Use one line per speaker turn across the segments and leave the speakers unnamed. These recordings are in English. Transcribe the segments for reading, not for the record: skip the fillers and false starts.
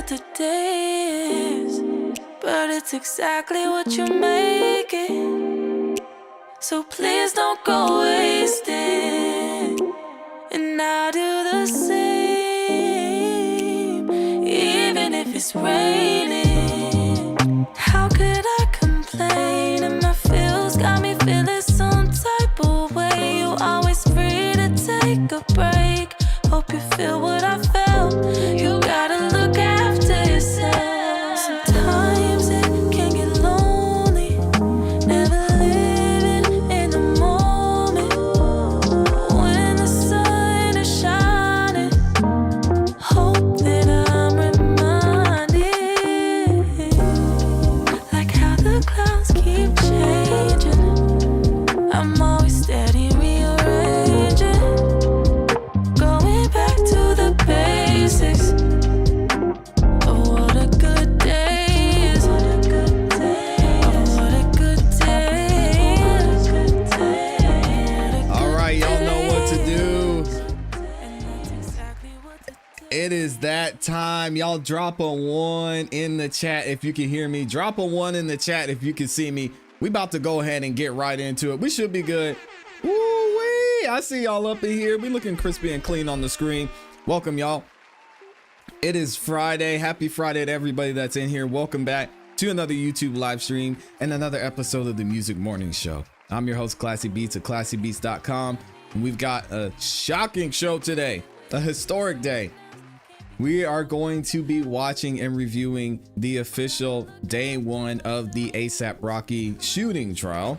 what the day is, but it's exactly what you make it. So please don't go wasting, and I'll do the same, even if it's raining. How could I complain? And my feels got me feeling some type of way. You always free to take a break. Hope you feel what I felt. You gotta look after yourself. Sometimes it can get lonely, never living in the moment. When the sun is shining, hope that I'm reminded, like how the clouds keep changing. I'm always steady rearranging, going back to the basics of what a good day is. What a good day is. What a good day is.
All right, y'all know what to do.
And that's exactly what the
It is that time. Y'all drop a 1 in the chat if you can hear me. Drop a 1 in the chat if you can see me. We about to go ahead and get right into it. We should be good. Woo-wee! I see y'all up in here. We looking crispy and clean on the screen. Welcome, y'all. It is Friday. Happy Friday to everybody that's in here. Welcome back to another YouTube live stream and another episode of the Music Morning Show. I'm your host, Classy Beats at classybeats.com. And we've got a shocking show today, a historic day. We are going to be watching and reviewing the official day 1 of the A$AP Rocky shooting trial.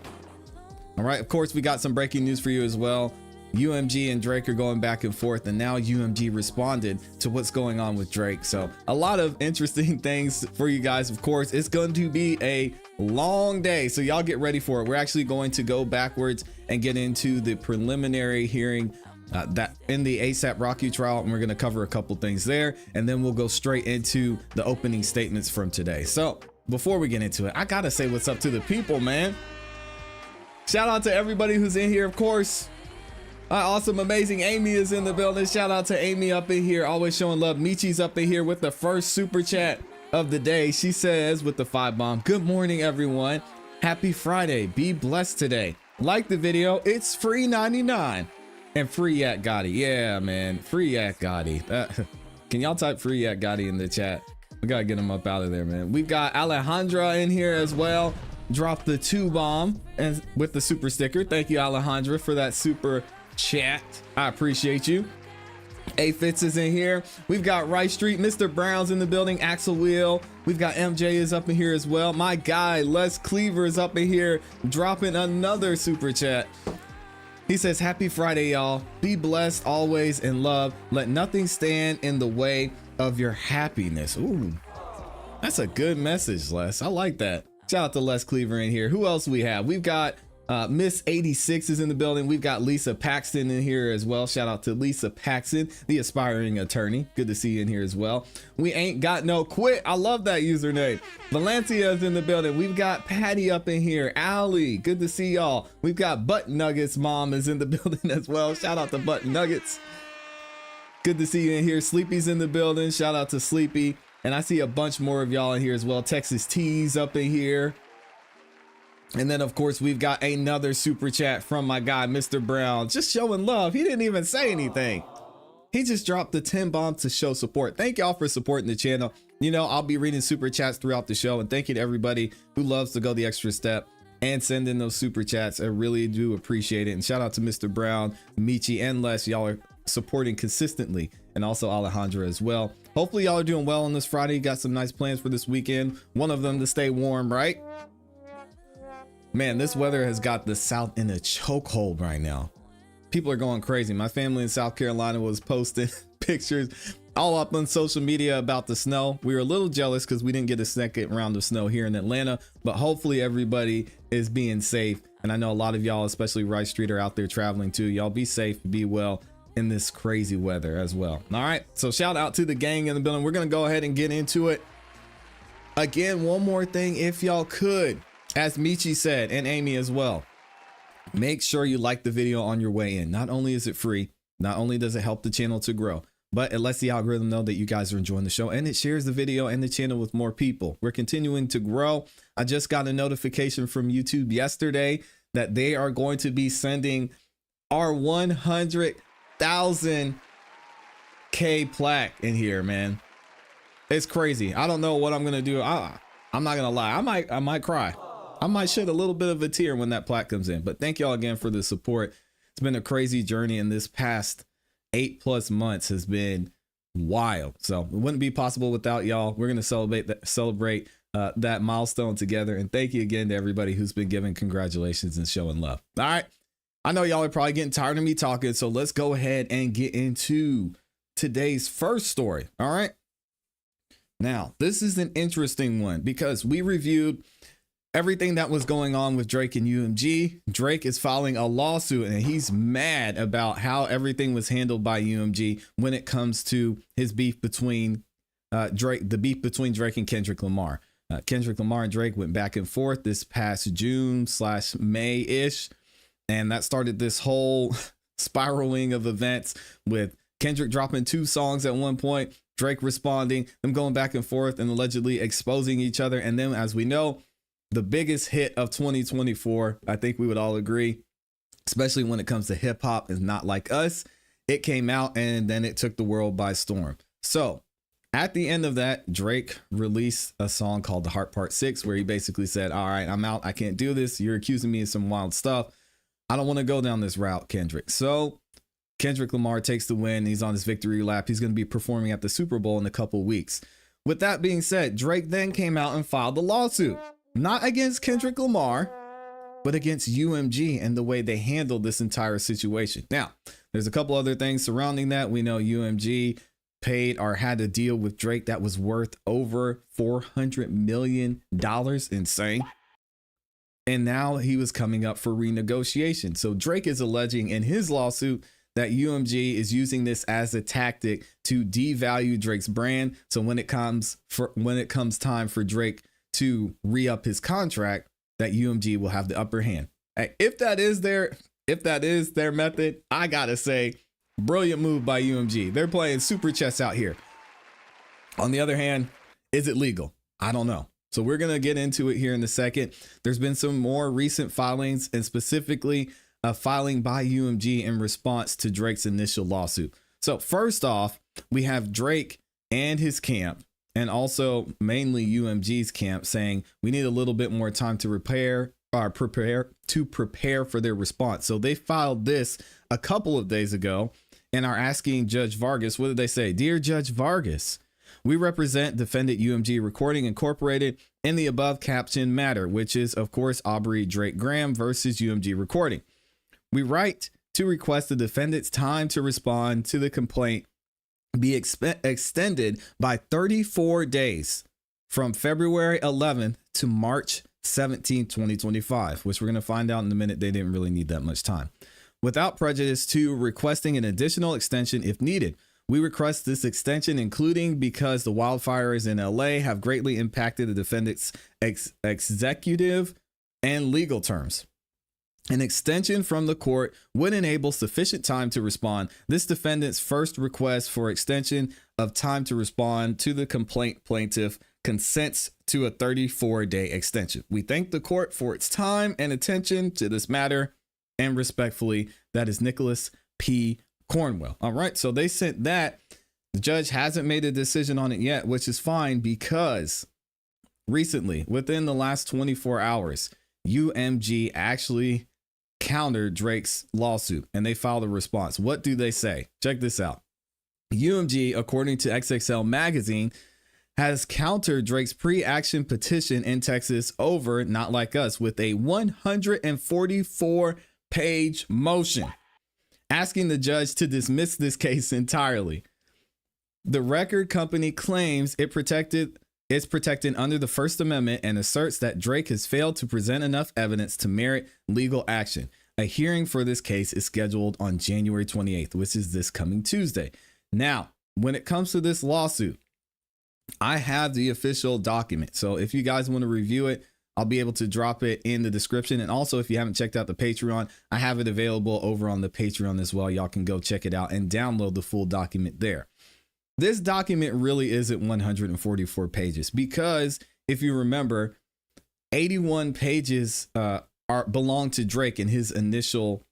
All right, of course, we got some breaking news for you as well. UMG and Drake are going back and forth, and now UMG responded to what's going on with Drake. So a lot of interesting things for you guys. Of course, it's going to be a long day, so y'all get ready for it. We're actually going to go backwards and get into the preliminary hearing that in the A$AP Rocky trial, and we're going to cover a couple things there, and then we'll go straight into the opening statements from today. So before we get into it, I gotta say what's up to the people, man. Shout out to everybody who's in here. Of course, my awesome, amazing Amy is in the building. Shout out to Amy up in here, always showing love. Michi's up in here with the first super chat of the day. She says with the 5 bomb, good morning, everyone. Happy Friday. Be blessed today. Like the video. It's free 99. And free Yak Gotti. Yeah, man. Free Yak Gotti. Can y'all type free Yak Gotti in the chat? We gotta get him up out of there, man. We've got Alejandra in here as well. Drop the 2 bomb and with the super sticker. Thank you, Alejandra, for that super chat. I appreciate you. A Fitz is in here. We've got Rice Street, Mr. Brown's in the building, Axel Wheel. We've got MJ is up in here as well. My guy Les Cleaver is up in here dropping another super chat. He says, happy Friday, y'all. Be blessed always and love. Let nothing stand in the way of your happiness. Ooh, that's a good message, Les. I like that. Shout out to Les Cleaver in here. Who else we have? We've got Miss 86 is in the building. We've got Lisa Paxton in here as well. Shout out to Lisa Paxton, the aspiring attorney. Good to see you in here as well. We ain't got no quit. I love that username. Valencia is in the building. We've got Patty up in here. Allie, good to see y'all. We've got Butt Nuggets mom is in the building as well. Shout out to Butt Nuggets. Good to see you in here. Sleepy's in the building. Shout out to Sleepy. And I see a bunch more of y'all in here as well. Texas T's up in here. And then, of course, we've got another super chat from my guy, Mr. Brown, just showing love. He didn't even say anything. He just dropped the 10 bomb to show support. Thank y'all for supporting the channel. You know, I'll be reading super chats throughout the show, and thank you to everybody who loves to go the extra step and send in those super chats. I really do appreciate it. And shout out to Mr. Brown, Michi, and Les. Y'all are supporting consistently, and also Alejandra as well. Hopefully y'all are doing well on this Friday. You got some nice plans for this weekend. One of them to stay warm, right? Man, this weather has got the South in a chokehold right now. People are going crazy. My family in South Carolina was posting pictures all up on social media about the snow. We were a little jealous because we didn't get a second round of snow here in Atlanta, but hopefully everybody is being safe. And I know a lot of y'all, especially Rice Street, are out there traveling too. Y'all be safe, be well in this crazy weather as well. All right, so shout out to the gang in the building. We're gonna go ahead and get into it. Again, one more thing, if y'all could, as Michi said, and Amy as well, make sure you like the video on your way in. Not only is it free, not only does it help the channel to grow, but it lets the algorithm know that you guys are enjoying the show, and it shares the video and the channel with more people. We're continuing to grow. I just got a notification from YouTube yesterday that they are going to be sending our 100,000K plaque in here, man. It's crazy. I don't know what I'm gonna do. I'm not gonna lie. I might cry. I might shed a little bit of a tear when that plaque comes in. But thank y'all again for the support. It's been a crazy journey, and this past 8+ months has been wild. So it wouldn't be possible without y'all. We're gonna celebrate that milestone together. And thank you again to everybody who's been giving congratulations and showing love. All right. I know y'all are probably getting tired of me talking, so let's go ahead and get into today's first story. All right. Now, this is an interesting one because we reviewed everything that was going on with Drake and UMG. Drake is filing a lawsuit, and he's mad about how everything was handled by UMG when it comes to his beef between the beef between Drake and Kendrick Lamar. Kendrick Lamar and Drake went back and forth this past June/May-ish, and that started this whole spiraling of events with Kendrick dropping 2 songs at one point, Drake responding, them going back and forth and allegedly exposing each other. And then, as we know, the biggest hit of 2024, I think we would all agree, especially when it comes to hip hop, is Not Like Us. It came out and then it took the world by storm. So at the end of that, Drake released a song called The Heart Part 6, where he basically said, all right, I'm out. I can't do this. You're accusing me of some wild stuff. I don't want to go down this route, Kendrick. So Kendrick Lamar takes the win. He's on his victory lap. He's going to be performing at the Super Bowl in a couple weeks. With that being said, Drake then came out and filed the lawsuit, not against Kendrick Lamar, but against UMG and the way they handled this entire situation. Now, there's a couple other things surrounding that. We know UMG paid or had a deal with Drake that was worth over $400 million. Insane. And now he was coming up for renegotiation. So Drake is alleging in his lawsuit that UMG is using this as a tactic to devalue Drake's brand. So when it comes time for Drake to re-up his contract, that UMG will have the upper hand. Hey, if that is their method, I gotta say, brilliant move by UMG. They're playing super chess out here. On the other hand, is it legal? I don't know. So we're gonna get into it here in a second. There's been some more recent filings, and specifically a filing by UMG in response to Drake's initial lawsuit. So first off, we have Drake and his camp, and also mainly UMG's camp, saying we need a little bit more time to prepare for their response. So they filed this a couple of days ago and are asking Judge Vargas, what did they say? Dear Judge Vargas, we represent defendant UMG Recording Incorporated in the above captioned matter, which is, of course, Aubrey Drake Graham versus UMG Recording. We write to request the defendant's time to respond to the complaint be extended by 34 days from February 11th to March 17th, 2025, which we're going to find out in a minute. They didn't really need that much time. Without prejudice to requesting an additional extension if needed. We request this extension, including because the wildfires in LA have greatly impacted the defendant's executive and legal terms. An extension from the court would enable sufficient time to respond. This defendant's first request for extension of time to respond to the complaint plaintiff consents to a 34-day extension. We thank the court for its time and attention to this matter, and respectfully, that is Nicholas P. Cornwell. All right, so they sent that. The judge hasn't made a decision on it yet, which is fine, because recently, within the last 24 hours, UMG actually countered Drake's lawsuit and they filed a response. What do they say? Check this out. UMG, according to XXL Magazine, has countered Drake's pre-action petition in Texas over Not Like Us with a 144-page motion, asking the judge to dismiss this case entirely. The record company claims it's protected under the First Amendment and asserts that Drake has failed to present enough evidence to merit legal action. A hearing for this case is scheduled on January 28th, which is this coming Tuesday. Now, when it comes to this lawsuit, I have the official document. So if you guys want to review it, I'll be able to drop it in the description. And also, if you haven't checked out the Patreon, I have it available over on the Patreon as well. Y'all can go check it out and download the full document there. This document really isn't 144 pages because if you remember, 81 pages belong to Drake in his initial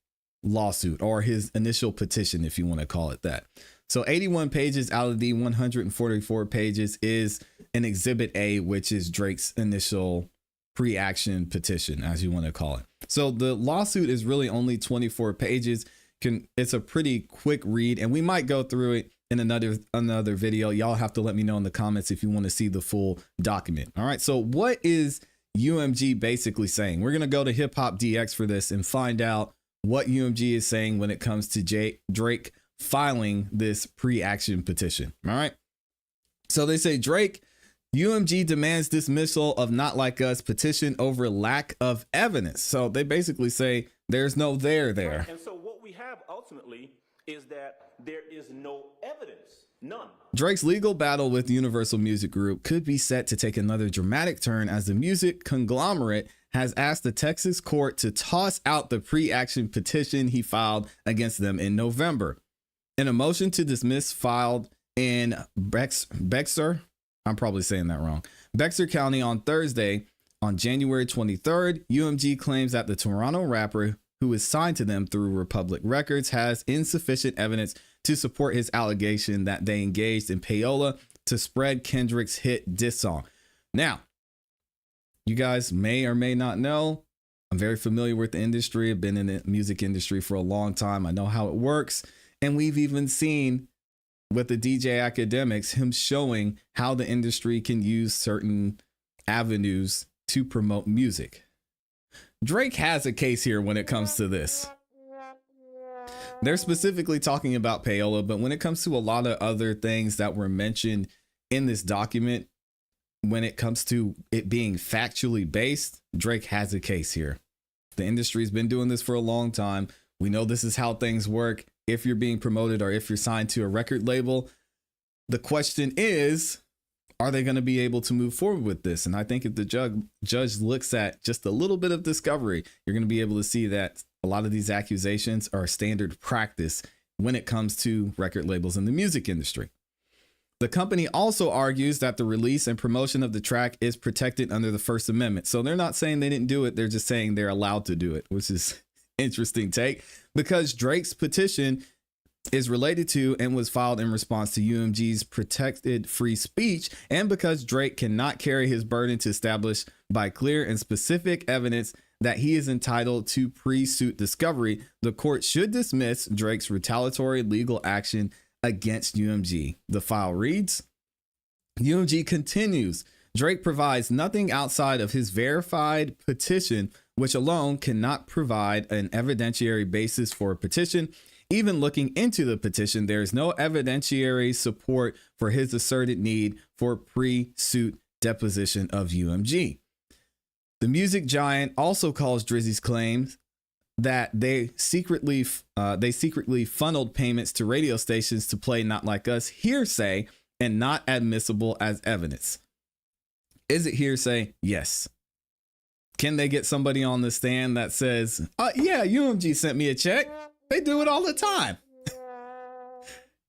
lawsuit or his initial petition, if you want to call it that. So 81 pages out of the 144 pages is an Exhibit A, which is Drake's initial pre-action petition, as you want to call it. So the lawsuit is really only 24 pages. It's a pretty quick read, and we might go through it in another video. Y'all have to let me know in the comments if you want to see the full document. All right. So what is UMG basically saying? We're going to go to Hip Hop DX for this and find out what UMG is saying when it comes to Drake filing this pre-action petition. All right. So they say Drake, UMG demands dismissal of Not Like Us petition over lack of evidence. So they basically say there's no there.
And so what we have ultimately is that there is no evidence, none.
Drake's legal battle with Universal Music Group could be set to take another dramatic turn as the music conglomerate has asked the Texas court to toss out the pre-action petition he filed against them in November. In a motion to dismiss filed in Bexar, I'm probably saying that wrong, Bexar County on Thursday, on January 23rd, UMG claims that the Toronto rapper, who is signed to them through Republic Records, has insufficient evidence to support his allegation that they engaged in payola to spread Kendrick's hit diss song. Now, you guys may or may not know, I'm very familiar with the industry. I've been in the music industry for a long time. I know how it works. And we've even seen with the DJ academics, him showing how the industry can use certain avenues to promote music. Drake has a case here when it comes to this. They're specifically talking about payola, but when it comes to a lot of other things that were mentioned in this document, when it comes to it being factually based, Drake has a case here. The industry's been doing this for a long time. We know this is how things work. If you're being promoted or if you're signed to a record label, the question is, are they going to be able to move forward with this? And I think if the judge looks at just a little bit of discovery, you're going to be able to see that a lot of these accusations are standard practice when it comes to record labels in the music industry. The company also argues that the release and promotion of the track is protected under the First Amendment. So they're not saying they didn't do it. They're just saying they're allowed to do it, which is interesting take, because Drake's petition is related to and was filed in response to UMG's protected free speech, and because Drake cannot carry his burden to establish by clear and specific evidence that he is entitled to pre-suit discovery, the court should dismiss Drake's retaliatory legal action against UMG. The file reads, UMG continues, Drake provides nothing outside of his verified petition, which alone cannot provide an evidentiary basis for a petition. Even looking into the petition, there is no evidentiary support for his asserted need for pre-suit deposition of UMG. The music giant also calls Drizzy's claims that they secretly funneled payments to radio stations to play Not Like Us hearsay and not admissible as evidence. Is it hearsay? Yes. Can they get somebody on the stand that says, yeah, UMG sent me a check? They do it all the time.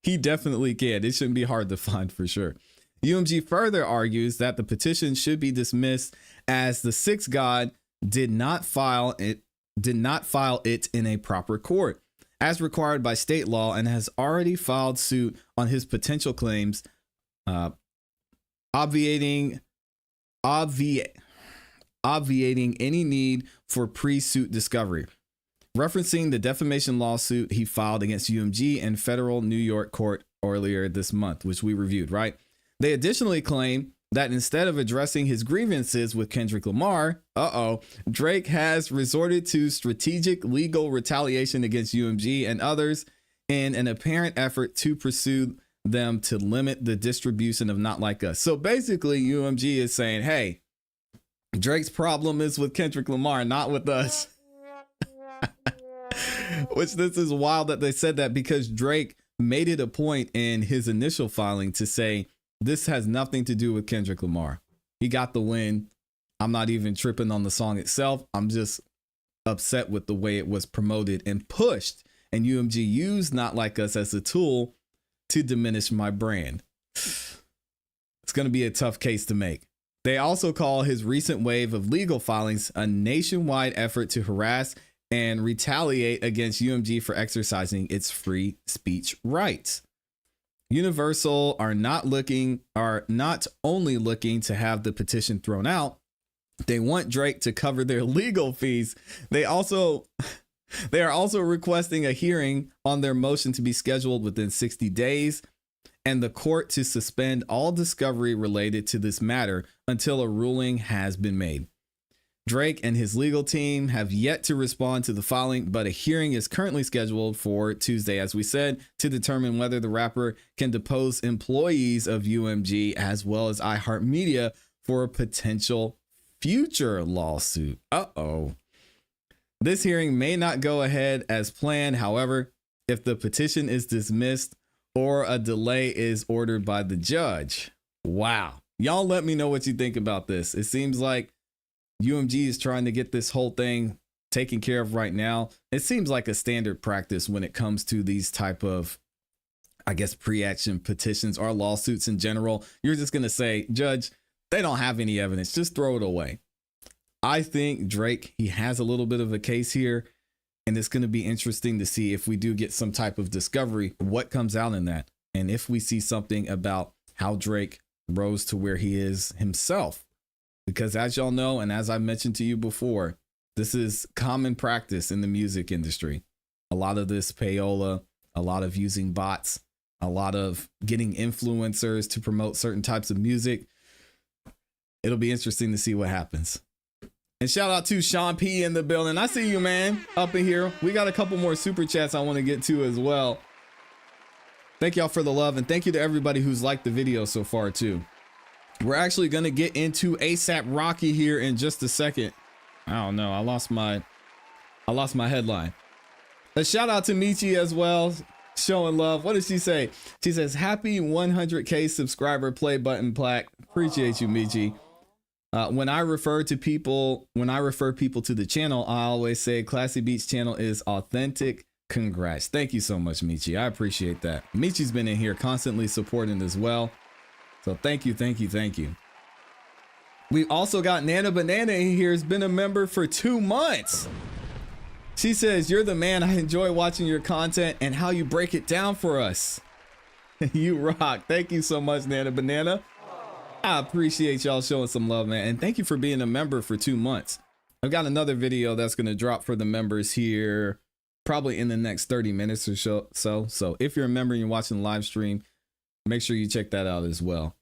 He definitely can. It shouldn't be hard to find for sure. UMG further argues that the petition should be dismissed as the Sixth God did not file it in a proper court, as required by state law, and has already filed suit on his potential claims, obviating any need for pre-suit discovery. Referencing the defamation lawsuit he filed against UMG in federal New York court earlier this month, which we reviewed, right? They additionally claim that instead of addressing his grievances with Kendrick Lamar, Drake has resorted to strategic legal retaliation against UMG and others in an apparent effort to pursue them to limit the distribution of Not Like Us. So basically, UMG is saying, hey, Drake's problem is with Kendrick Lamar, not with us. Which this is wild that they said that, because Drake made it a point in his initial filing to say, this has nothing to do with Kendrick Lamar. He got the win. I'm not even tripping on the song itself. I'm just upset with the way it was promoted and pushed. And UMG used Not Like Us as a tool to diminish my brand. It's going to be a tough case to make. They also call his recent wave of legal filings a nationwide effort to harass and retaliate against UMG for exercising its free speech rights. Universal are not only looking to have the petition thrown out, they want Drake to cover their legal fees. They are also requesting a hearing on their motion to be scheduled within 60 days and the court to suspend all discovery related to this matter until a ruling has been made. Drake and his legal team have yet to respond to the filing, but a hearing is currently scheduled for Tuesday, as we said, to determine whether the rapper can depose employees of UMG as well as iHeartMedia for a potential future lawsuit. This hearing may not go ahead as planned. However, if the petition is dismissed or a delay is ordered by the judge. Wow. Y'all let me know what you think about this. It seems like UMG is trying to get this whole thing taken care of right now. It seems like a standard practice when it comes to these type of, I guess, pre-action petitions or lawsuits in general. You're just going to say, Judge, they don't have any evidence. Just throw it away. I think Drake, he has a little bit of a case here, and it's going to be interesting to see if we do get some type of discovery, what comes out in that. And if we see something about how Drake rose to where he is himself, because as y'all know, and as I mentioned to you before, this is common practice in the music industry. A lot of this payola, a lot of using bots, a lot of getting influencers to promote certain types of music. It'll be interesting to see what happens. And shout out to Sean P in the building. I see you, man, up in here. We got a couple more super chats I want to get to as well. Thank y'all for the love, and thank you to everybody who's liked the video so far too. We're actually going to get into ASAP Rocky here in just a second. I don't know. I lost my headline. A shout out to Michi as well, showing love. What does she say? She says, happy 100K subscriber play button plaque. Appreciate you, Michi. When I refer people to the channel, I always say Classy Beats channel is authentic. Congrats. Thank you so much, Michi. I appreciate that. Michi's been in here constantly supporting as well. So thank you, thank you, thank you. We also got Nana Banana in here, has been a member for 2 months. She says, you're the man. I enjoy watching your content and how you break it down for us. You rock. Thank you so much, Nana Banana. I appreciate y'all showing some love, man. And thank you for being a member for 2 months. I've got another video that's going to drop for the members here probably in the next 30 minutes or so. So if you're a member and you're watching the live stream, make sure you check that out as well.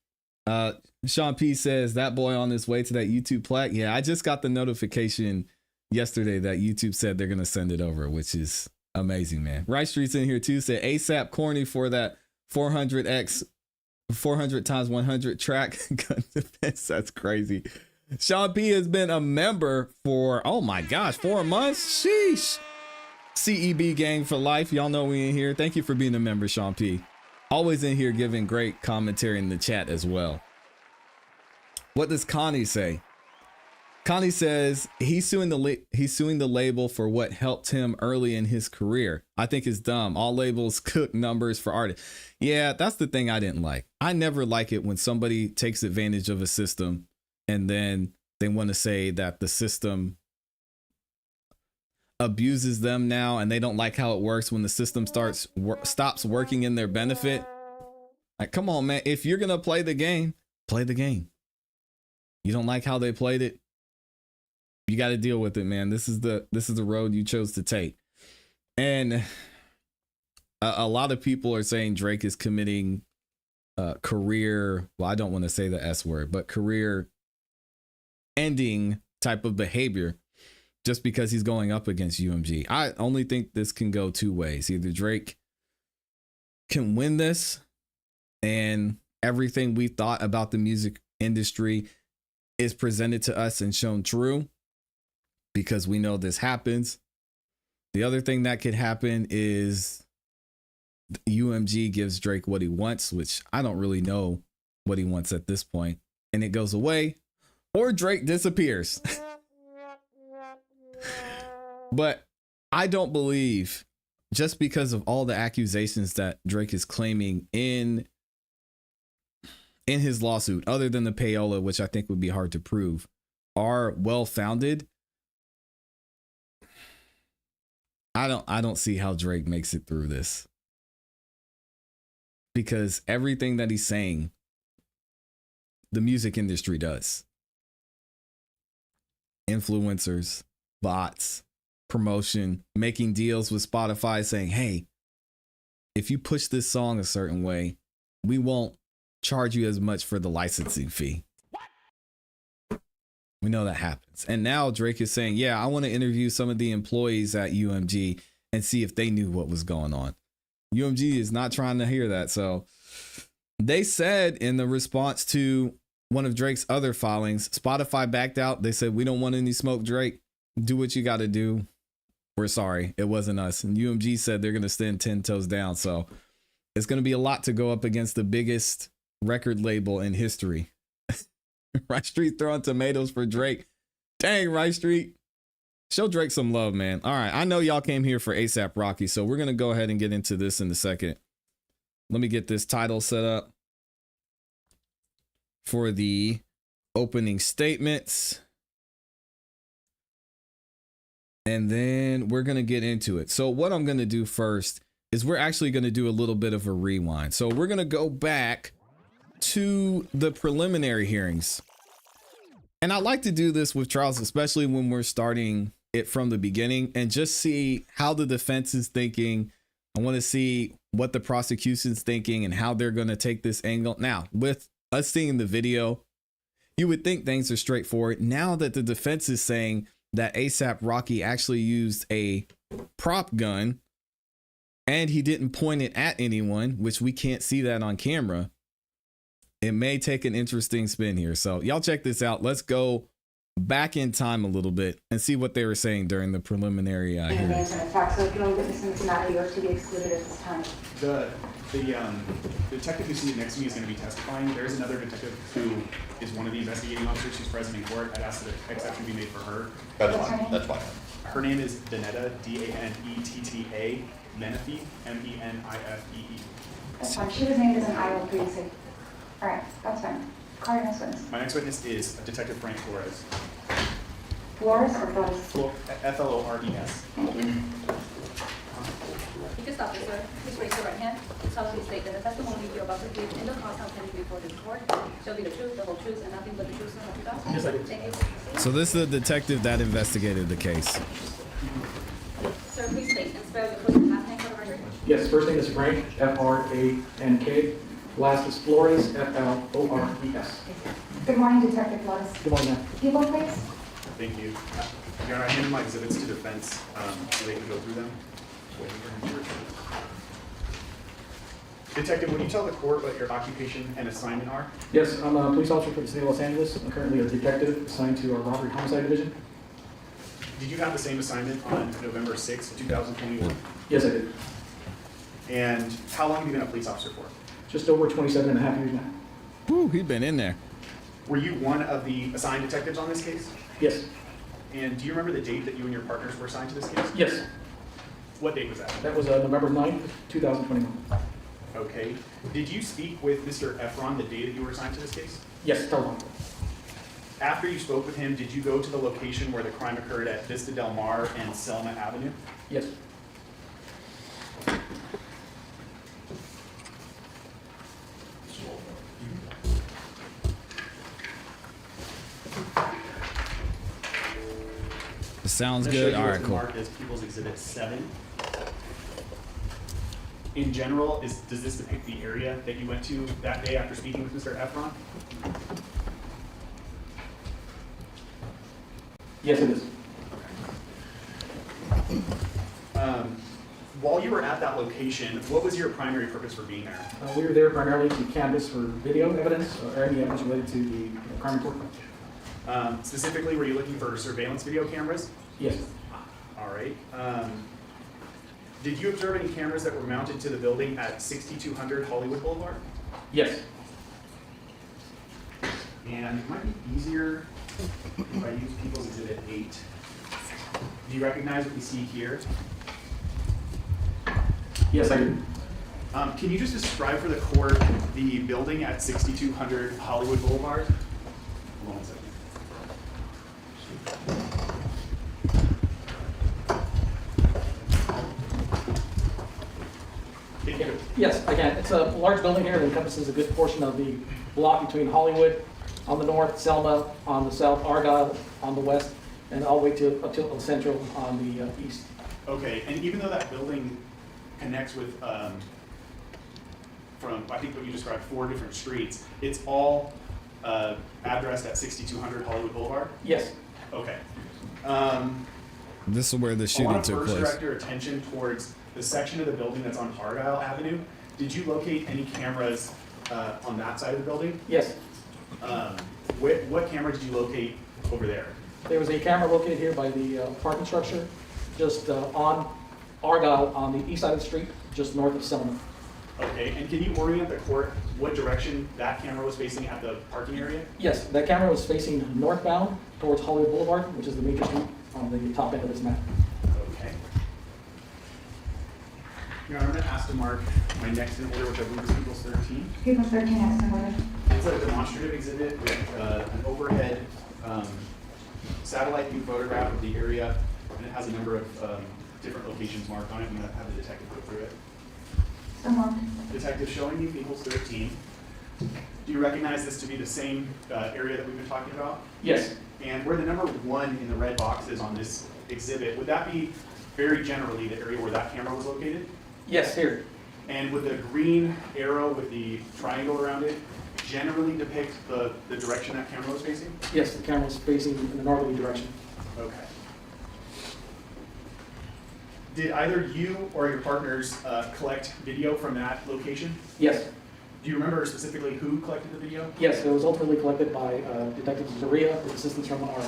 Sean P says, that boy on his way to that YouTube plaque. Yeah, I just got the notification yesterday that YouTube said they're going to send it over, which is amazing, man. Right Street's in here too. Said ASAP corny for that 400 times 100 track gun defense. That's crazy. Sean P has been a member for, oh my gosh, 4 months. Sheesh. CEB gang for life. Y'all know we in here. Thank you for being a member, Sean P. Always in here giving great commentary in the chat as well. What does Connie say? Connie says he's suing the label for what helped him early in his career. I think it's dumb. All labels cook numbers for artists. Yeah, that's the thing I didn't like. I never like it when somebody takes advantage of a system and then they want to say that the system abuses them now and they don't like how it works when the system stops working in their benefit. Like, come on, man. If you're going to play the game, play the game. You don't like how they played it, you got to deal with it, man. This is the road you chose to take. And a lot of people are saying Drake is committing career, well, I don't want to say the S word, but career ending type of behavior just because he's going up against UMG. I only think this can go two ways. Either Drake can win this and everything we thought about the music industry is presented to us and shown true, because we know this happens. The other thing that could happen is UMG gives Drake what he wants, which I don't really know what he wants at this point, and it goes away, or Drake disappears. But I don't believe, just because of all the accusations that Drake is claiming in in his lawsuit, other than the payola, which I think would be hard to prove, are well-founded, I don't see how Drake makes it through this. Because everything that he's saying, the music industry does. Influencers, bots, promotion, making deals with Spotify saying, hey, if you push this song a certain way, we won't charge you as much for the licensing fee. We know that happens. And now Drake is saying, yeah, I want to interview some of the employees at UMG and see if they knew what was going on. UMG is not trying to hear that. So they said in the response to one of Drake's other filings, Spotify backed out. They said, we don't want any smoke, Drake. Do what you got to do. We're sorry. It wasn't us. And UMG said they're going to stand 10 toes down. So it's going to be a lot to go up against the biggest record label in history. Rice Street throwing tomatoes for Drake. Dang, Rice Street. Show Drake some love, man. All right. I know y'all came here for A$AP Rocky, so we're going to go ahead and get into this in a second. Let me get this title set up for the opening statements. And then we're going to get into it. So what I'm going to do first is we're actually going to do a little bit of a rewind. So we're going to go back to the preliminary hearings. And I like to do this with trials, especially when we're starting it from the beginning, and just see how the defense is thinking. I want to see what the prosecution's thinking and how they're going to take this angle. Now, with us seeing the video, you would think things are straightforward. Now that the defense is saying that A$AP Rocky actually used a prop gun and he didn't point it at anyone, which we can't see that on camera, it may take an interesting spin here. So y'all check this out. Let's go back in time a little bit and see what they were saying during the preliminary hearings.
So if you don't get this in Cincinnati, you are to be excluded at this time.
The detective who's sitting next to me is going to be testifying. There is another detective who is one of the investigating officers who's present in court. I'd ask that an exception be made for her.
What's her name?
That's fine.
Her name is Danetta, D-A-N-E-T-T-A, Menifee, M-E-N-I-F-E-E.
That's fine. She was named as an IO previously. All right, that's fine. Call your next witness.
My next witness is Detective Frank Flores.
Flores or Flores?
F-L-O-R-E-S.
Thank you.
You can stop this, sir. Please raise your right hand. Solemnly state that the testimony you're about to give in the cause contending before this court shall be the truth, the whole truth, and nothing but the truth, so help you God.
Yes, I do.
Thank you.
So this is the detective that investigated the case.
Sir, please state and spell your first and last name for the record.
Yes, first name is Frank, F-R-A-N-K. Last is Flores, F-L-O-R-E-S.
Good morning, Detective Flores.
Good morning, ma'am.
People, please.
Thank you. Your Honor, I handed my exhibits to defense so they can go through them. Detective, would you tell the court what your occupation and assignment are?
Yes, I'm a police officer for the city of Los Angeles. I'm currently a detective assigned to our robbery homicide division.
Did you have the same assignment on November 6, 2021?
Yes, I did.
And how long have you been a police officer for?
Just over 27 and a half years now.
Woo, he's been in there.
Were you one of the assigned detectives on this case?
Yes.
And do you remember the date that you and your partners were assigned to this case?
Yes.
What date was that?
That was November 9th, 2021.
Okay. Did you speak with Mr. Efron the day that you were assigned to this case?
Yes, telephone.
After you spoke with him, did you go to the location where the crime occurred at Vista Del Mar and Selma Avenue?
Yes.
Sounds
I'm gonna
good.
show you
All
what's
right, cool.
marked as People's Exhibit 7. In general, does this depict the area that you went to that day after speaking with Mr. Efron?
Yes, it is.
While you were at that location, what was your primary purpose for being there?
We were there primarily to canvass for video evidence or any evidence related to the crime report.
Specifically, were you looking for surveillance video cameras?
Yes.
All right. Did you observe any cameras that were mounted to the building at 6200 Hollywood Boulevard?
Yes.
And it might be easier if I use People's Exhibit 8. Do you recognize what we see here?
Yes, I do.
Can you just describe for the court the building at 6200 Hollywood Boulevard? Hold on 1 second. Can you-
Yes, I can. It's a large building here that encompasses a good portion of the block between Hollywood on the north, Selma on the south, Argyle on the west, and all the way to up to El Centro on the east.
Okay, and even though that building connects with, from, I think what you described, 4 different streets, it's all addressed at 6200 Hollywood Boulevard?
Yes,
Okay.
This is where the
I
shooting
want to
took
first
place.
direct your attention towards the section of the building that's on Argyle Avenue. Did you locate any cameras on that side of the building?
yes.
What camera did you locate over there?
There was a camera located here by the parking structure, just on Argyle on the east side of the street, just north of Selma.
Okay, and can you orient the court what direction that camera was facing at the parking area?
Yes, that camera was facing northbound towards Hollywood Boulevard, which is the major street on the top end of this map.
Okay. Your Honor, I'm going to ask to mark my next in order, which I believe is People's 13.
People 13 next in order.
It's a demonstrative exhibit with an overhead satellite view photograph of the area, and it has a number of different locations marked on it. I'm going to have the detective go through it.
So moved.
Detective, showing you People's 13. Do you recognize this to be the same area that we've been talking about?
Yes,
And where the number 1 in the red box is on this exhibit, would that be very generally the area where that camera was located?
yes, here.
And would the green arrow with the triangle around it generally depict the direction that camera was facing?
Yes, the camera was facing in the northerly direction.
Okay. Did either you or your partners collect video from that location?
Yes,
Do you remember specifically who collected the video?
yes, it was ultimately collected by Detective Zaria with assistance from our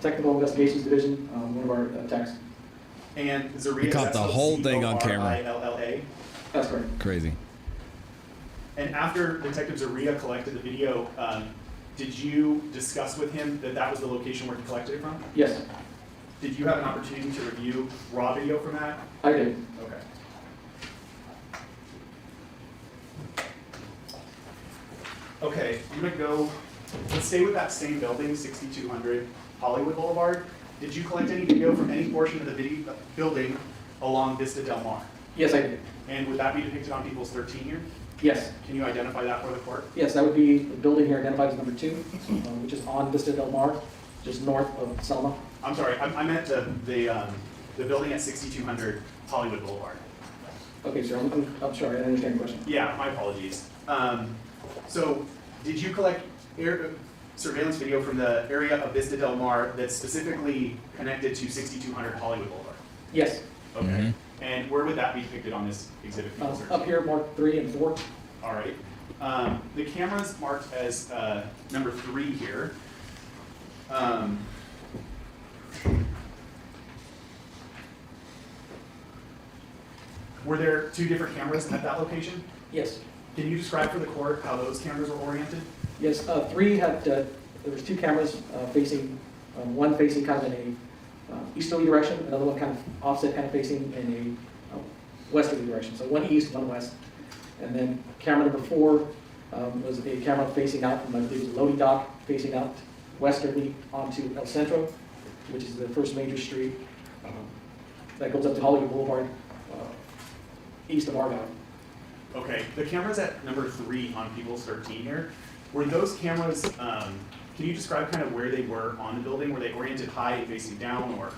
Technical Investigations Division, one of our techs.
And Zaria,
We caught the whole thing on camera.
Zorilla?
That's correct.
Crazy.
And after Detective Zaria collected the video, did you discuss with him that that was the location where he collected it from?
Yes,
Did you have an opportunity to review raw video from that?
I did.
Okay. Okay, I'm gonna go, let's stay with that same building, 6200 Hollywood Boulevard. Did you collect any video from any portion of the video building along Vista Del Mar?
Yes, I did.
And would that be depicted on People's 13 here?
Yes,
Can you identify that for the court?
yes, that would be the building here identified as number 2, which is on Vista Del Mar, just north of Selma.
I'm sorry, I meant the building at 6200 Hollywood Boulevard.
Okay, sir, I'm sorry, I didn't understand your question.
Yeah, my apologies. So, did you collect surveillance video from the area of Vista Del Mar that's specifically connected to 6200 Hollywood Boulevard?
Yes,
Okay. And where would that be depicted on this exhibit?
up here, mark 3 and 4.
All right. The camera's marked as number 3 here. Were there 2 different cameras at that location?
Yes,
Can you describe for the court how those cameras were oriented?
yes, 3 had, there was 2 cameras facing, one facing kind of in a easterly direction, another one kind of offset, kind of facing in a westerly direction. So one east, one west. And then camera number 4 was a camera facing out from, I believe it was loading dock, facing out westerly onto El Centro, which is the first major street that goes up to Hollywood Boulevard, east of Argyle.
Okay, the cameras at number 3 on People's 13 here, were those cameras, can you describe kind of where they were on the building? Were they oriented high, facing down, or?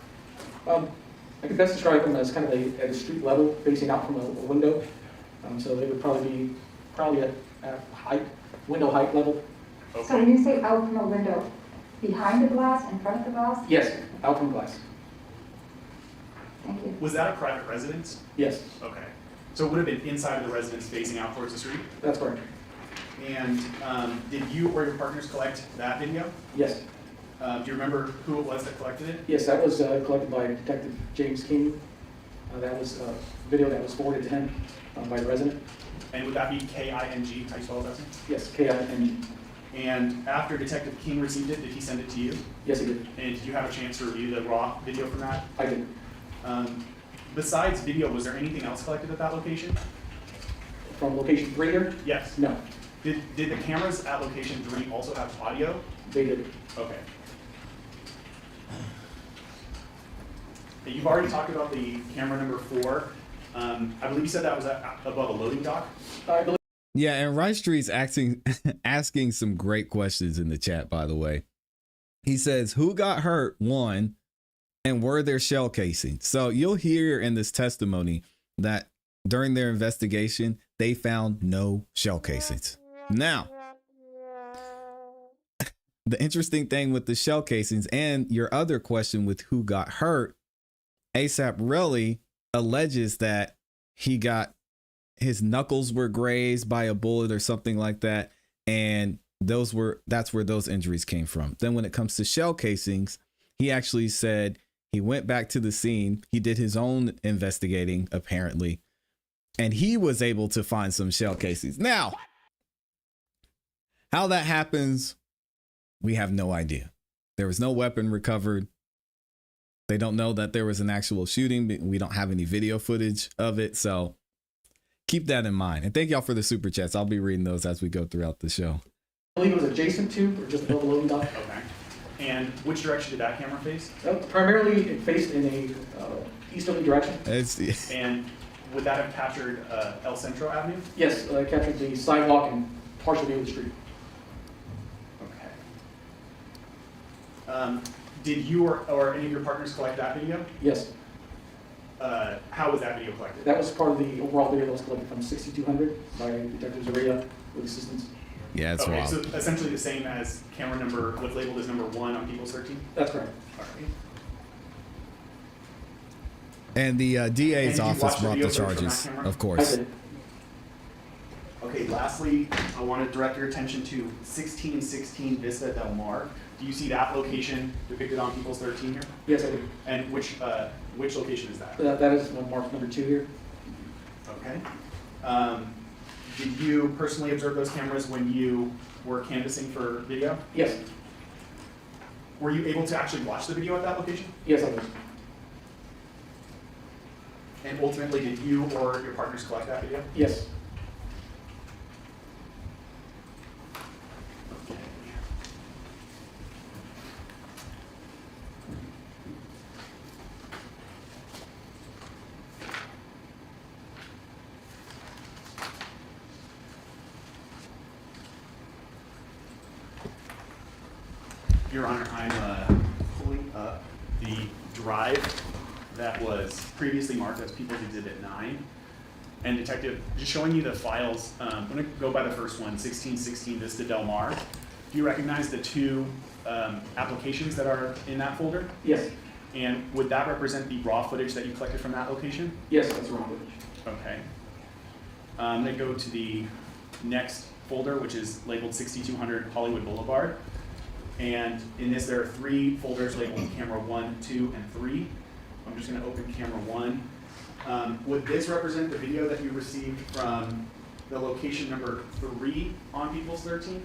I could best describe them as kind of at a street level, facing out from a window. So they would probably be at height, window height level.
So
Okay,
when you say out from a window, behind the glass, in front of the glass?
Yes, out from glass.
Thank you.
was that a private residence?
Yes,
Okay, so it would have been inside of the residence facing out towards the street?
that's correct.
And did you or your partners collect that video?
Yes,
Do you remember who it was that collected it?
yes, that was collected by Detective James King. That was a video that was forwarded to him by a resident.
And would that be K-I-N-G, how you spell that?
Yes, K-I-N-G.
And after Detective King received it, did he send it to you?
Yes, he did.
And did you have a chance to review the raw video from that?
I did.
Besides video, was there anything else collected at that location?
from location 3 here?
Yes.
No,
Did the cameras at location 3 also have audio?
they did.
Okay. You've already talked about the camera number 4. I believe you said that was above a loading dock.
I believe
Yeah, and Rice Street's asking some great questions in the chat, by the way. He says, who got hurt? 1, and were there shell casings? So you'll hear in this testimony that during their investigation, they found no shell casings. Now, the interesting thing with the shell casings and your other question with who got hurt, ASAP Rocky alleges that his knuckles were grazed by a bullet or something like that, and that's where those injuries came from. Then when it comes to shell casings, he actually said he went back to the scene, he did his own investigating apparently, and he was able to find some shell casings. Now, how that happens, we have no idea. There was no weapon recovered. They don't know that there was an actual shooting. We don't have any video footage of it, so keep that in mind. And thank y'all for the super chats. I'll be reading those as we go throughout the show.
I believe it was adjacent to, or just above the loading dock.
Okay. And which direction did that camera face?
Primarily, it faced in a easterly direction.
And would that have captured El Centro Avenue?
Yes, captured the sidewalk and partial view of the street.
Okay. Did you or any of your partners collect that video?
Yes,
How was that video collected?
that was part of the overall video that was collected from 6200 by Detective Zaria with assistance.
Yeah, it's
Okay,
wild.
so essentially the same as camera number, what's labeled as number 1 on People's 13?
That's correct.
All right.
And the
And
DA's
did you
office
watch the
brought the
video from that
charges,
camera?
of
I
course.
did.
Okay, lastly, I want to direct your attention to 1616 Vista Del Mar. Do you see that location depicted on People's 13 here?
Yes, I did.
And which location is that?
That is mark number 2 here.
Okay. Did you personally observe those cameras when you were canvassing for video?
Yes,
Were you able to actually watch the video at that location?
yes, I was.
And ultimately, did you or your partners collect that video?
Yes.
Your Honor, I'm pulling up the drive that was previously marked as People's Exhibit 9. And Detective, just showing you the files, I'm going to go by the first one, 1616 Vista Del Mar. Do you recognize the 2 applications that are in that folder?
Yes.
And would that represent the raw footage that you collected from that location?
Yes, that's wrong footage.
Okay. I'm going to go to the next folder, which is labeled 6200 Hollywood Boulevard. And in this, there are 3 folders labeled camera 1, 2, and 3. I'm just going to open camera 1. Would this represent the video that you received from the location number 3 on People's 13?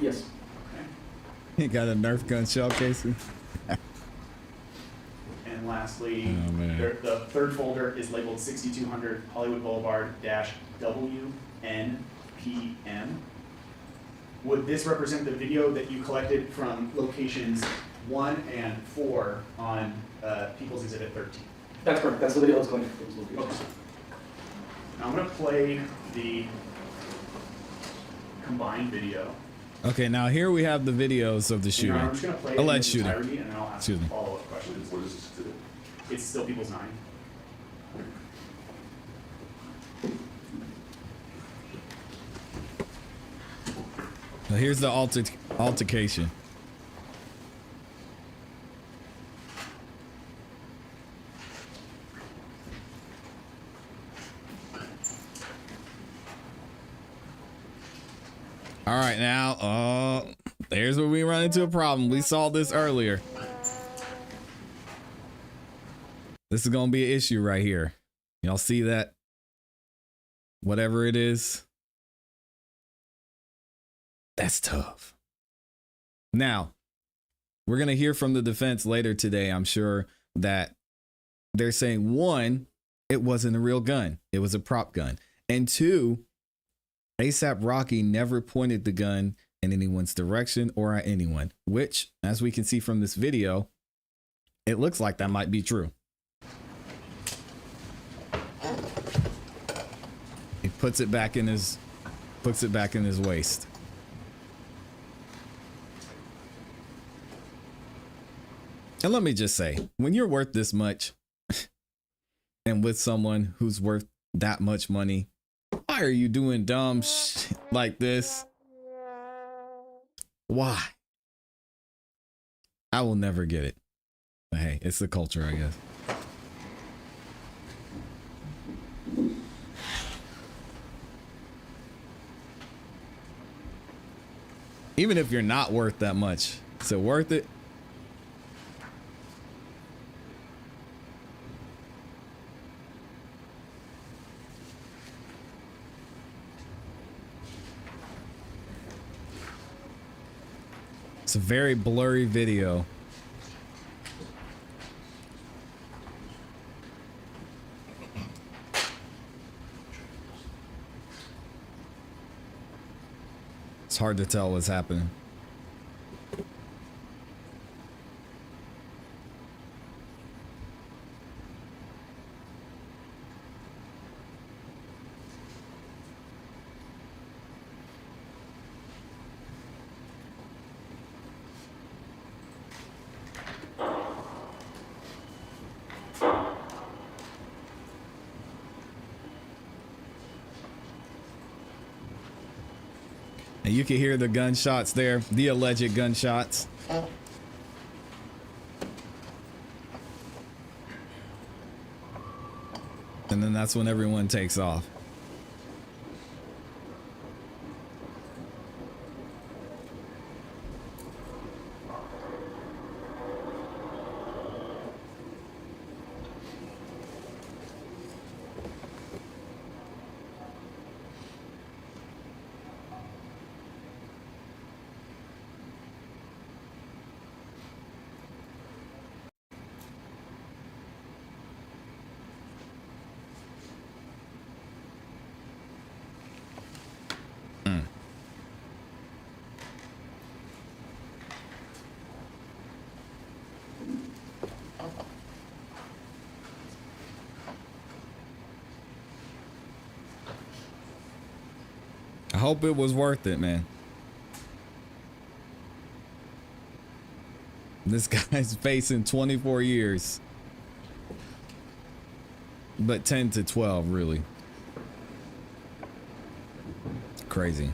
Yes.
Okay.
He got a Nerf gun shell casing.
And lastly,
Oh, man.
the third folder is labeled 6200 Hollywood Boulevard -WNPM. Would this represent the video that you collected from locations 1 and 4 on People's Exhibit 13?
That's correct. That's the video that was collected for those locations.
Okay. Now I'm going to play the combined video.
Okay, now here we have the videos of the
And Your Honor, I'm
shooting.
just going to play it
Alleged
in its
shooting.
entirety, and then I'll ask
Excuse me.
follow-up questions. What is this exhibit? It's still People's 9.
Now here's the altercation. All right, now, there's where we run into a problem. We saw this earlier. This is gonna be an issue right here. Y'all see that? Whatever it is. That's tough. Now, we're going to hear from the defense later today. I'm sure that they're saying, 1, it wasn't a real gun. It was a prop gun. And 2, ASAP Rocky never pointed the gun in anyone's direction or at anyone, which, as we can see from this video, it looks like that might be true. He puts it back in his waist. And let me just say, when you're worth this much and with someone who's worth that much money, why are you doing dumb shit like this? Why? I will never get it. But hey, it's the culture, I guess. Even if you're not worth that much, is it worth it? It's a very blurry video. It's hard to tell what's happening. And you can hear the gunshots there, the alleged gunshots. And then that's when everyone takes off. I hope it was worth it, man. This guy's facing 24 years. But 10 to 12, really. Crazy.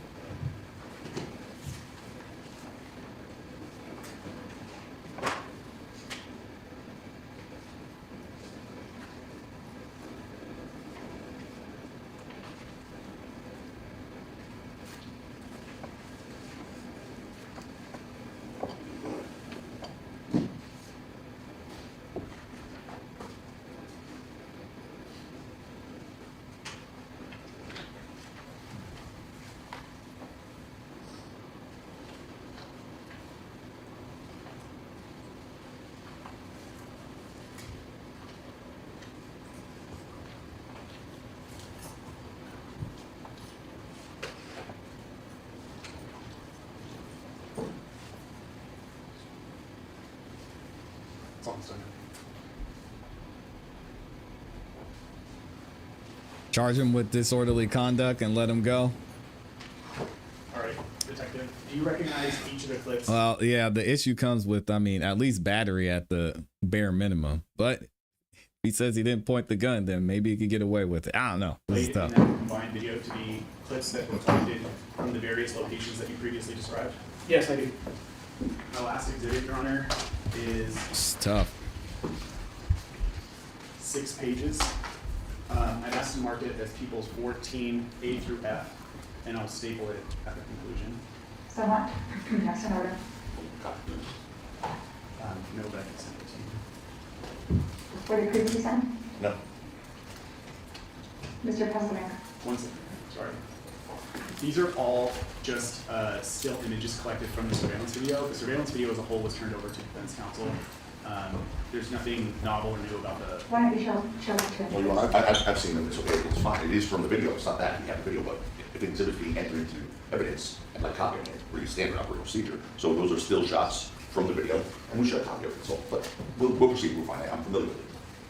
Charge him with disorderly conduct and let him go.
All right, detective, do you recognize each of the clips?
Well, yeah, the issue comes with, I mean, at least battery at the bare minimum. But if he says he didn't point the gun, then maybe he could get away with it. I don't know. This is
Played in
tough.
that combined video to be clips that were collected from the various locations that you previously described?
Yes, I do.
The last exhibit, Your Honor, is
It's tough.
6 pages. I've asked to mark it as People's 14 A through F, and I'll staple it at the conclusion.
So what? Next in order.
No, but I can send it to you.
Were they previously sent?
No.
Mr. President.
One second, sorry. These are all just still images collected from the surveillance video. The surveillance video as a whole was turned over to defense counsel There's nothing novel or new about the,
Why don't you show it to
Well, you
him?
know, I've seen them, it's okay, it's fine, it is from the video, it's not that, we have the video, but if an exhibit's being entered into evidence, and like copying it, we're using standard operating procedure, so those are still shots from the video, and we should have copy of it, so, but we'll proceed, we'll find out, I'm familiar with it.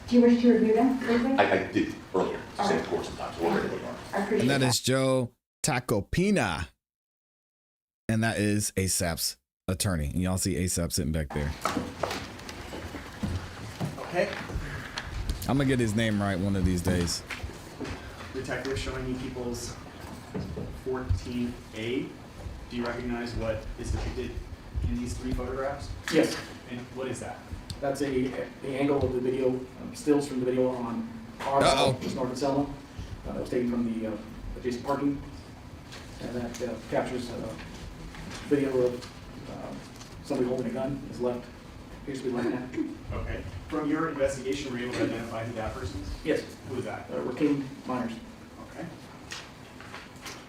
Do you wish to review them briefly?
I did earlier, same course sometimes, so we're ready to go.
I appreciate
And
that.
that is Joe Tacopina. And that is ASAP's attorney. And y'all see ASAP sitting back there.
okay,
I'm gonna get his name right one of these days.
detective showing you people's 14A. Do you recognize what is depicted in these 3 photographs?
Yes,
And what is that?
that's the angle of the video, stills from the video on our
Uh-oh.
side, just north of Selma. That was taken from the adjacent parking. And that captures video of somebody holding a gun, his left, appears to be left hand.
Okay. From your investigation, were you able to identify who that person is?
Yes,
Who is that?
Rakeem Myers.
Okay.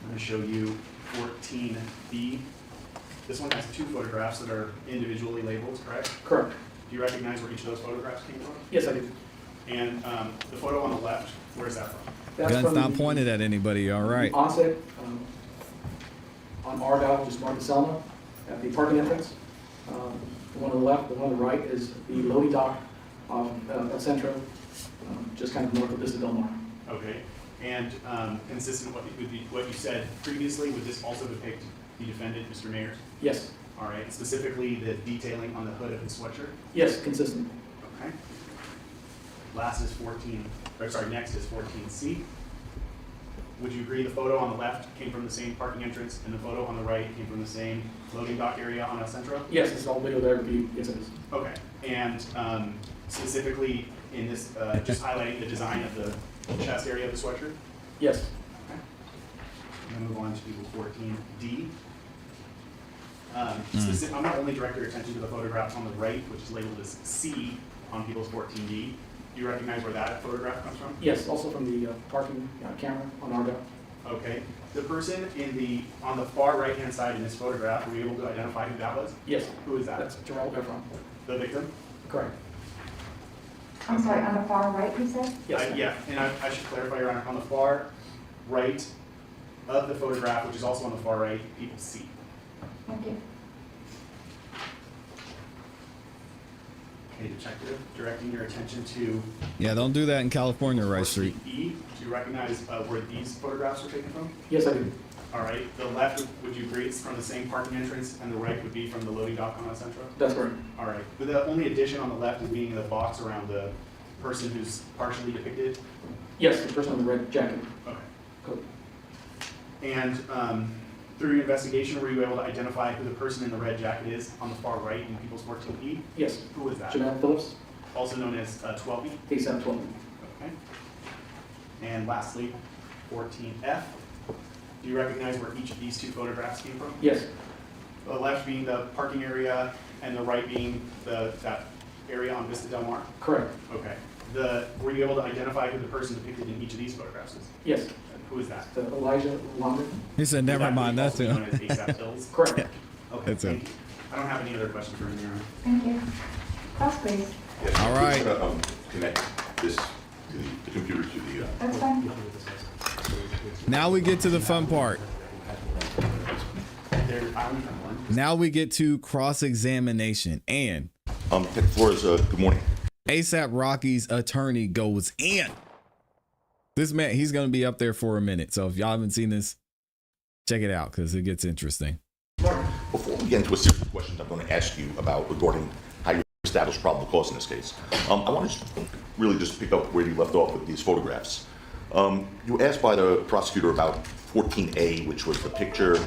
I'm going to show you 14B. This one has 2 photographs that are individually labeled, correct?
Correct.
Do you recognize where each of those photographs came from?
Yes, I do.
And the photo on the left, where is that from?
That's
Gun's
from
not
the
pointed at anybody, all right.
Onset on Argyle, just north of Selma, at the parking entrance. The one on the left, the one on the right is the loading dock of El Centro, just kind of north of Vista Del Mar.
Okay. And consistent with what you said previously, would this also depict the defendant, Mr. Mayers?
Yes,
All right. Specifically, the detailing on the hood of his sweatshirt?
yes, consistent.
Okay. Next is 14C. Would you agree the photo on the left came from the same parking entrance and the photo on the right came from the same loading dock area on El Centro?
Yes, it's all video there. Yes, it is.
Okay. And specifically in this, just highlighting the design of the chest area of the sweatshirt?
Yes,
Okay. I'm gonna move on to 14D. I'm gonna only direct your attention to the photographs on the right, which is labeled as C on people's 14D. Do you recognize where that photograph comes from?
yes, also from the parking camera on Argyle.
Okay. The person on the far right-hand side in this photograph, were you able to identify who that was?
Yes,
Who is that?
that's Gerald Efron.
The victim?
Correct.
I'm sorry, on the far right, you said?
Yes.
Yeah, and I should clarify, Your Honor, on the far right of the photograph, which is also on the far right, people C.
Thank you.
Okay, detective, directing your attention to
Yeah, don't do that in California, Rice Street.
E. Do you recognize where these photographs were taken from?
Yes, I do.
All right, the left, would you agree it's from the same parking entrance, and the right would be from the loading dock on El Centro?
That's correct.
All right, but the only addition on the left is being the box around the person who's partially depicted?
Yes, the person in the red jacket.
Okay.
Cool.
And through your investigation, were you able to identify who the person in the red jacket is on the far right in People's 14E?
Yes.
Who is that?
Janelle Phillips,
Also known as 12E?
ASAP 12.
Okay. And lastly, 14F. Do you recognize where each of these 2 photographs came from?
Yes,
The left being the parking area and the right being that area on Vista Del Mar?
correct.
Okay. Were you able to identify who the person depicted in each of these photographs is?
Yes,
Who is that?
the Elijah Longer.
He said, never
Would
mind,
be
that's
also known
him.
as ASAP Hills?
Correct.
Okay,
That's him.
thank you. I don't have any other questions for you, Your Honor.
Thank you. Cross, please.
Yes,
All right.
we're gonna, connect this to the computer to the,
That's fine.
Now we get to the fun part.
I only have one.
Now we get to cross-examination. And
Detective Flores, good morning.
ASAP Rocky's attorney goes in. This man, he's going to be up there for a minute. So if y'all haven't seen this, check it out because it gets interesting.
Before we get into a series of questions I'm going to ask you about regarding how you establish probable cause in this case, I want to really just pick up where you left off with these photographs. You were asked by the prosecutor about 14A, which was the picture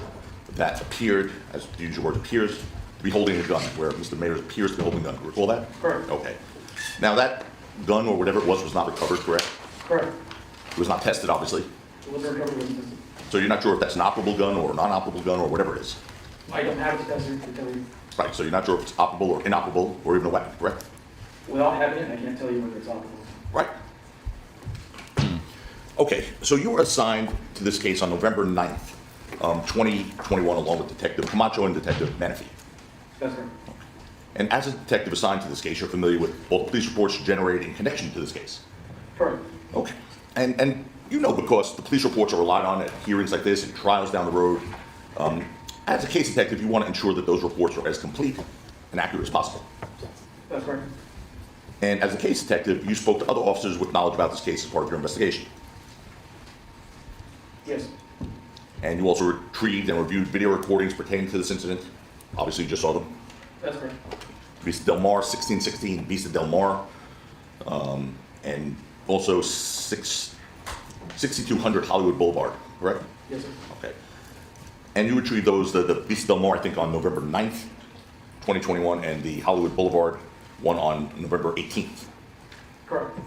that appeared, as the usual word appears, to be holding a gun, where Mr. Mayer appears to be holding a gun. Do you recall that?
Correct.
Okay. Now that gun or whatever it was not recovered, correct?
Correct.
It was not tested, obviously.
It was recovered with-
So you're not sure if that's an operable gun or a non-operable gun or whatever it is.
I don't have the tester to tell you.
Right, so you're not sure if it's operable or inoperable or even a weapon, correct?
Without having it, I can't tell you whether it's operable.
Right. Okay, so you were assigned to this case on November 9th, 2021, along with Detective Camacho and Detective Menifee.
That's correct.
And as a detective assigned to this case, you're familiar with all the police reports generated in connection to this case.
Correct.
Okay. And you know, because the police reports are relied on at hearings like this and trials down the road, as a case detective, you want to ensure that those reports are as complete and accurate as possible.
That's correct.
And as a case detective, you spoke to other officers with knowledge about this case as part of your investigation.
Yes.
And you also retrieved and reviewed video recordings pertaining to this incident. Obviously, you just saw them.
That's correct.
Vista Del Mar, 1616 Vista Del Mar, and also 6200 Hollywood Boulevard, correct?
Yes, sir.
Okay. And you retrieved those, the Vista Del Mar, I think, on November 9th, 2021, and the Hollywood Boulevard one on November 18th.
Correct.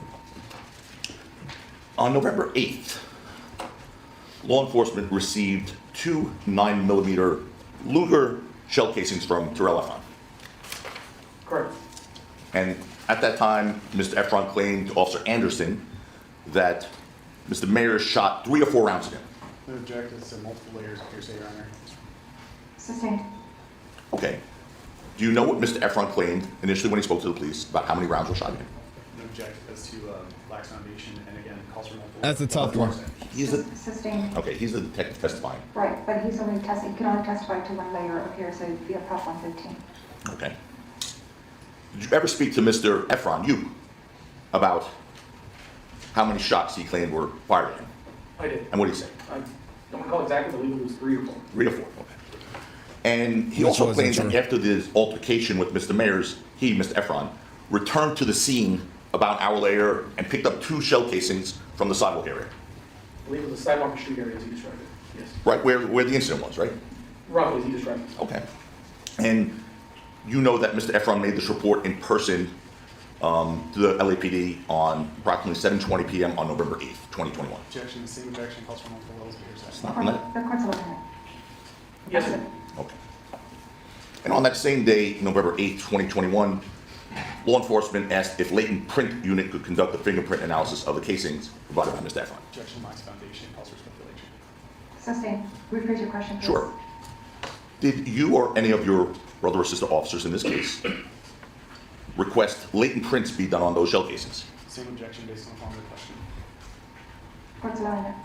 On November 8th, law enforcement received 2 9mm Luger shell casings from Terrell Efron.
Correct.
And at that time, Mr. Efron claimed to Officer Anderson that Mr. Mayer shot 3 or 4 rounds at him.
The object is multiple layers of hearsay, Your Honor.
Sustained.
Okay. Do you know what Mr. Efron claimed initially when he spoke to the police about how many rounds were shot at him?
The object as to lax foundation, and again, calls for multiple.
That's a tough one.
He's the,
Sustained.
okay, he's the detective testifying.
Right, but he's only testing, he can only testify to one layer of hearsay via Prop 115.
Okay. Did you ever speak to Mr. Efron, you, about how many shots he claimed were fired at him?
I did.
And what did he say?
I don't recall exactly, but I believe it was 3 or 4.
3 or 4, okay. And he
Which
also
wasn't
claims that
true.
after this altercation with Mr. Mayers, he, Mr. Efron, returned to the scene about an hour later and picked up 2 shell casings from the sidewalk area,
I believe it was the sidewalk and street area as he described it. Yes.
right where the incident was, right?
Roughly as he described it.
Okay. And you know that Mr. Efron made this report in person to the LAPD on approximately 7:20 p.m. on November 8th, 2021.
Objection, the same objection calls for multiple levels of hearsay.
Not on that?
The court's looking at it.
Yes, sir.
Okay. And on that same day, November 8th, 2021, law enforcement asked if latent print unit could conduct a fingerprint analysis of the casings provided by Mr. Efron.
Objection, lax foundation, calls for speculation.
Sustained. Rephrase your question, please.
Sure. Did you or any of your brother or sister officers in this case request latent prints be done on those shell casings?
Same objection based on the following question.
Court's allowing it.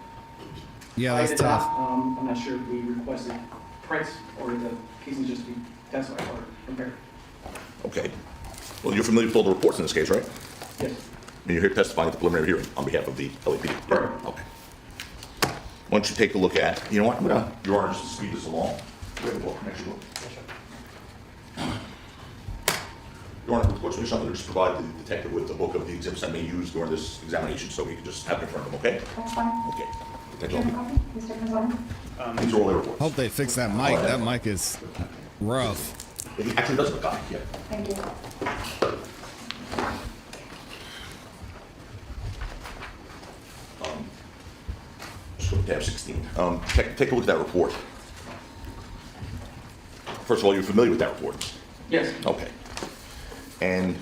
Yeah,
I
that's
did
tough.
not, I'm not sure if we requested prints or the casings just be testified or compared.
Okay. Well, you're familiar with all the reports in this case, right?
Yes.
And you're here testifying at the preliminary hearing on behalf of the LAPD.
Correct.
Okay. Why don't you take a look at, you know what, I'm gonna, Your Honor, just to speed this along. We have a book, next book. Your Honor, the court's permission, I'm gonna just provide the detective with the book of the exhibits I may use during this examination, so we can just have it in front of him, okay?
That's fine.
Okay.
Do you have a copy, Mr. Gonzalez?
These are all the reports.
Hope they fix that mic. That mic is rough.
He actually does have a copy, yeah.
Thank you.
Just go to tab 16. Take a look at that report. First of all, you're familiar with that report?
Yes.
Okay. And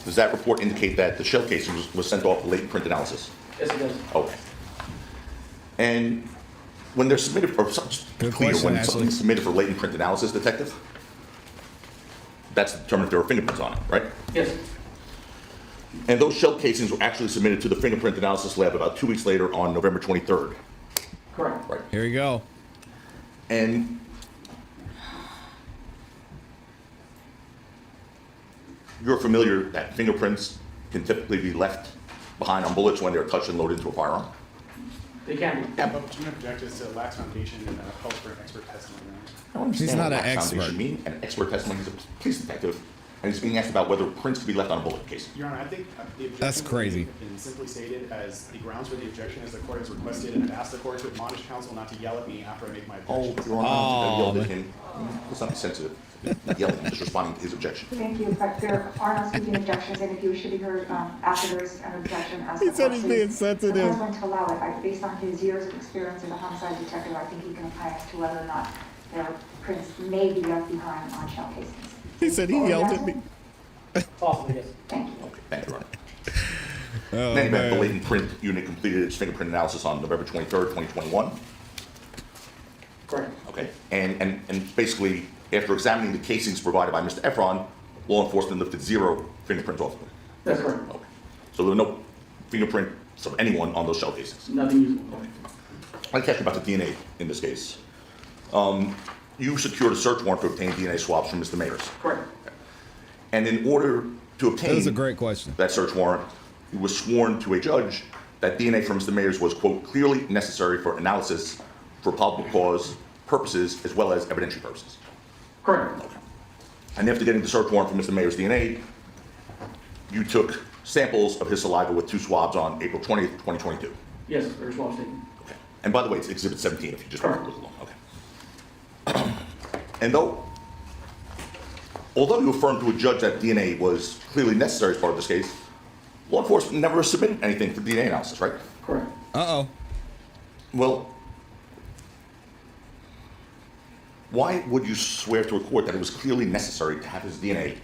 does that report indicate that the shell casing was sent off for latent print analysis?
Yes, it does.
Okay. And when they're submitted, or just
Good
clear,
question,
when
Ashley.
something's submitted for latent print analysis, detective, that's to determine if there are fingerprints on it, right?
Yes.
And those shell casings were actually submitted to the fingerprint analysis lab about 2 weeks later on November 23rd,
Correct.
right?
Here we go.
And you're familiar that fingerprints can typically be left behind on bullets when they're touched and loaded into a firearm?
They can be.
Objection, object is to lax foundation and calls for an expert testimony. Your Honor.
I don't understand
He's not
what
an
that
expert.
foundation mean. An expert testimony, he's a police detective, and he's being asked about whether prints could be left on a bullet case.
Your Honor, I think the objection.
That's crazy.
has been simply stated as the grounds for the objection as the court has requested, and I've asked the court to admonish counsel not to yell at me after I make my
Oh,
objection.
Your Honor, I yelled at
man.
him. Let's not be sensitive. Not yelling, I'm just responding to his objection.
Thank you, but there are no speaking objections, and if you should be heard after there's an objection as
He
the
said
court
he's
sees,
being
The
sensitive.
court's going to allow it. Based on his years of experience as a homicide detective, I think he can opine as to whether or not there are prints may be left behind on shell casings.
He said he yelled at me.
Possibly, yes.
Thank you.
Okay, thank you, Your Honor.
Oh,
In any event, the
man.
latent print unit completed its fingerprint analysis on November 23rd, 2021.
Correct.
Okay, and basically, after examining the casings provided by Mr. Efron, law enforcement lifted 0 fingerprints off of them.
That's correct.
Okay. So there were no fingerprints of anyone on those shell casings.
Nothing usable.
I'd like to ask you about the DNA in this case. You secured a search warrant to obtain DNA swabs from Mr. Mayers.
Correct.
And in order to obtain
That was a great question.
that search warrant, you was sworn to a judge that DNA from Mr. Mayers was, quote, clearly necessary for analysis for probable cause purposes as well as evidentiary purposes.
Correct.
And after getting the search warrant for Mr. Mayer's DNA, you took samples of his saliva with 2 swabs on April 20th, 2022.
Yes, there's swabs taken.
Okay. And by the way, it's Exhibit 17 if you just want to
Correct.
look along. Okay. And although you affirmed to a judge that DNA was clearly necessary as part of this case, law enforcement never submitted anything for DNA analysis, right?
Correct.
Uh-oh.
Well, why would you swear to a court that it was clearly necessary to have his DNA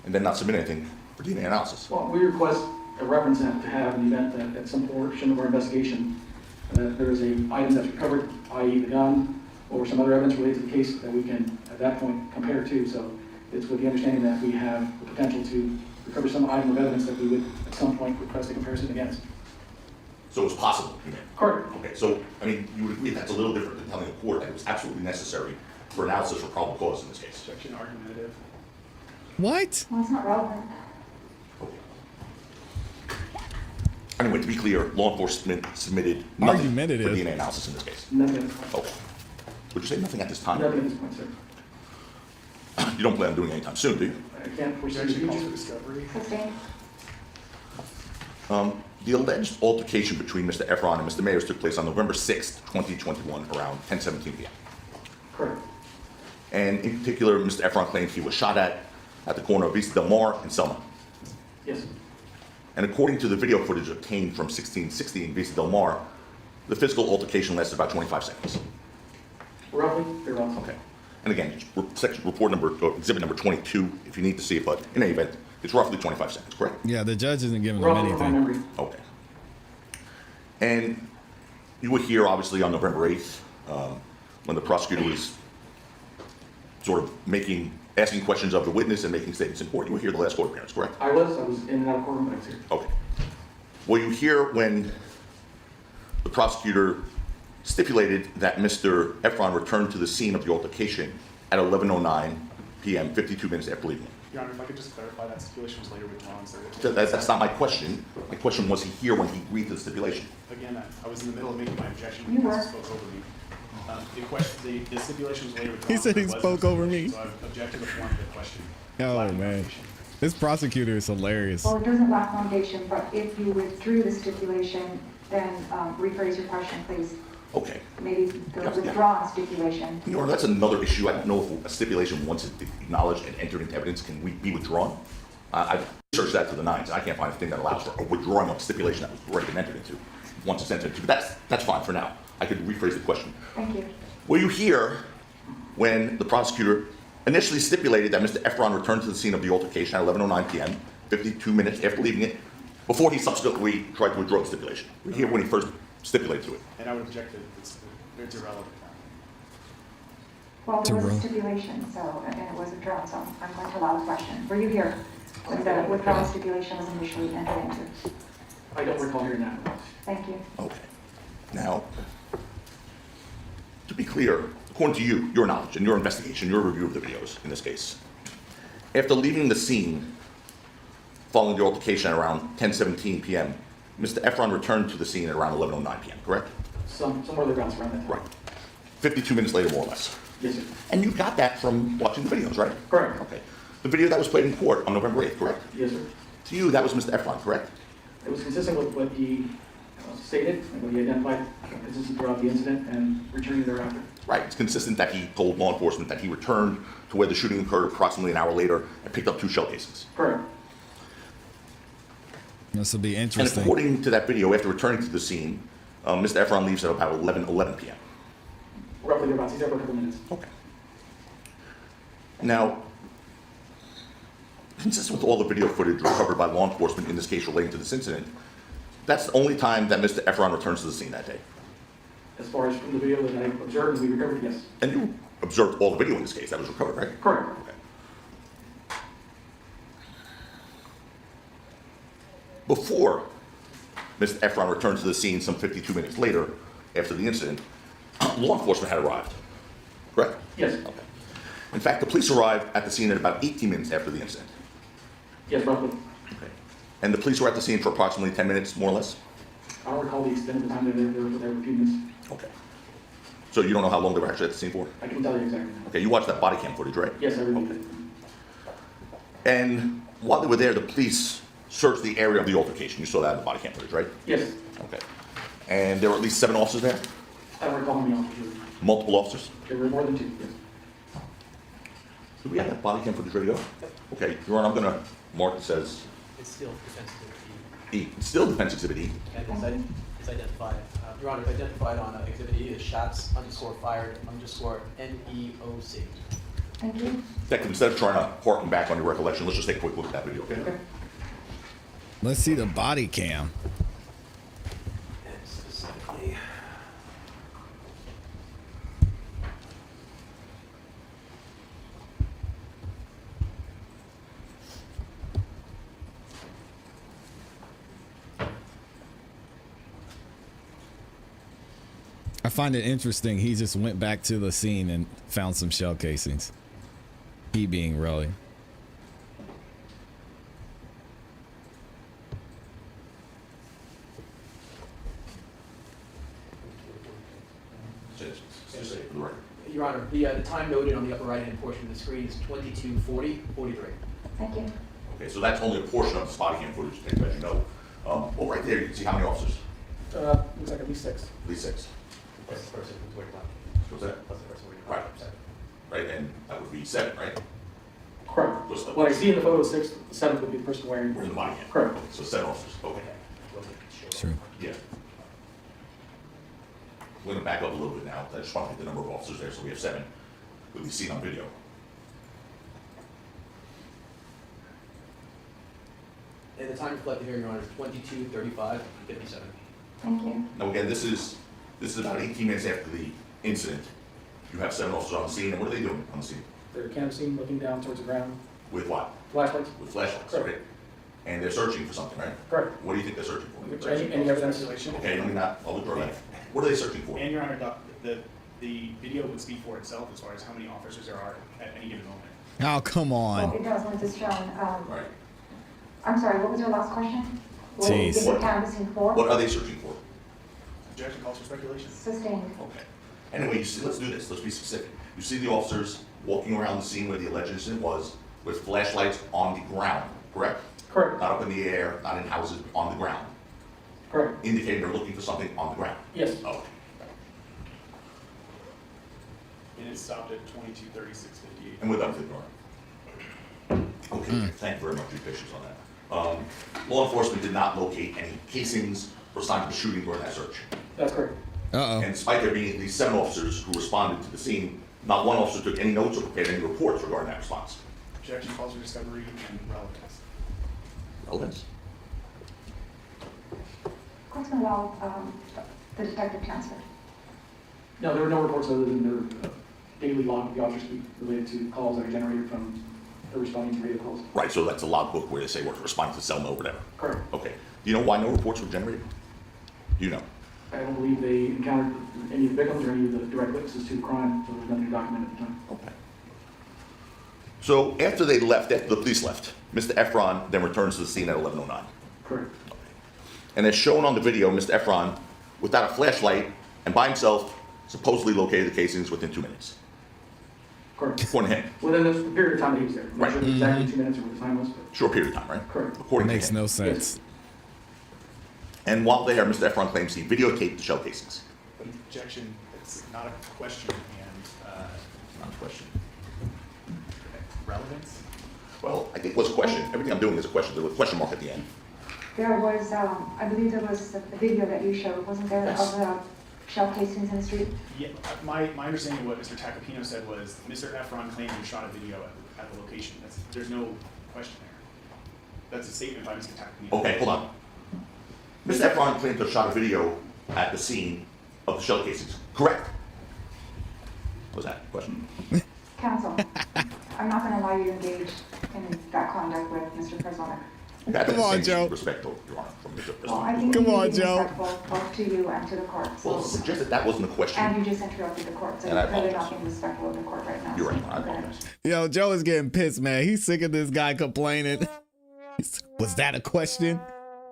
and then not submit anything for DNA analysis?
Well, we request a reference app to have in the event that at some portion of our investigation, that there is an item that's recovered, i.e. the gun, or some other evidence related to the case that we can, at that point, compare to. So it's with the understanding that we have the potential to recover some item of evidence that we would, at some point, request a comparison against.
So it was possible.
Correct.
Okay, so, I mean, you would agree that's a little different than telling a court that it was absolutely necessary for analysis for probable cause in this case.
Objection argumentative.
What?
Well, it's not relevant.
Anyway, to be clear, law enforcement submitted nothing for
Argumentative.
DNA analysis in this case.
Nothing at this point.
Okay. Would you say nothing at this time?
Nothing at this point, sir.
You don't plan on doing it anytime soon, do you?
I can't foresee
Objection
the
calls for
calls.
discovery.
Sustained.
The alleged altercation between Mr. Efron and Mr. Mayers took place on November 6th, 2021, around 10:17 p.m.
Correct.
And in particular, Mr. Efron claimed he was shot at the corner of Vista Del Mar and Selma.
Yes.
And according to the video footage obtained from 1660 in Vista Del Mar, the physical altercation lasted about 25 seconds.
Roughly, thereabouts.
Okay. And again, section report number, or exhibit number 22, if you need to see it, but in any event, it's roughly 25 seconds, correct?
Yeah, the judge isn't giving them
Roughly from my
anything.
memory.
Okay. And you were here, obviously, on November 8th, when the prosecutor was sort of asking questions of the witness and making statements in court. You were here the last court appearance, correct?
I was in and out of courtroom, but I was here.
Okay. Were you here when the prosecutor stipulated that Mr. Efron returned to the scene of the altercation at 11:09 p.m., 52 minutes after leaving?
Your Honor, if I could just clarify, that stipulation was later withdrawn, sir.
That's not my question. My question was he here when he agreed to the stipulation?
Again, I was in the middle of making my objection.
You were.
Counsel spoke over me. The stipulation was later withdrawn.
He said he
There was
spoke
no
over me.
stipulation, So I object to the form of the question.
Oh,
Lack of
man.
foundation.
This prosecutor is hilarious.
Well, it doesn't lack foundation, but if you withdrew the stipulation, then rephrase your question, please.
Okay.
Maybe the
Yeah.
withdrawn stipulation.
Your Honor, that's another issue. I don't know if a stipulation, once it's acknowledged and entered into evidence, can be withdrawn. I've researched that to the nines, and I can't find a thing that allows for a withdrawing of a stipulation that was already been entered into, once it's entered into. But that's fine for now. I could rephrase the question.
Thank you.
Were you here when the prosecutor initially stipulated that Mr. Efron returned to the scene of the altercation at 11:09 p.m., 52 minutes after leaving it, before he subsequently tried to withdraw the stipulation? Were you here when he first stipulated to it?
And I would object that it's irrelevant.
Well, there was a
Terrell.
stipulation, so, and it was withdrawn, so I'm going to allow the question. Were you here when the withdrawal stipulation was initially entered into?
I don't recall hearing that.
Thank you.
Okay. Now, to be clear, according to you, your knowledge and your investigation, your review of the videos in this case, after leaving the scene following the altercation at around 10:17 p.m., Mr. Efron returned to the scene at around 11:09 p.m., correct?
Somewhere thereabouts around that time.
Right. 52 minutes later, more or less.
Yes, sir.
And you got that from watching the videos, right?
Correct.
Okay. The video that was played in court on November 8th, correct?
Yes, sir.
To you, that was Mr. Efron, correct?
It was consistent with what he stated and what he identified, consistent throughout the incident and returning thereafter.
Right. It's consistent that he told law enforcement that he returned to where the shooting occurred approximately an hour later and picked up 2 shell casings.
Correct.
This will be
And
interesting.
according to that video, after returning to the scene, Mr. Efron leaves at about 11 p.m.
Roughly thereabouts. He's there for a couple minutes.
Okay. Now, consistent with all the video footage recovered by law enforcement in this case relating to this incident, that's the only time that Mr. Efron returns to the scene that day.
As far as from the video that I observed and we recovered, yes.
And you observed all the video in this case. That was recovered, right?
Correct.
Okay. Before Mr. Efron returned to the scene some 52 minutes later, after the incident, law enforcement had arrived, correct?
Yes.
Okay. In fact, the police arrived at the scene at about 18 minutes after the incident.
Yes, roughly.
Okay. And the police were at the scene for approximately 10 minutes, more or less?
I don't recall the extent of the time they were there for a few minutes.
Okay. So you don't know how long they were actually at the scene for?
I can tell you exactly.
Okay, you watched that body cam footage, right?
Yes, I reviewed
Okay.
it.
And while they were there, the police searched the area of the altercation. You saw that in the body cam footage, right?
Yes.
Okay. And there were at least 7 officers there?
I don't recall how many officers were.
Multiple officers?
There were more than 2, yes.
Do we have that body cam footage ready to go? Okay, Your Honor, I'm gonna mark it says
It's still defense exhibit
E. It's still defense exhibit E.
And it's identified, Your Honor, it's identified on exhibit E as shots _fired _NEOC.
Thank you.
Detective, instead of trying to harken back on your recollection, let's just take a quick look at that video, okay?
Okay.
Let's see the body cam.
And specifically,
I find it interesting. He just went back to the scene and found some shell casings. He being Relly.
Just say it for the record.
Your Honor, the time noted on the upper right-hand portion of the screen is 22:40:43.
Thank you.
Okay, so that's only a portion of the body cam footage, as you know. Well, right there, you can see how many officers?
Looks like at least 6.
At least 6.
Plus the person who's working on.
What's that?
Plus the person working on.
Right. Right, and that would be 7, right?
Correct.
What's the-
What I see in the photo is 6, the 7th would be the person wearing.
We're in the body cam.
Correct.
Okay, so 7 officers, okay.
True.
Yeah. We're gonna back up a little bit now. I just want to get the number of officers there, so we have 7. We'll be seen on video.
And the time reflected here, Your Honor, is 22:35:57.
Thank you.
Now, again, this is about 18 minutes after the incident. You have 7 officers on the scene, and what are they doing on the scene?
They're canvassing, looking down towards the ground.
With what?
Flashlights.
With flashlights,
Correct.
right? And they're searching for something, right?
Correct.
What do you think they're searching for?
Any evidence?
Okay, let me not, I'll withdraw that. What are they searching for?
And Your Honor, the video would speak for itself as far as how many officers there are at any given moment.
Oh, come
Well,
on.
it does once it's shown.
Right.
I'm sorry, what was your last question? What
Jeez.
is it canvassing for?
What are they searching for?
Objection calls for speculation.
Sustained.
Okay. Anyway, you see, let's do this. Let's be specific. You see the officers walking around the scene where the alleged incident was with flashlights on the ground, correct?
Correct.
Not up in the air, not in houses, on the ground,
Correct.
indicating they're looking for something on the ground.
Yes.
Okay.
And it stopped at 22:36:58.
And with that, Your Honor. Okay, thank you very much for your patience on that. Law enforcement did not locate any casings or signs of a shooting during that search.
That's correct.
Uh-oh.
And despite there being at least 7 officers who responded to the scene, not one officer took any notes or prepared any reports regarding that response.
Objection calls for discovery and relevance.
Relevance?
What's going to allow the detective transfer?
No, there were no reports other than their daily log of the officers related to calls that are generated from the responding to radio calls.
Right, so that's a logbook where they say we're responding to cell note or whatever.
Correct.
Okay. Do you know why no reports were generated? Do you know?
I don't believe they encountered any of the victims or any of the direct witnesses to the crime, so there's nothing to document at the time.
Okay. So after they left, after the police left, Mr. Efron then returns to the scene at 11:09.
Correct.
And as shown on the video, Mr. Efron, without a flashlight and by himself, supposedly located the casings within 2 minutes.
Correct.
According to him.
Within the period of time that he was there. I'm not
Right.
sure exactly 2 minutes or what the time was, but
Short period of time, right?
correct.
According
Makes
to him.
no sense.
And while there, Mr. Efron claims he videotaped the shell casings.
Objection, it's not a question and
Not a question.
relevance.
Well, I think it was a question. Everything I'm doing is a question. There's a question mark at the end.
There was, I believe there was a video that you showed, wasn't there,
Yes.
of the shell casings in the street?
Yeah, my understanding of what Mr. Tacopino said was Mr. Efron claimed he shot a video at the location. There's no question there. That's a statement by Mr. Tacopino.
Okay, hold on. Mr. Efron claimed to have shot a video at the scene of the shell casings. Correct. Was that a question?
Counsel, I'm not going to allow you to engage in that conduct with Mr. Prezonik.
Come on, Joe.
Respectful, Your Honor, from Mr.
Well, I
President.
think
Come
you
on,
need to be
Joe.
respectful both to you and to the court.
Well,
So,
suggest that wasn't a question.
and you just interrupted the court, so
And I
you're clearly
apologize.
not being respectful of the court right now.
You're right,
so
I
go ahead.
apologize.
Yo, Joe is getting pissed, man. He's sick of this guy complaining. Was that a question?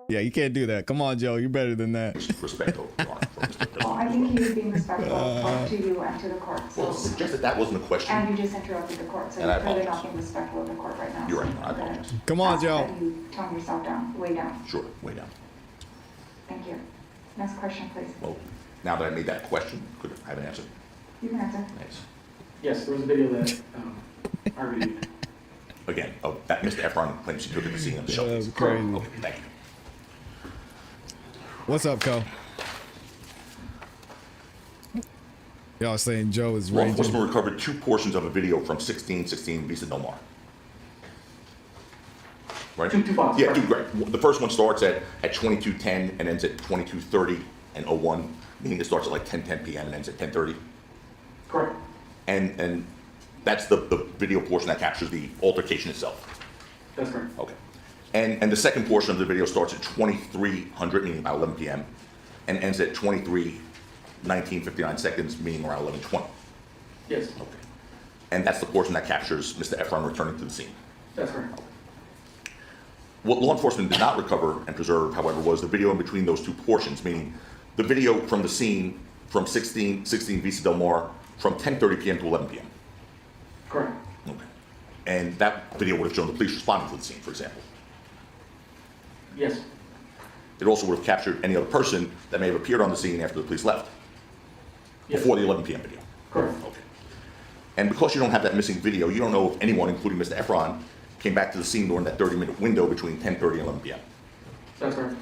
Yeah, you can't do that. Come on, Joe. You're better than that.
Respectful, Your Honor, from Mr.
Well, I
President.
think he was being respectful both to you and to the court.
Well,
So,
suggest that wasn't a question.
and you just interrupted the court, so
And I
you're clearly
apologize.
not being respectful of the court right now.
You're
so
right, I
go ahead.
apologize.
Come on,
Ask
Joe.
that you tone yourself down, way down.
Sure, way down.
Thank you. Next question, please.
Well, now that I made that question, could I have an answer?
You can answer.
Thanks.
Yes, there was a video that I reviewed.
Again, that Mr. Efron claims he took at the scene of the shell
That's
casings.
crazy.
Okay, thank you.
What's up, Co? Y'all saying Joe is
Law
raging.
enforcement recovered 2 portions of a video from 1616 Vista Del Mar. Right?
Two files,
Yeah,
correct.
right. The first one starts at 22:10 and ends at 22:30 and 01, meaning it starts at like 10:10 p.m. and ends at 10:30.
Correct.
And that's the video portion that captures the altercation itself.
That's correct.
Okay. And the second portion of the video starts at 2300, meaning about 11 p.m., and ends at 23:19:59 seconds, meaning around 11:20.
Yes,
Okay. And that's the portion that captures Mr. Efron returning to the scene.
that's correct.
What law enforcement did not recover and preserve, however, was the video in between those 2 portions, meaning the video from the scene from 1616 Vista Del Mar from 10:30 p.m. to 11 p.m.
Correct.
Okay. And that video would have shown the police responding to the scene, for example.
Yes,
It also would have captured any other person that may have appeared on the scene after the police left,
yes.
before the 11 p.m. video.
Correct.
Okay. And because you don't have that missing video, you don't know if anyone, including Mr. Efron, came back to the scene during that 30-minute window between 10:30 and 11 p.m.
That's correct.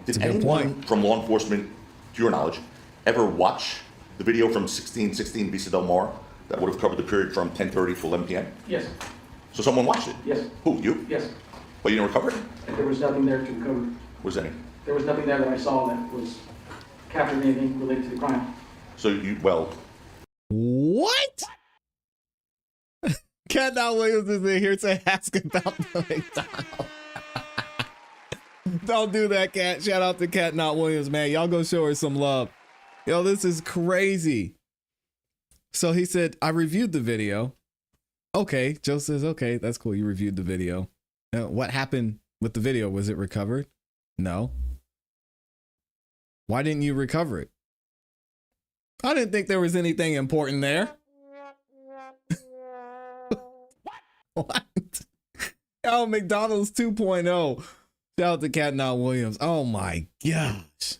Did
a good
anyone
point.
from law enforcement, to your knowledge, ever watch the video from 1616 Vista Del Mar that would have covered the period from 10:30 to 11 p.m.?
Yes,
So someone watched it?
yes,
Who, you?
yes.
But you didn't recover it?
And there was nothing there to recover.
Was any?
There was nothing there that I saw that was capturing anything related to the crime.
So you, well,
What? Cat Not Williams is in here to ask about the McDonald's. Don't do that, Cat. Shout out to Cat Not Williams, man. Y'all go show her some love. Yo, this is crazy. So he said, I reviewed the video. Okay. Joe says, okay, that's cool. You reviewed the video. What happened with the video? Was it recovered? No. Why didn't you recover it? I didn't think there was anything important there. What? Oh, McDonald's 2.0. Shout out to Cat Not Williams. Oh my gosh.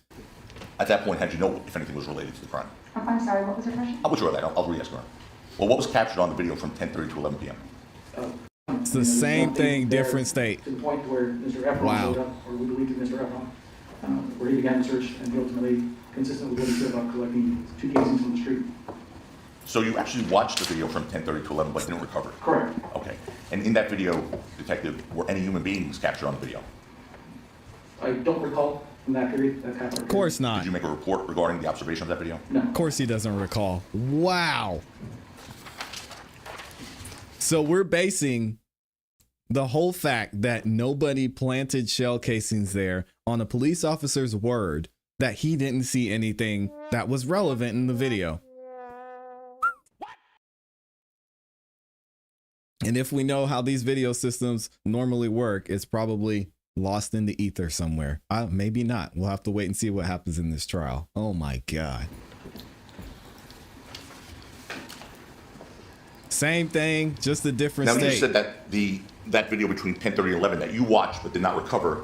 at that point, how'd you know if anything was related to the crime?
I'm sorry, what was your question?
I'll withdraw that. I'll re-ask her. Well, what was captured on the video from 10:30 to 11 p.m.?
It's the same thing, different state.
To the point where Mr. Efron
Wow.
showed up, or we believe that Mr. Efron, where he began the search and he ultimately, consistent with what he said about collecting 2 casings from the street.
So you actually watched the video from 10:30 to 11, but didn't recover it?
Correct.
Okay. And in that video, Detective, were any human beings captured on the video?
I don't recall from that period, that half hour.
Of course not.
Did you make a report regarding the observation of that video?
No.
Of course he doesn't recall. Wow. So we're basing the whole fact that nobody planted shell casings there on a police officer's word that he didn't see anything that was relevant in the video. And if we know how these video systems normally work, it's probably lost in the ether somewhere. Maybe not. We'll have to wait and see what happens in this trial. Oh my God. Same thing, just a different
Now,
state.
you said that that video between 10:30 and 11 that you watched but did not recover,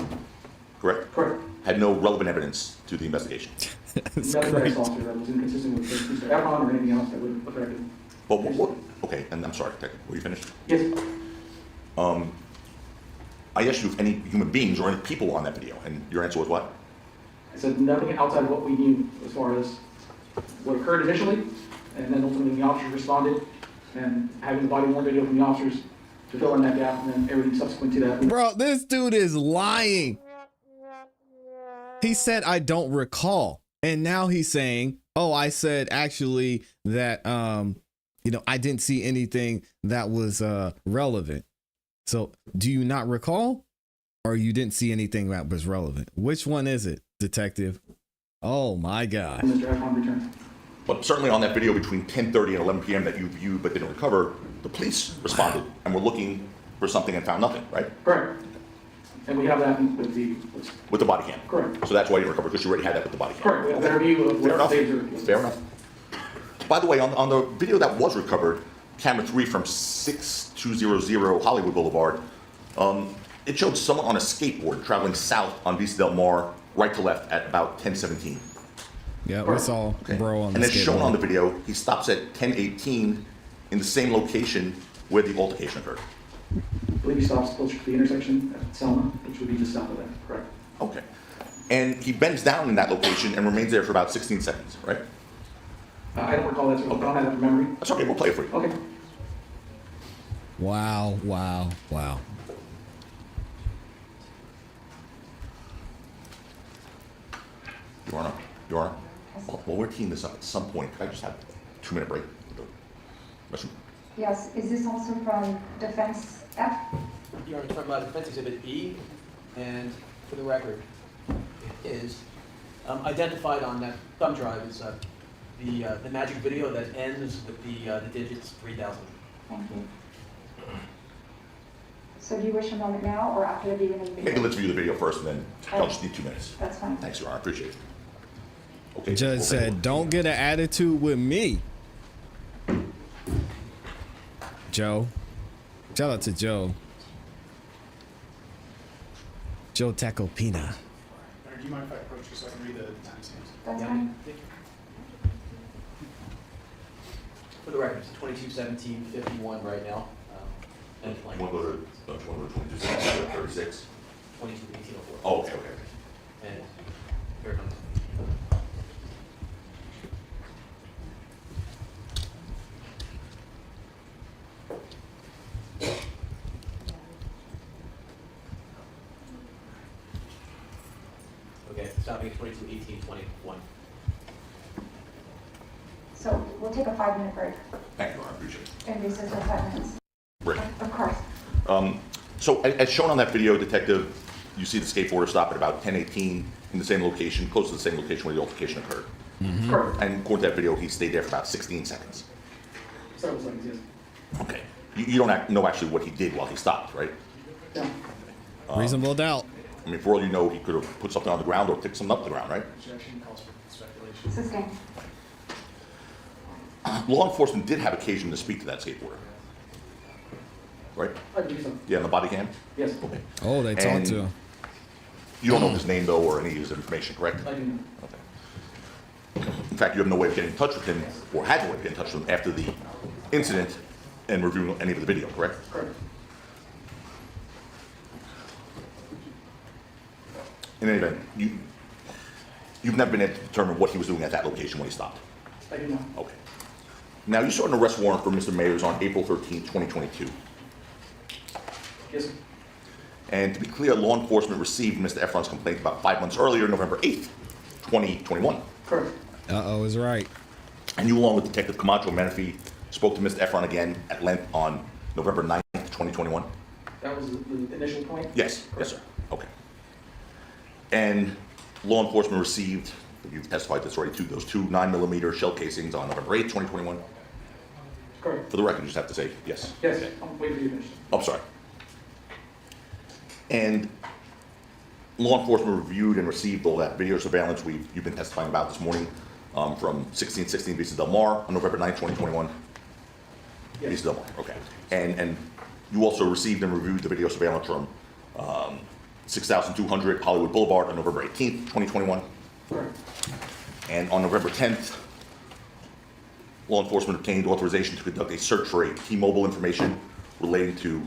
correct?
Correct.
Had no relevant evidence to the investigation.
That's
Nothing that I
great.
saw, sir, that was inconsistent with Mr. Efron or anything else that would have affected.
But what? Okay, and I'm sorry, Detective, were you finished?
Yes,
I asked you if any human beings or any people on that video, and your answer was what?
I said nothing outside of what we knew as far as what occurred initially, and then ultimately the officers responded, and having the body worn video from the officers to fill in that gap, and then everything subsequent to that.
Bro, this dude is lying. He said, I don't recall. And now he's saying, oh, I said actually that, I didn't see anything that was relevant. So do you not recall, or you didn't see anything that was relevant? Which one is it, detective? Oh my God.
Mr. Efron return.
But certainly on that video between 10:30 and 11 p.m. that you viewed but didn't recover, the police responded and were looking for something and found nothing, right?
Correct. And we have that
With the body cam.
Correct.
So that's why you recovered, because you already had that with the body cam.
correct. We have a better view of
Fair
what
enough.
stage are.
Fair enough. By the way, on the video that was recovered, camera 3 from 6200 Hollywood Boulevard, it showed someone on a skateboard traveling south on Vista Del Mar, right to left at about 10:17.
Yeah, we saw bro on the
And then shown on the
skateboard.
video, he stops at 10:18 in the same location where the altercation occurred.
I believe he stops closer to the intersection at Selma, which would be just south of that, correct?
Okay. And he bends down in that location and remains there for about 16 seconds, right?
I don't recall that, so I don't have that from memory.
That's okay, we'll play it for you.
Okay.
Wow, wow, wow.
Your Honor, while we're teeing this up at some point, could I just have a 2-minute break? Question?
Yes, is this also from defense F?
Your Honor, from Defense Exhibit E, and for the record, it is identified on that thumb drive is the magic video that ends with the digits 3000.
Thank you. So do you wish a moment now or after the viewing of the video?
Maybe let's view the video first and then I'll just need 2 minutes.
That's fine.
Thanks, Your Honor, I appreciate it.
The
Okay.
judge said, don't get an attitude with me. Joe. Shout out to Joe. Joe Tacopina.
Leonard, do you mind if I approach you so I can read the timestamps?
That's fine.
For the record, it's 22:17:51 right now. And it's like
Want to go to 22:36?
22:18:04.
Oh, okay.
And here it comes. Okay, stopping at 22:18:21.
So we'll take a 5-minute break
Thank you, Your Honor, I appreciate it.
and recess for 5 minutes.
Rick.
Of course.
So as shown on that video, Detective, you see the skateboarder stop at about 10:18 in the same location, close to the same location where the altercation occurred.
Correct.
And according to that video, he stayed there for about 16 seconds.
Several seconds, yes.
Okay. You don't know actually what he did while he stopped, right?
Yeah.
Reasonable doubt.
I mean, for all you know, he could have put something on the ground or picked something up the ground, right?
Objection calls for speculation.
Sustained.
Law enforcement did have occasion to speak to that skateboarder, right?
I believe so.
Yeah, in the body cam?
Yes.
Okay.
Oh, they talked
And-
to him.
You don't know his name, though, or any of his information, correct?
I do know.
Okay. In fact, you have no way of getting in touch with him, or had no way of getting in touch with him after the incident and reviewing any of the video, correct?
Correct.
In any event, you've never been able to determine what he was doing at that location when he stopped.
I do know.
Okay. Now, you saw an arrest warrant for Mr. Mayers on April 13, 2022.
Yes, sir.
And to be clear, law enforcement received Mr. Efron's complaint about 5 months earlier, November 8th, 2021.
Correct.
Uh-oh, is right.
And you, along with Detective Camacho Menifee, spoke to Mr. Efron again at length on November 9th, 2021?
That was the initial point?
Yes, yes, sir. Okay. And law enforcement received, you've testified this already too, those 2 9mm shell casings on November 8th, 2021?
Correct.
For the record, you just have to say yes.
Yes,
Okay.
I'm waiting for you to finish.
Oh, sorry. And law enforcement reviewed and received all that video surveillance you've been testifying about this morning from 1616 Vista Del Mar on November 9th, 2021?
Yes.
Vista Del Mar, okay. And you also received and reviewed the video surveillance from 6200 Hollywood Boulevard on November 18th, 2021?
Correct.
And on November 10th, law enforcement obtained authorization to conduct a search for a T-Mobile information relating to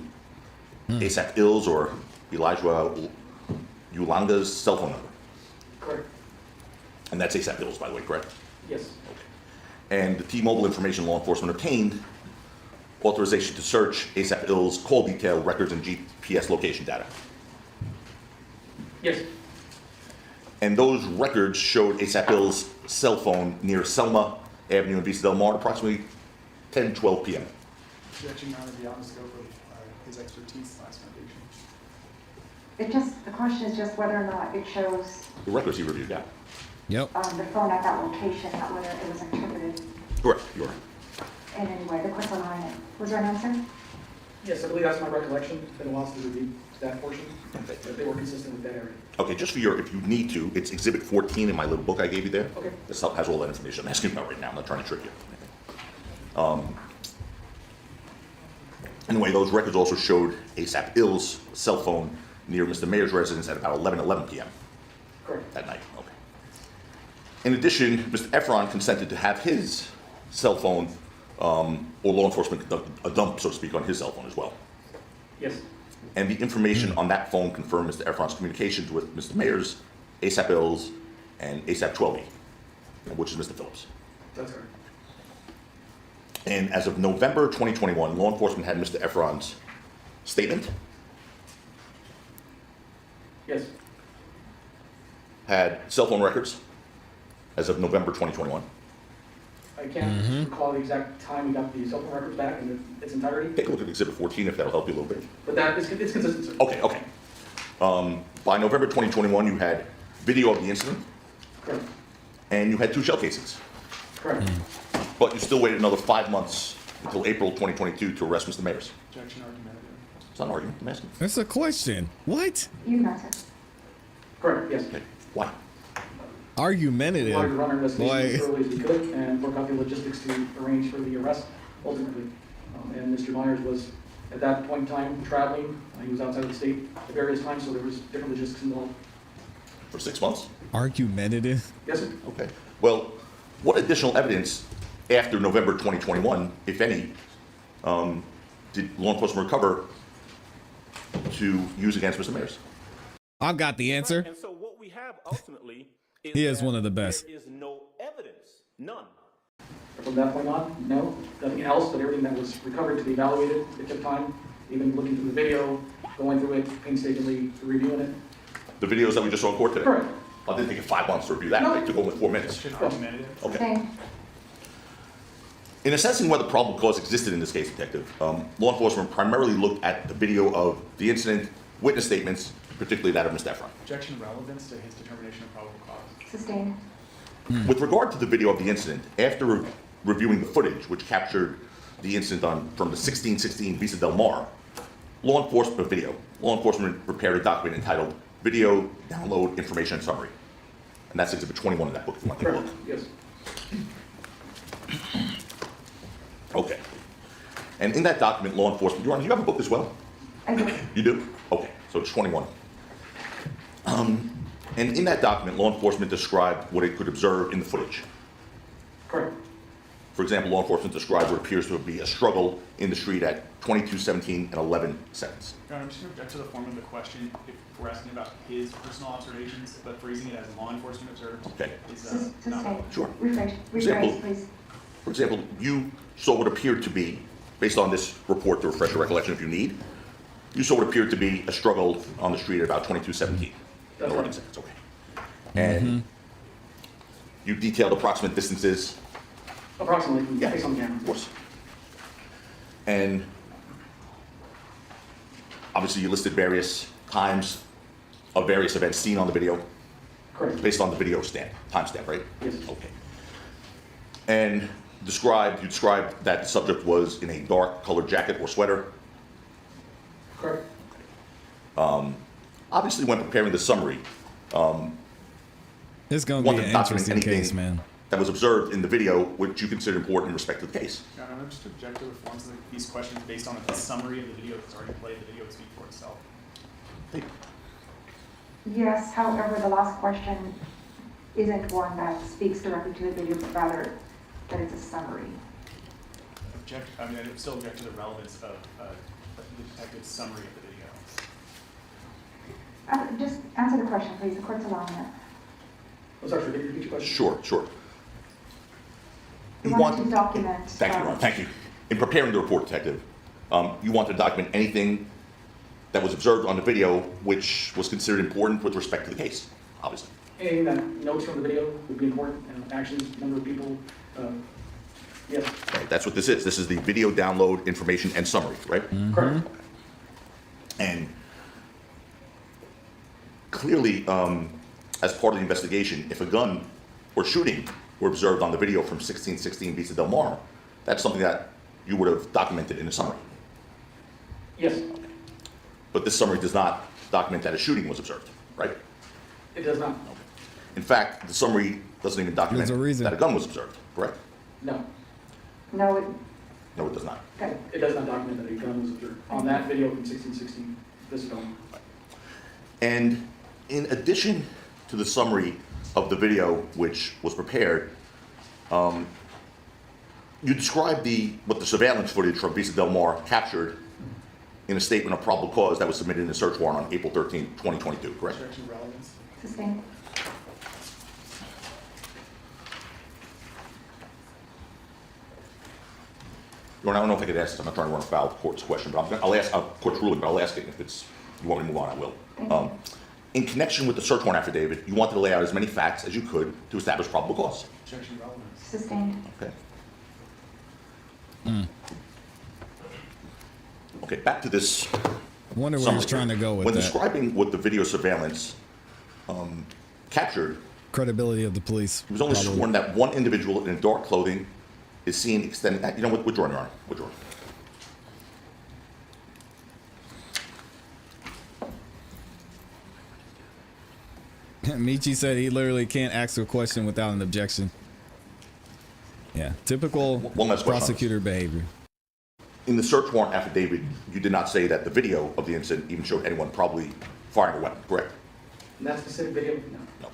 ASAP Ills or Elijah Ulanga's cell phone number.
Correct.
And that's ASAP Ills, by the way, correct?
Yes.
And the T-Mobile information law enforcement obtained authorization to search ASAP Ills call detail records and GPS location data.
Yes.
And those records showed ASAP Bill's cell phone near Selma Avenue in Vista Del Mar at approximately 10:12 p.m.
Objection, Your Honor, beyond the scope of his expertise slash foundation.
The question is just whether or not it shows
The records he reviewed, yeah.
Yep.
the phone at that location, not whether it was interpreted
Correct, Your Honor.
in any way. The court's allowing it. Was there an answer?
Yes, I believe that's my recollection. It's been a while since we reviewed that portion,
Okay.
but they were consistent with that area.
Okay, just for your, if you need to, it's Exhibit 14 in my little book I gave you there.
Okay.
This has all that information I'm asking about right now. I'm not trying to trick you. Anyway, those records also showed ASAP Ill's cell phone near Mr. Mayer's residence at about 11:11 p.m.
Correct.
that night. Okay. In addition, Mr. Efron consented to have his cell phone, or law enforcement conduct a dump, so to speak, on his cell phone as well.
Yes,
And the information on that phone confirmed Mr. Efron's communications with Mr. Mayers, ASAP Ills, and ASAP 12E, which is Mr. Phillips.
that's correct.
And as of November 2021, law enforcement had Mr. Efron's statement,
Yes,
had cell phone records as of November 2021.
I can't recall the exact time we got the cell phone records back in its entirety,
Take a look at Exhibit 14 if that'll help you a little bit.
but that is, it's consistent, sir.
Okay, okay. By November 2021, you had video of the incident,
Correct,
and you had 2 shell casings.
correct.
But you still waited another 5 months until April 2022 to arrest Mr. Mayers.
Objection, argumentative.
It's not an argument, I'm asking.
That's a question. What?
You can answer.
Correct, yes.
Okay, why?
Argumentative.
We wanted to run our investigation as
Boy.
early as we could and work out the logistics to arrange for the arrest ultimately. And Mr. Myers was, at that point in time, traveling. He was outside of the state at various times, so there was different logistics involved.
For 6 months?
Argumentative.
Yes, sir?
Okay. Well, what additional evidence after November 2021, if any, did law enforcement recover to use against Mr. Mayers?
I've got the answer.
And so what we have ultimately is
He is
that
one of the best.
There is no evidence, none.
From that point on, no, nothing else, but everything that was recovered to be evaluated. It took time, even looking through the video, going through it painstakingly, reviewing it.
The videos that we just saw in court today?
Correct.
I didn't take it 5 months to review that.
No.
It took only 4 minutes.
Objection, argumentative.
Okay.
Same.
In assessing whether probable cause existed in this case, Detective, law enforcement primarily looked at the video of the incident, witness statements, particularly that of Mr. Efron.
Objection, relevance to his determination of probable cause.
Sustained.
With regard to the video of the incident, after reviewing the footage, which captured the incident from the 1616 Vista Del Mar, law enforcement prepared a document entitled Video Download Information and Summary. And that's Exhibit 21 in that book, if you want to take a
Correct,
look.
yes.
Okay. And in that document, law enforcement, Your Honor, do you have a book as well?
I do.
You do? Okay, so it's 21. And in that document, law enforcement described what it could observe in the footage.
Correct.
For example, law enforcement described what appears to be a struggle in the street at 22:17 and 11 seconds.
Your Honor, I'm just going to object to the form of the question if we're asking about his personal observations, but phrasing it as law enforcement observed
Okay.
is
Sustained.
not relevant.
Sure.
Rephrase, please.
For example, you saw what appeared to be, based on this report to refresh your recollection if you need, you saw what appeared to be a struggle on the street at about 22:17 and
That's
11
right.
seconds. Okay. And you detailed approximate distances.
Approximately,
Yeah,
based on the camera.
of course. And obviously you listed various times of various events seen on the video
Correct.
based on the video timestamp, right?
Yes.
Okay. And you described that the subject was in a dark colored jacket or sweater.
Correct.
Obviously, when preparing the summary,
It's going to
want
be
to
an
document
interesting
anything
case, man.
that was observed in the video, which you consider important in respect to the case.
Your Honor, I'm just object to the forms of these questions based on a summary of the video that's already played. The video would speak for itself.
Yes, however, the last question isn't one that speaks directly to the video, but rather that it's a summary.
I would still object to the relevance of the detective's summary of the video.
Just answer the question, please. The court's allowing it.
I'm sorry, could you repeat your question?
Sure.
You want to document.
Thank you, Ron. Thank you. In preparing the report, Detective, you want to document anything that was observed on the video which was considered important with respect to the case, obviously.
Anything that notes from the video would be important, actions, number of people, yes,
Right, that's what this is. This is the video download information and summary, right?
correct.
And clearly, as part of the investigation, if a gun or shooting were observed on the video from 1616 Vista Del Mar, that's something that you would have documented in a summary.
Yes,
But this summary does not document that a shooting was observed, right?
it does not.
In fact, the summary doesn't even document
There's a reason.
that a gun was observed, correct?
No,
No,
No, it does not.
it does not document that a gun was observed on that video from 1616 Vista Del Mar.
And in addition to the summary of the video which was prepared, you described what the surveillance footage from Vista Del Mar captured in a statement of probable cause that was submitted in a search warrant on April 13, 2022, correct?
Objection of relevance.
sustained.
Your Honor, I don't know if I could ask this. I'm not trying to run afoul of the court's question, but I'll ask, court's ruling, but I'll ask it. If you want me to move on, I will. In connection with the search warrant affidavit, you wanted to lay out as many facts as you could to establish probable cause.
Objection of relevance.
Sustained.
Okay. Okay, back to this.
I wonder where he's trying to go with
When
that.
describing what the video surveillance captured,
Credibility of the police.
it was only
probably.
sworn that one individual in dark clothing is seen extending. You know what? Withdraw, Your Honor. Withdraw.
Michi said he literally can't ask a question without an objection. Yeah, typical
One last question on
prosecutor behavior.
In the search warrant affidavit, you did not say that the video of the incident even showed anyone probably firing a weapon, correct?
And that specific video, no,
No.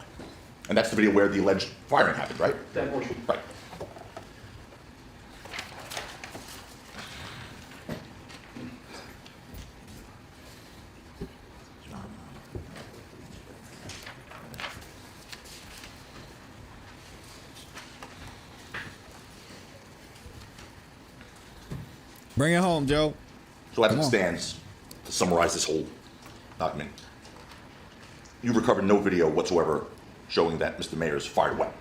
And that's the video where the alleged firing happened, right?
that portion.
Right.
Bring it home, Joe.
So as
Come
it
on.
stands, to summarize this whole document, you recovered no video whatsoever showing that Mr. Mayers fired a weapon.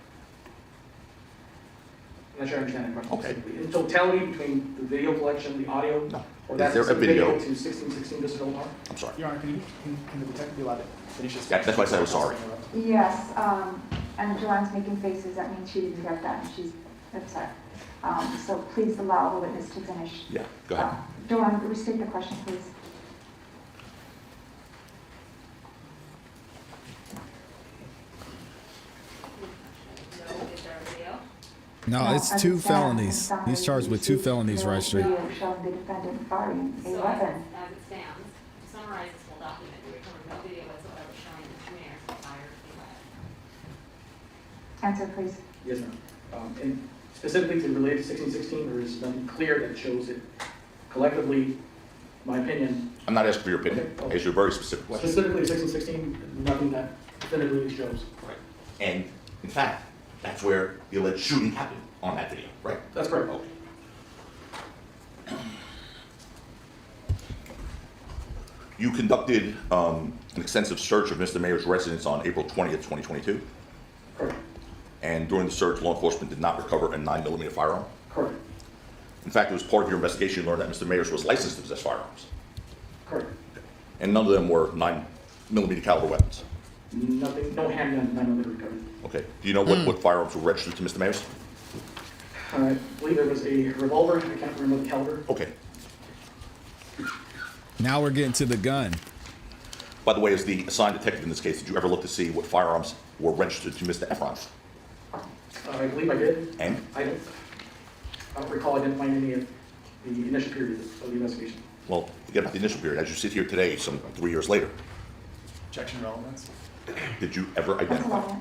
I'm not sure I understand that question.
Okay.
specifically. In totality, between the video collection, the audio,
No.
or
Is
that
there a
specific
video?
video to 1616 Vista Del Mar?
I'm sorry.
Your Honor, can the detective be allowed to finish his?
Yeah, that's why I said I was sorry.
Yes, and Joanne's making faces, that means she didn't get that, and she's upset. So please allow the witness to finish.
Yeah, go ahead.
Joanne, restate the question, please.
Is there a video?
No, it's
as
two
it stands,
felonies.
in summary,
He's charged with
we
two
see
felonies
no
right straight.
video showing the defendant firing a
So
weapon.
as it stands, to summarize this whole document, we recovered no video whatsoever showing Mr. Mayers fired a weapon.
Answer, please.
Yes, ma'am. And specifically to relate to 1616, there is nothing clear that shows it. Collectively, my opinion,
I'm not asking for your opinion.
Okay.
I asked you a very specific question.
specifically 1616, nothing that definitively shows.
Right. And in fact, that's where the alleged shooting happened on that video, right?
That's correct.
Okay. You conducted an extensive search of Mr. Mayer's residence on April 20th, 2022,
Correct.
and during the search, law enforcement did not recover a 9mm firearm.
Correct.
In fact, it was part of your investigation you learned that Mr. Mayers was licensed to possess firearms,
Correct.
and none of them were 9mm caliber weapons.
Nothing, no handgun, 9mm recovered.
Okay. Do you know what firearms were registered to Mr. Mayers?
I believe there was a revolver, I can't remember the caliber.
Okay.
Now we're getting to the gun.
By the way, as the assigned detective in this case, did you ever look to see what firearms were registered to Mr. Efron?
I believe I did.
And?
I don't recall identifying any of the initial period of the investigation.
Well, forget about the initial period. As you sit here today, some 3 years later,
Objection of relevance.
did you ever identify?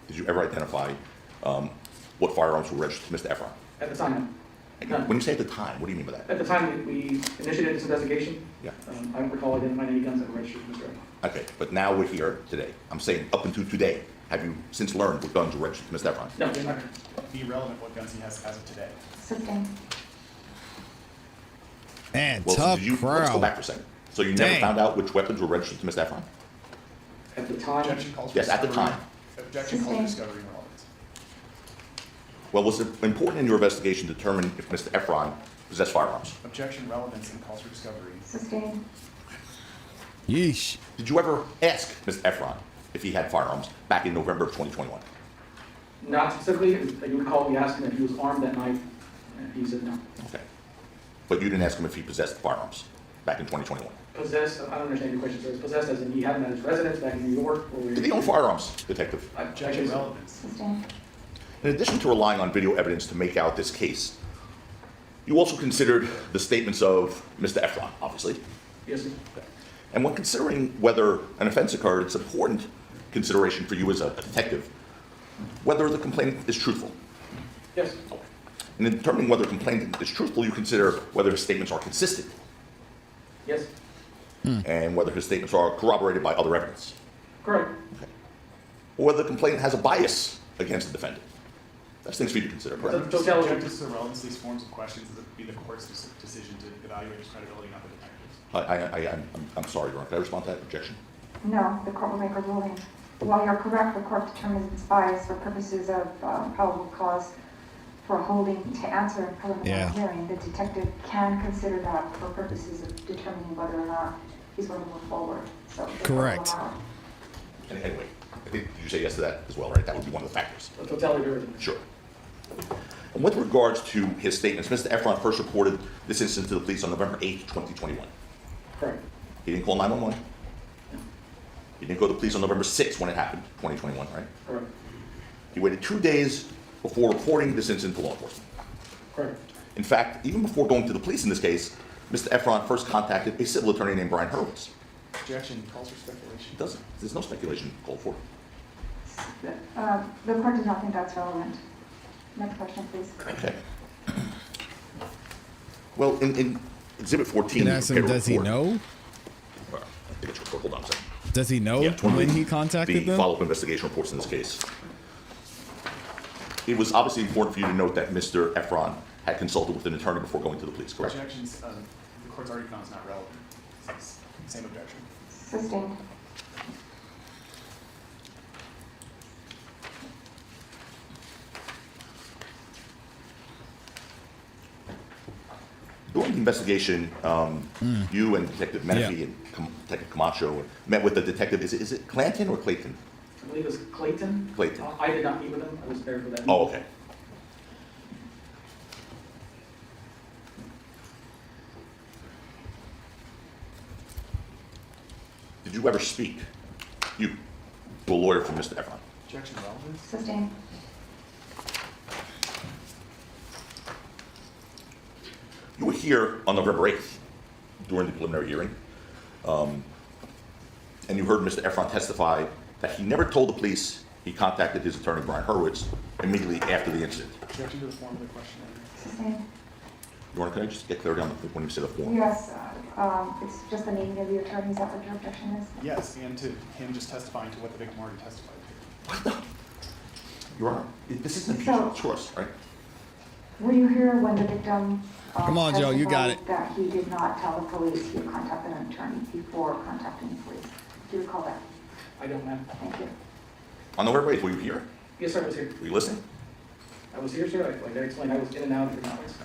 Did you ever identify what firearms were registered to Mr. Efron?
At the time, none.
When you say at the time, what do you mean by that?
At the time that we initiated this investigation,
Yeah.
I don't recall identifying any guns that were registered to Mr. Evans.
Okay, but now we're here today. I'm saying up until today, have you since learned what guns were registered to Mr. Efron?
No, they're not.
Be relevant what guns he has as of today.
Sustained.
Man,
Well,
tough
did you,
crowd.
let's go back for a second. So you never
Dang.
found out which weapons were registered to Mr. Efron?
At the time,
Objection calls for
Yes, at the
summary.
time.
Objection calls for discovery and relevance.
Well, was it important in your investigation to determine if Mr. Efron possessed firearms?
Objection, relevance, and calls for discovery.
Sustained.
Yeesh.
Did you ever ask Mr. Efron if he had firearms back in November of 2021?
Not specifically, you recall me asking if he was armed that night, and he said no.
Okay. But you didn't ask him if he possessed firearms back in 2021?
Possessed, I don't understand your question, sir. It's possessed as in he had them at his residence back in New York, or where?
Did he own firearms, Detective?
Objection, relevance.
Sustained.
In addition to relying on video evidence to make out this case, you also considered the statements of Mr. Efron, obviously.
Yes, sir.
And when considering whether an offense occurred, it's important consideration for you as a detective, whether the complainant is truthful.
Yes.
And in determining whether the complainant is truthful, you consider whether his statements are consistent
Yes.
and whether his statements are corroborated by other evidence,
Correct.
or whether the complainant has a bias against the defendant. That's things for you to consider, correct?
So tell
Subject to the relevance of these forms of questions, it would be the court's decision to evaluate his credibility, not the detective's.
I'm sorry, Your Honor. Can I respond to that objection?
No, the court will make a ruling. While you're correct, the court determines its bias for purposes of probable cause for holding to answer a preliminary hearing. The detective can consider that for purposes of determining whether or not he's going to move forward. So the court will
Correct.
allow it.
And anyway, I think you say yes to that as well, right? That would be one of the factors.
The totality of everything.
Sure. And with regards to his statements, Mr. Efron first reported this incident to the police on November 8th, 2021.
Correct.
He didn't call 911. He didn't go to the police on November 6th when it happened, 2021, right?
Correct.
He waited 2 days before reporting this incident to law enforcement.
Correct.
In fact, even before going to the police in this case, Mr. Efron first contacted a civil attorney named Brian Hurwitz.
Objection, calls for speculation.
He doesn't. There's no speculation called for.
The court does not think that's relevant. Next question, please.
Okay. Well, in Exhibit 14,
You can ask him, does he know?
I think it's your report. Hold on a second.
Does he know
Yeah,
when he contacted
the
them?
follow-up investigation reports in this case. It was obviously important for you to note that Mr. Efron had consulted with an attorney before going to the police, correct?
Objections, the court's already found it's not relevant. Same objection.
Sustained.
During the investigation, you and Detective Menifee and Detective Camacho met with the detective. Is it Clanton or Clayton?
I believe it was Clayton.
Clayton.
I did not meet with him. I was there for that.
Oh, okay. Did you ever speak, you, to a lawyer for Mr. Efron?
Objection, relevance.
Sustained.
You were here on November 8th during the preliminary hearing, and you heard Mr. Efron testify that he never told the police he contacted his attorney, Brian Hurwitz, immediately after the incident.
Objection to the form of the question.
Sustained.
Your Honor, can I just get clarity on when you said a form?
Yes, it's just the naming of the attorney. Is that what your objection is?
Yes, and to him just testifying to what the victim already testified to.
Your Honor, this isn't impeachment, it's yours, right?
Were you here when the victim
Come on, Joe, you got
testified that he did not tell the police he had contacted an attorney before contacting the police? Do you recall that?
I don't know.
Thank you.
On November 8th, were you here?
Yes, sir, I was here.
Were you listening?
I was here, sir. Like I explained, I was in and out of your office.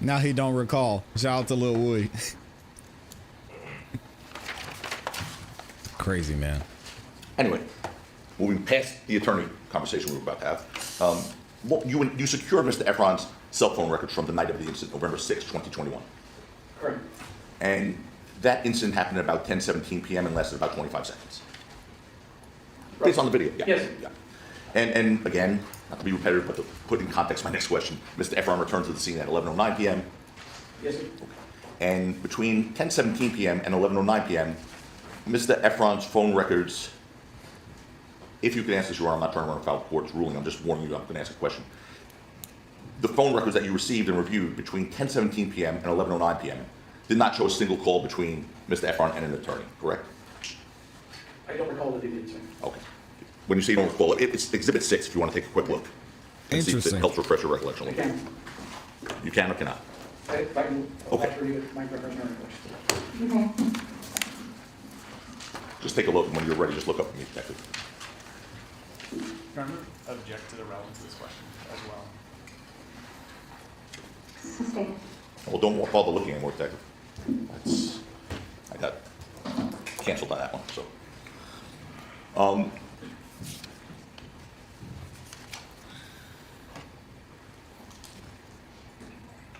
Now he don't recall. Shout out to Lil Woody. Crazy, man.
Anyway, moving past the attorney conversation we were about to have, you secured Mr. Efron's cell phone records from the night of the incident, November 6, 2021.
Correct.
And that incident happened at about 10:17 p.m. and lasted about 25 seconds. Based on the video, yeah.
Yes.
Yeah. And again, not to be repetitive, but to put in context my next question, Mr. Efron returned to the scene at 11:09 p.m.
Yes, sir.
And between 10:17 p.m. and 11:09 p.m., Mr. Efron's phone records, if you can answer this, Your Honor, I'm not trying to run afoul of the court's ruling, I'm just warning you I'm going to ask a question. The phone records that you received and reviewed between 10:17 p.m. and 11:09 p.m. did not show a single call between Mr. Efron and an attorney, correct?
I don't recall that they did, sir.
Okay. When you say you don't recall it, it's Exhibit 6 if you want to take a quick look. And see if it
Interesting.
helps refresh your recollection a
I
little bit.
can.
You can or cannot?
If I can, I'll
Okay.
have to review my records.
You may.
Just take a look, and when you're ready, just look up at me, Detective.
Your Honor, object to the relevance of this question as well.
Sustained.
Well, don't bother looking anymore, Detective. I got canceled on that one, so.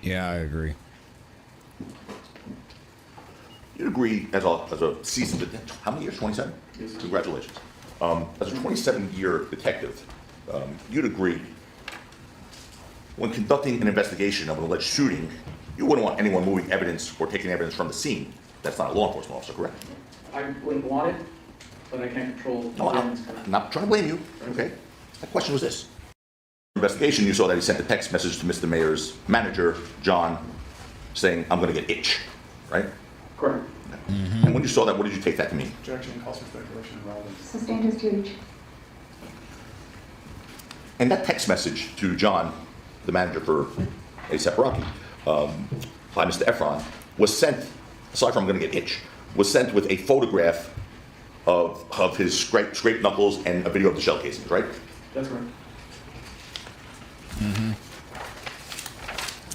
Yeah, I agree.
You'd agree, as a seasoned, how many years, 27?
Yes.
Congratulations. As a 27-year detective, you'd agree, when conducting an investigation of an alleged shooting, you wouldn't want anyone moving evidence or taking evidence from the scene. That's not a law enforcement officer, correct?
I wouldn't want it, but I can't control.
No, I'm not trying to blame you, okay? My question was this. Investigation, you saw that he sent a text message to Mr. Mayor's manager, John, saying, I'm gonna get itch, right?
Correct.
And when you saw that, what did you take that to mean?
Objection calls for speculation and relevance.
Sustained is huge.
And that text message to John, the manager for A$AP Rocky, by Mr. Efron, was sent, aside from I'm gonna get itch, was sent with a photograph of his scraped knuckles and a video of the shell casings, right?
That's correct.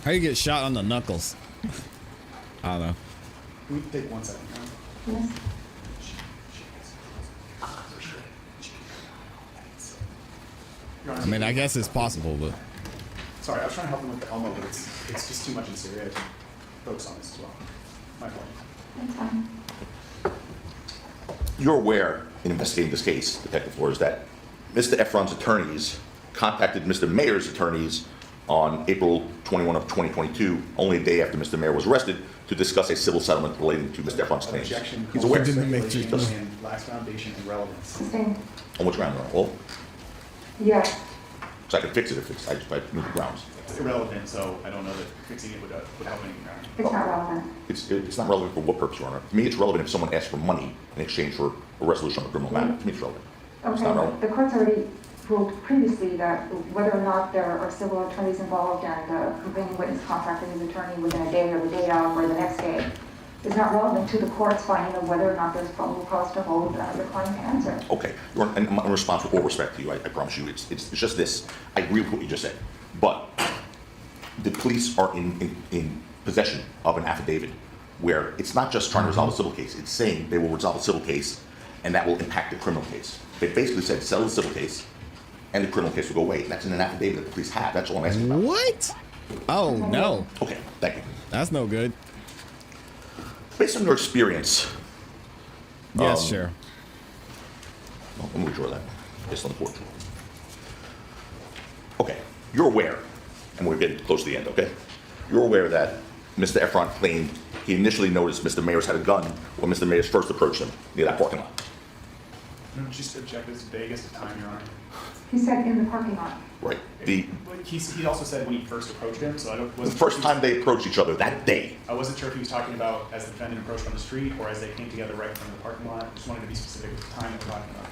How you get shot on the knuckles? I don't know.
Can we take 1 second, Your Honor?
Yes.
Your Honor,
I mean, I guess it's possible, but
sorry, I was trying to help him with the Elmo, but it's just too much in Syria to focus on this as well. My fault.
That's fine.
You're aware, in investigating this case, Detective Flores, that Mr. Efron's attorneys contacted Mr. Mayor's attorneys on April 21 of 2022, only a day after Mr. Mayor was arrested, to discuss a civil settlement relating to Mr. Efron's claims.
Objection
He's
calls
aware.
for
Didn't make
speculation
you-
and lacks foundation and relevance.
Sustained.
On which ground, Your Honor? Well,
Yes.
so I can fix it if it's, I just knew the grounds.
It's irrelevant, so I don't know that fixing it would help anything, Your Honor.
It's not relevant.
It's not relevant for what purpose, Your Honor. To me, it's relevant if someone asks for money in exchange for a resolution of a criminal matter. To me, it's relevant. It's not
Okay,
relevant.
the court's already ruled previously that whether or not there are civil attorneys involved and the complaining witness contacted his attorney within a day or the day of or the next day is not relevant to the court's finding of whether or not there's probable cause to hold the client to answer.
Okay, Your Honor, and in response with all respect to you, I promise you, it's just this. I agree with what you just said, but the police are in possession of an affidavit where it's not just trying to resolve a civil case, it's saying they will resolve a civil case and that will impact the criminal case. They basically said settle the civil case and the criminal case will go away. That's in an affidavit that the police have. That's all I'm asking about.
what? Oh no,
Okay, thank you.
that's no good.
Based on your experience,
Yes, sure.
well, let me withdraw that, based on the court. Okay, you're aware, and we're getting close to the end, okay? You're aware that Mr. Efron claimed he initially noticed Mr. Mayers had a gun when Mr. Mayers first approached him near that parking lot.
No, just object as vague as the time, Your Honor.
He said in the parking lot.
Right.
He also said when he first approached him, so I
The
wasn't
first
sure
time they approached each other that day.
I wasn't sure if he was talking about as the defendant approached on the street or as they came together right in front of the parking lot. Just wanted to be specific with the time that we're talking about.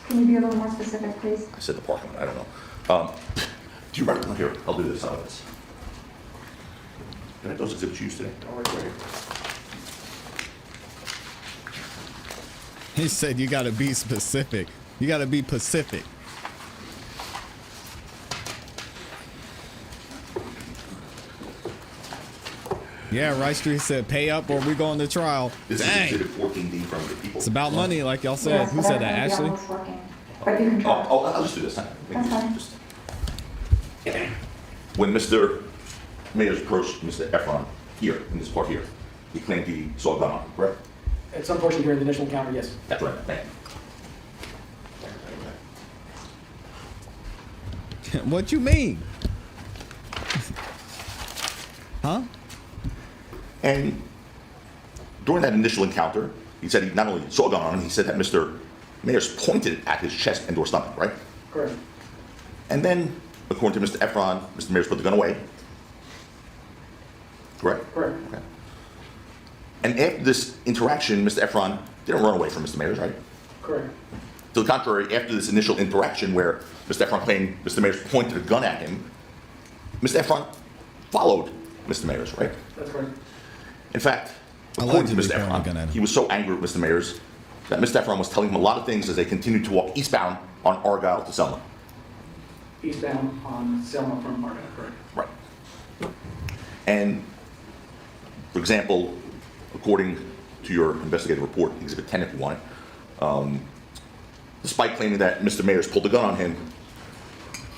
Can you be a little more specific, please?
I said the parking lot, I don't know. Do you remember, here, I'll do this, how about this? Did I have those exhibits you used today? All right, great.
He said you gotta be specific. You gotta be Pacific. Yeah, Rice Street said pay up or we going to trial.
This is
Dang.
exhibit 14D from the people.
It's about money, like y'all said.
Yes,
Who
but
said
I
that?
think the
Ashley?
almost working. But you can try.
I'll just do this.
That's fine.
When Mr. Mayers approached Mr. Efron here, in this part here, he claimed he saw a gun on him, correct?
At some portion during the initial encounter, yes.
That's right, thank you.
What you mean? Huh?
And during that initial encounter, he said he not only saw a gun on him, he said that Mr. Mayers pointed at his chest and or stomach, right?
Correct.
And then, according to Mr. Efron, Mr. Mayers put the gun away. Correct?
Correct.
Okay. And after this interaction, Mr. Efron didn't run away from Mr. Mayers, right?
Correct.
To the contrary, after this initial interaction where Mr. Efron claimed Mr. Mayers pointed a gun at him, Mr. Efron followed Mr. Mayers, right?
That's correct.
In fact, according to
Allegedly
Mr.
pointing a gun at
Efron,
him.
he was so angry with Mr. Mayers that Mr. Efron was telling him a lot of things as they continued to walk eastbound on Argyle to Selma.
Eastbound on Selma from Argyle, correct?
Right. And, for example, according to your investigative report, Exhibit 10 if you want it, despite claiming that Mr. Mayers pulled a gun on him,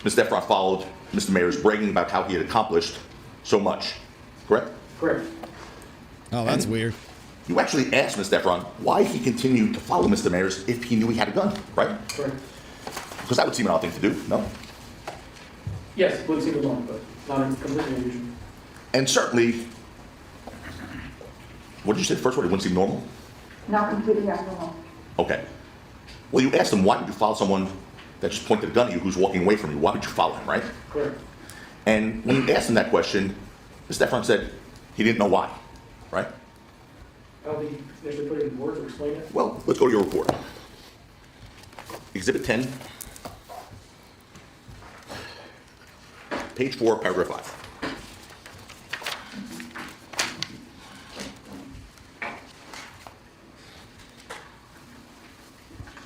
Mr. Efron followed Mr. Mayers bragging about how he had accomplished so much, correct?
Correct.
Oh, that's weird.
You actually asked Mr. Efron why he continued to follow Mr. Mayers if he knew he had a gun, right?
Correct.
Because that would seem an odd thing to do, no?
Yes, it would seem alone, but not completely unusual.
And certainly, what did you say the first word? It wouldn't seem normal?
Not completely abnormal.
Okay. Well, you asked him, why would you follow someone that just pointed a gun at you who's walking away from you? Why would you follow him, right?
Correct.
And when you asked him that question, Mr. Efron said he didn't know why, right?
I don't think you initially put it in words or explain it.
Well, let's go to your report. Exhibit 10, page 4, paragraph 5.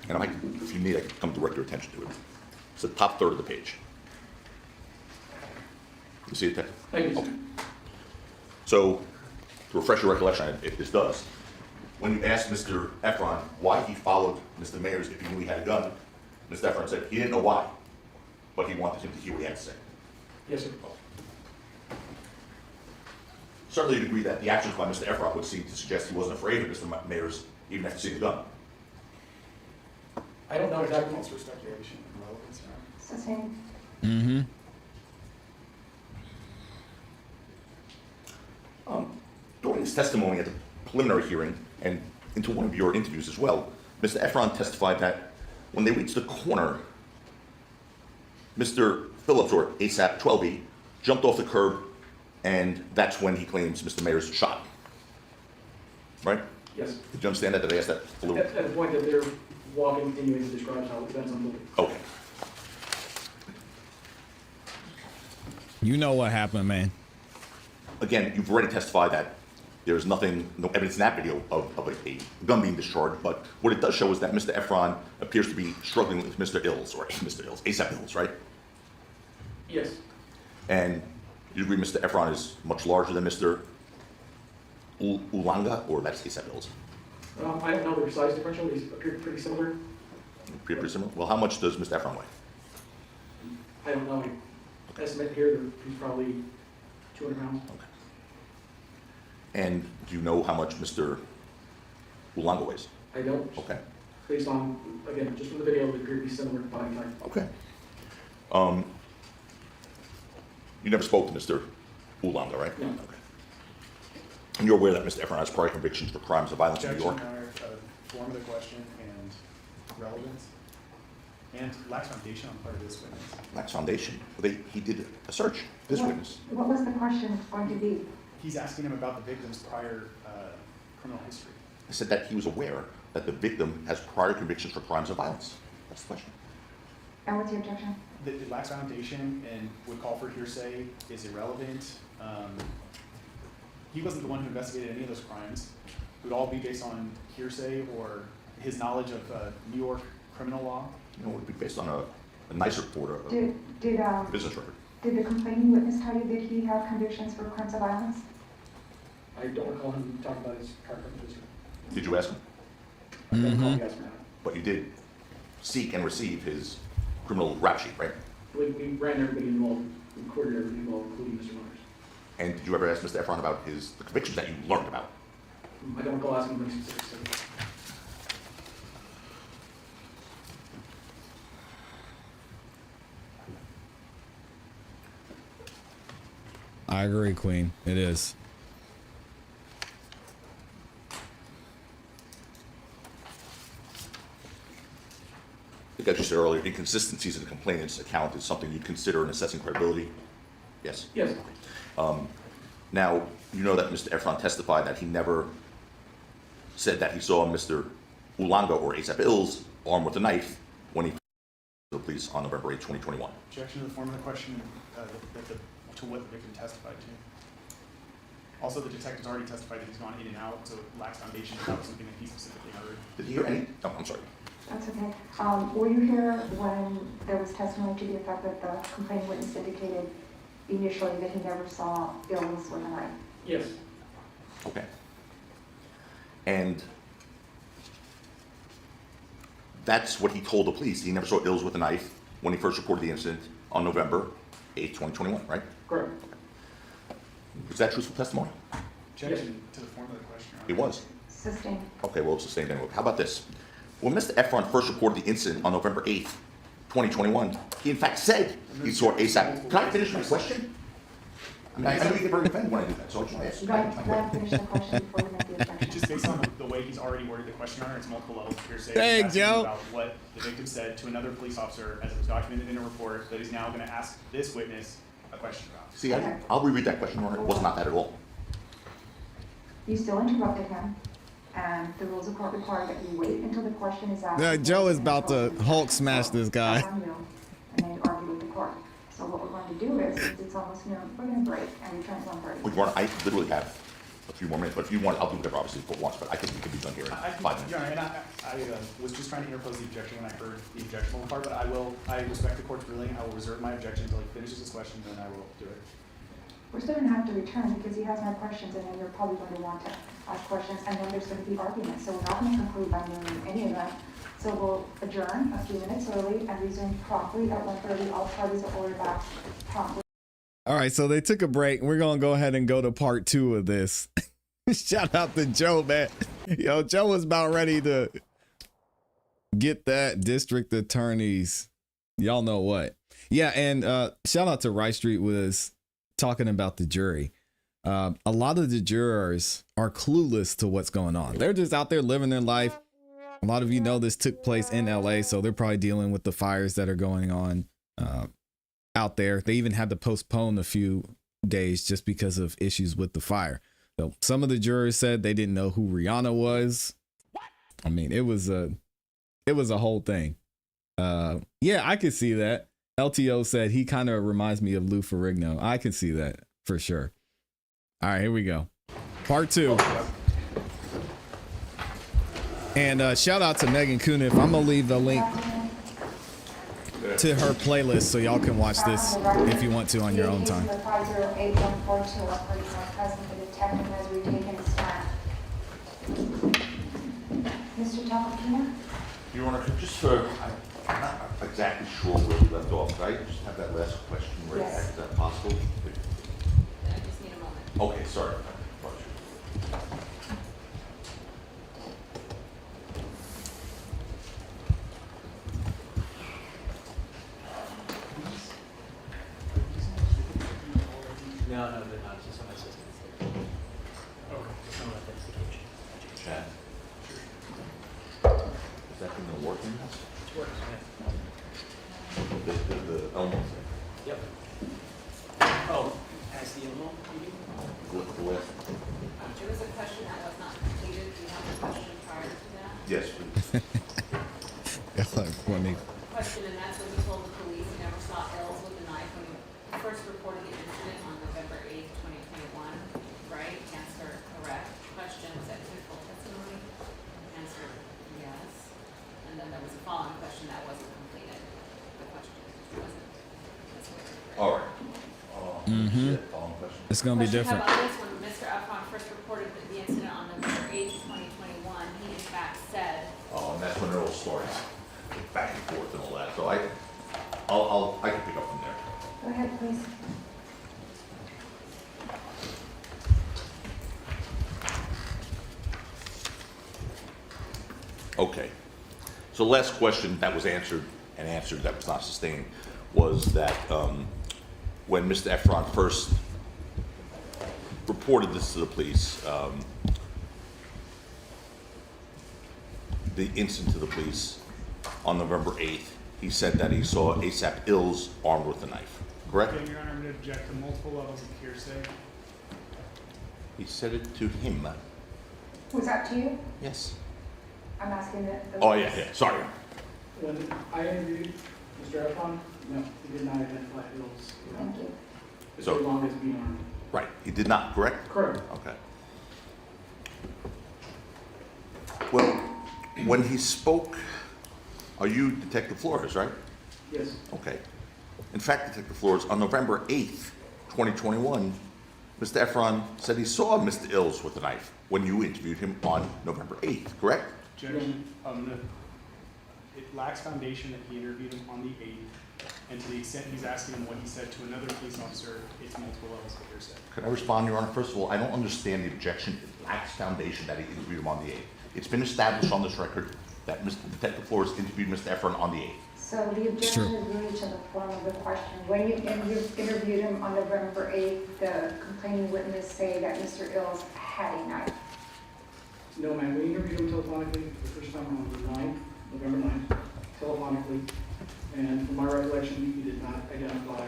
And I might, if you need, I can come direct your attention to it. It's the top third of the page. You see it there?
Thank you.
Okay. So, to refresh your recollection, if this does, when you asked Mr. Efron why he followed Mr. Mayers if he knew he had a gun, Mr. Efron said he didn't know why, but he wanted him to hear what he had to say.
Yes, sir.
Certainly you'd agree that the actions by Mr. Efron would seem to suggest he wasn't afraid of Mr. Mayers even after seeing the gun.
I don't know exactly.
It's for speculation and relevance.
It's the same.
Mm-hmm.
During his testimony at the preliminary hearing and into one of your interviews as well, Mr. Efron testified that when they reached the corner, Mr. Phillips, or ASAP-12E, jumped off the curb, and that's when he claims Mr. Mayers shot. Right?
Yes.
Did you understand that? Did I ask that a little?
At the point that they're walking, continuing to describe how events unfolded.
Okay.
You know what happened, man.
Again, you've already testified that there's nothing, no evidence in that video of a gun being discharged, but what it does show is that Mr. Efron appears to be struggling with Mr. Ills, or Mr. Ills, ASAP Ills, right?
Yes.
And you agree Mr. Efron is much larger than Mr. Ulanga, or that's ASAP Ills?
I don't know their size differential. These appear pretty similar.
Pretty similar? Well, how much does Mr. Efron weigh?
I don't know. I estimate here that he's probably 200 pounds.
Okay. And do you know how much Mr. Ulanga weighs?
I don't.
Okay.
Based on, again, just from the video, they appear to be similar body type.
Okay. You never spoke to Mr. Ulanga, right?
No.
Okay. And you're aware that Mr. Efron has prior convictions for crimes of violence in New York?
Objection, Your Honor, form of the question and relevance, and lacks foundation on part of this witness.
Lacks foundation. Well, he did a search, this witness.
What was the question going to be?
He's asking him about the victim's prior criminal history.
I said that he was aware that the victim has prior convictions for crimes of violence. That's the question.
And what's the objection?
That it lacks foundation and would call for hearsay, is irrelevant. He wasn't the one who investigated any of those crimes. It would all be based on hearsay or his knowledge of New York criminal law.
You know, it would be based on a nice report, a
Did
business record.
did the complaining witness tell you that he had convictions for crimes of violence?
I don't recall him talking about his prior criminal history.
Did you ask him?
I don't recall him asking that.
But you did seek and receive his criminal rap sheet, right?
We ran everybody involved, we recorded everybody involved, including Mr. Myers.
And did you ever ask Mr. Efron about the convictions that you learned about?
I don't recall asking him any specifics.
I agree, Queen. It is.
I think as you said earlier, inconsistencies in the complainant's account is something you'd consider in assessing credibility. Yes?
Yes.
Now, you know that Mr. Efron testified that he never said that he saw Mr. Ulanga or ASAP Ills armed with a knife when he the police on November 8, 2021.
Objection to the form of the question to what the victim testified to. Also, the detective's already testified that he's gone in and out, so it lacks foundation, but that was something that he specifically heard.
Did you hear any? Oh, I'm sorry.
That's okay. Were you here when there was testimony to the effect that the complaining witness indicated initially that he never saw Ills with a knife?
Yes.
Okay. And that's what he told the police. He never saw Ills with a knife when he first reported the incident on November 8th, 2021, right?
Correct.
Was that truthful testimony?
Objection to the form of the question, Your Honor.
It was.
Sustained.
Okay, well, it's sustained anyway. How about this? When Mr. Efron first reported the incident on November 8th, 2021, he in fact said he saw ASAP. Can I finish my question? I mean, I know you get very offended when I do that, so I just want to ask you.
Go ahead, finish the question before you make the objection.
Just based on the way he's already worded the question, Your Honor, it's multiple levels of hearsay.
Hey,
He's asking
Joe.
about what the victim said to another police officer as it was documented in a report that he's now going to ask this witness a question about.
See, I'll reread that question, Your Honor. It was not that at all.
You still interrupted him, and the rules of court require that you wait until the question is asked.
Yeah, Joe is about to Hulk smash this guy.
On you, and then you argue with the court. So what we're going to do is, since it's almost noon, we're going to break and return to 1:30.
Well, Your Honor, I literally have a few more minutes, but if you want, I'll do whatever, obviously, the court wants, but I think we can be done here in
I
5
think,
minutes.
Your Honor, and I was just trying to interpose the objection when I heard the objectionable part, but I respect the court's ruling. I will reserve my objection until he finishes his question, then I will do it.
We're still going to have to return because he has more questions, and then you're probably going to want to ask questions, and then there's going to be arguments. So we're not going to conclude by noon in any event. So we'll adjourn a few minutes early and resume promptly at 1:30. All parties are ordered back promptly.
All right, so they took a break. We're gonna go ahead and go to part 2 of this. Shout out to Joe, man. Yo, Joe was about ready to get that district attorney's, y'all know what. Yeah, and shout out to Rice Street was talking about the jury. A lot of the jurors are clueless to what's going on. They're just out there living their life. A lot of you know this took place in LA, so they're probably dealing with the fires that are going on out there. They even had to postpone a few days just because of issues with the fire. So some of the jurors said they didn't know who Rihanna was. I mean, it was a whole thing. Yeah, I could see that. LTO said he kind of reminds me of Lou Ferrigno. I could see that for sure. All right, here we go. Part 2. And shout out to Megan Kuniff. I'm gonna leave the link to her playlist so y'all can watch this if you want to on your own time.
508-142, present, the detective has retaken his stand. Mr. Tacopina?
Your Honor, just for, I'm not exactly sure where we left off. Could I just have that last question right back?
Yes.
Is that possible?
I just need a moment.
Okay, sorry.
No, they're not, it's just on my system.
Okay.
No authentication.
Chat. Is that thing gonna work in this?
It's working, yeah.
The Elmo thing?
Yep. Oh, as the Elmo, you mean?
The last?
There was a question that was not completed. Do you have a question prior to that?
Yes, please.
Funny.
Question, and that's when he told the police he never saw Ills with a knife when he first reported the incident on November 8th, 2021, right? Answer, correct. Question, was that truthful testimony? Answer, yes. And then there was a following question that wasn't completed. The question wasn't. That's what it was.
All right. Oh, shit. Following question.
It's gonna be
Question,
different.
How about this one? Mr. Efron first reported the incident on November 8th, 2021. He in fact said,
Oh, and that's when it all starts. Back and forth and all that. So I can pick up from there.
Go ahead, please.
Okay. So the last question that was answered that was not sustained was that when Mr. Efron first reported this to the police, the incident to the police on November 8th, he said that he saw ASAP Ills armed with a knife. Correct?
Okay, Your Honor, I'm going to object to multiple levels of hearsay.
He said it to him.
Was that to you?
Yes.
I'm asking the.
Oh, yeah. Sorry.
When I interviewed Mr. Efron, no, he did not identify Ills.
Thank you.
As
So-
long as being armed.
Right, he did not, correct?
Correct.
Okay. Well, when he spoke, are you Detective Flores, right?
Yes.
Okay. In fact, Detective Flores, on November 8th, 2021, Mr. Efron said he saw Mr. Ills with a knife when you interviewed him on November 8th, correct?
Judge, it lacks foundation that he interviewed him on the 8th, and to the extent he's asking him what he said to another police officer, it's multiple levels of hearsay.
Could I respond, Your Honor? First of all, I don't understand the objection. It lacks foundation that he interviewed him on the 8th. It's been established on this record that Mr. Detective Flores interviewed Mr. Efron on the 8th.
So the objection is really to the form of the question. When you interviewed him on November 8th, the complaining witness say that Mr. Ills had a knife.
No, ma'am, we interviewed him telephonically the first time on the 9th, November 9th, telephonically. And from my recollection, he did not identify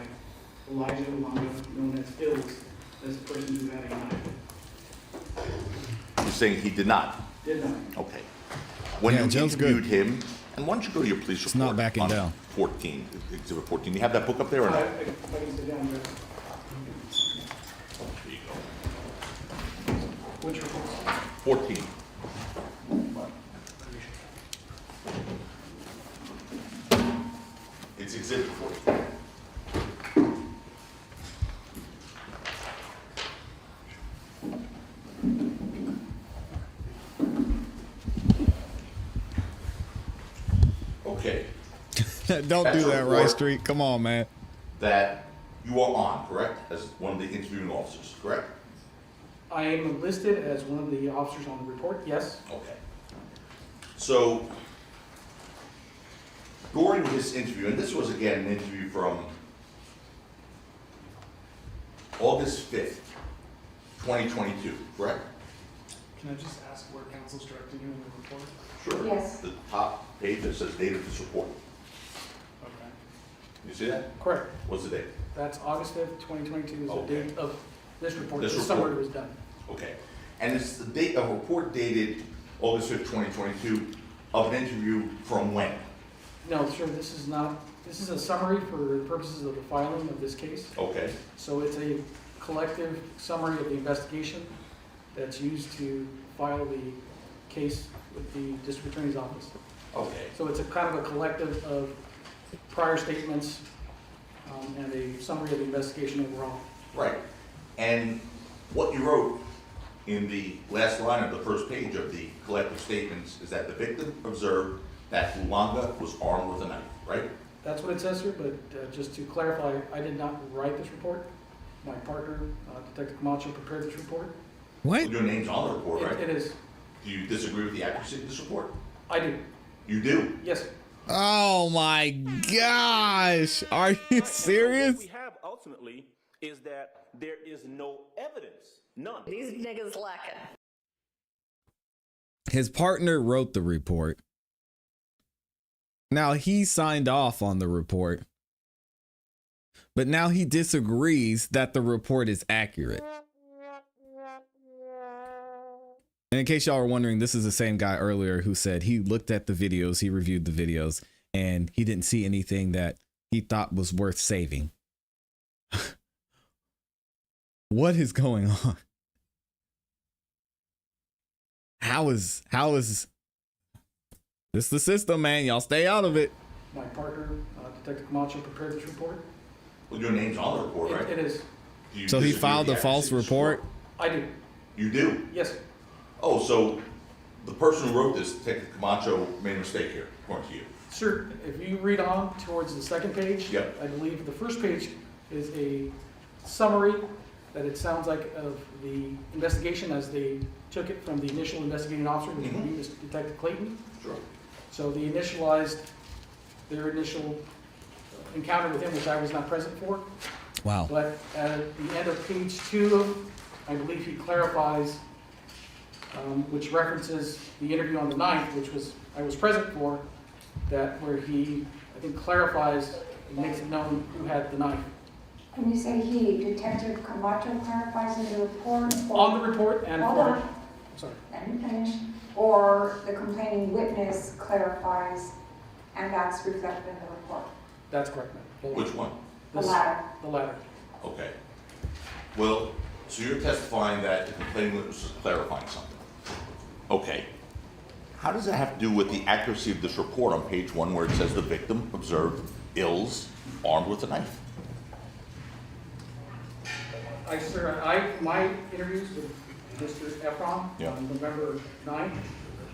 Elijah Ulanga, known as Ills, as the person who had a knife.
You're saying he did not?
Did not.
Okay. When
Yeah,
you
Joe's
interviewed
good.
him, and why don't you go to your police report?
not backing
on
down.
14, Exhibit 14. You have that book up there or
I
not?
can sit down there.
There you go.
Which report?
14. It's Exhibit 14. Okay.
Don't
That's
do
a
that,
report.
Rice Street. Come on, man.
That you are on, correct? As one of the interviewing officers, correct?
I am listed as one of the officers on the report, yes.
Okay. So, during this interview, and this was again an interview from August 5th, 2022, correct?
Can I just ask where counsel's directing you in the report?
Sure.
Yes.
The top page that says date of this report.
Okay.
You see that?
Correct.
What's the date?
That's August 5th, 2022 is the
Okay.
date of this report.
This
The summary
report.
was done.
Okay. And it's the date, a report dated August 5th, 2022 of an interview from when?
No, sir, this is not, this is a summary for the purposes of the filing of this case.
Okay.
So it's a collective summary of the investigation that's used to file the case with the district attorney's office.
Okay.
So it's a kind of a collective of prior statements and a summary of the investigation overall.
Right. And what you wrote in the last line of the first page of the collective statements is that the victim observed that Ulanga was armed with a knife, right?
That's what it says here, but just to clarify, I did not write this report. My partner, Detective Camacho, prepared this report.
What?
Your name's on the report, right?
It is.
Do you disagree with the accuracy of this report?
I do.
You do?
Yes.
Oh my gosh. Are you serious?
What we have ultimately is that there is no evidence, none.
These niggas lacking.
His partner wrote the report. Now he signed off on the report. But now he disagrees that the report is accurate. And in case y'all are wondering, this is the same guy earlier who said he looked at the videos, he reviewed the videos, and he didn't see anything that he thought was worth saving. What is going on? How is this the system, man? Y'all stay out of it.
My partner, Detective Camacho, prepared this report.
Well, your name's on the report, right?
It is.
Do you
So he
disagree
filed
with
a
the
false
accuracy of this
report?
I do.
You do?
Yes.
Oh, so the person who wrote this, Detective Camacho, made a mistake here, according to you.
Sir, if you read on towards the second page,
Yep.
I believe the first page is a summary that it sounds like of the investigation as they took it from the initial investigating officer, which would be Mr. Detective Clayton.
Sure.
So they initialized their initial encounter with him, which I was not present for.
Wow.
But at the end of page 2, I believe he clarifies, which references the interview on the 9th, which I was present for, that where he, I think, clarifies and makes it known who had the knife.
When you say he, Detective Camacho clarifies in the report? or-
On the report and
Hold
for,
on,
I'm sorry,
let me finish. Or the complaining witness clarifies, and that's reflected in the report?
that's correct, ma'am.
Which one?
The
This-
latter.
The latter.
Okay. Well, So you're testifying that the complaining witness was clarifying something. Okay. How does that have to do with the accuracy of this report on page 1 where it says the victim observed Ills armed with a knife?
My interviews with Mr. Efron
Yeah.
on November 9th.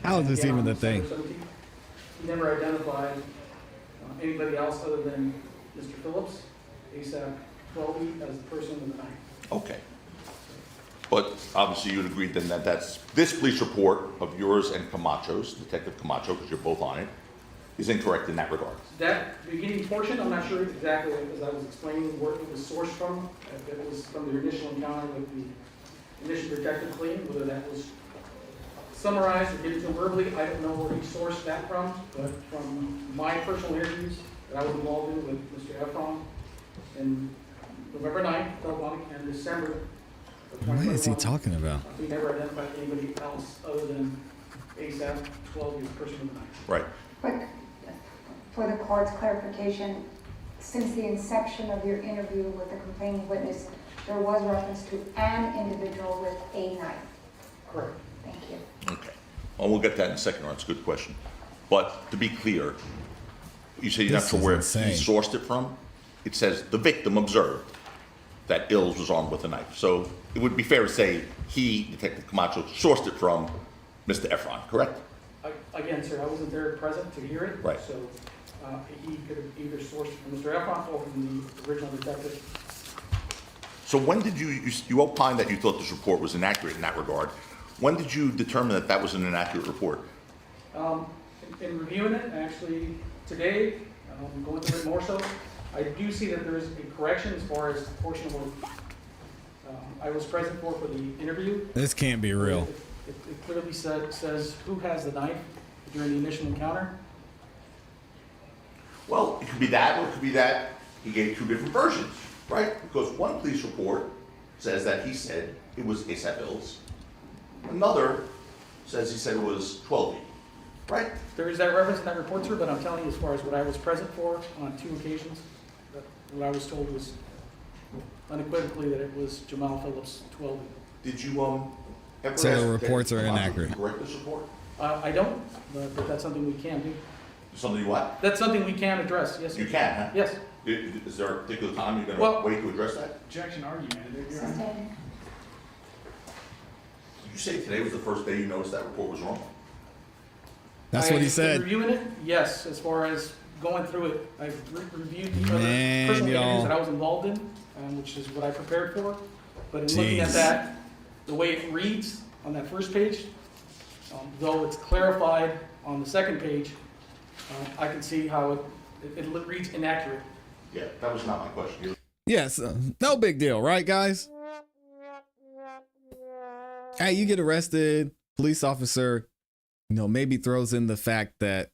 How is this
again
even
on
a thing?
December 17th, he never identified anybody else other than Mr. Phillips, ASAP 12E, as the person with the knife.
Okay. But obviously you'd agree then that this police report of yours and Camacho's, Detective Camacho, because you're both on it, is incorrect in that regard.
That beginning portion, I'm not sure exactly, as I was explaining, where it was sourced from. If it was from the initial encounter with the initial detective cleaning, whether that was summarized or given to him verbally, I don't know where he sourced that from, but from my personal interviews that I was involved in with Mr. Efron in November 9th, and December of 2021.
What is he talking about?
We never identified anybody else other than ASAP 12, the person with the knife.
Right.
But for the court's clarification, since the inception of your interview with the complaining witness, there was reference to an individual with a knife.
Correct.
Thank you.
Okay. Well, we'll get that in a second. That's a good question. But to be clear, you say you're not
This
sure
is
where
insane.
he sourced it from. It says the victim observed that Ills was armed with a knife. So it would be fair to say he, Detective Camacho, sourced it from Mr. Efron, correct?
Again, sir, I wasn't there present to hear it.
Right.
So he could have either sourced from Mr. Efron or from the original detective.
So when did you opined that you thought this report was inaccurate in that regard? When did you determine that that was an inaccurate report?
In reviewing it, actually, today, going through it more so, I do see that there is a correction as far as the portion of what I was present for the interview.
This can't be real.
It clearly says who has the knife during the initial encounter.
Well, it could be that, or it could be that he gave two different versions, right? Because one police report says that he said it was ASAP Ills. Another says he said it was 12E, right?
There is that reference in that report, sir, but I'm telling you, as far as what I was present for on 2 occasions, that what I was told was unequivocally that it was Jamal Phillips, 12.
Did you ever
So the
ask
reports are
Detective Camacho
inaccurate.
to correct this report?
I don't, but that's something we can do.
Something you what?
That's something we can address, yes, sir.
You can, huh?
Yes.
Is there a particular time you're gonna
Well-
wait to address that?
Objection argument. Your Honor.
Sustained.
Did you say today was the first day you noticed that report was wrong?
That's what he
In
said.
reviewing it, yes, as far as going through it, I've reviewed the other
Man,
personal
y'all.
interviews that I was involved in, which is what I prepared for. But in looking at
Jeez.
that, the way it reads on that first page, though it's clarified on the second page, I can see how it reads inaccurate.
Yeah, that was not my question.
Yes, no big deal, right, guys? Hey, you get arrested, police officer, maybe throws in the fact that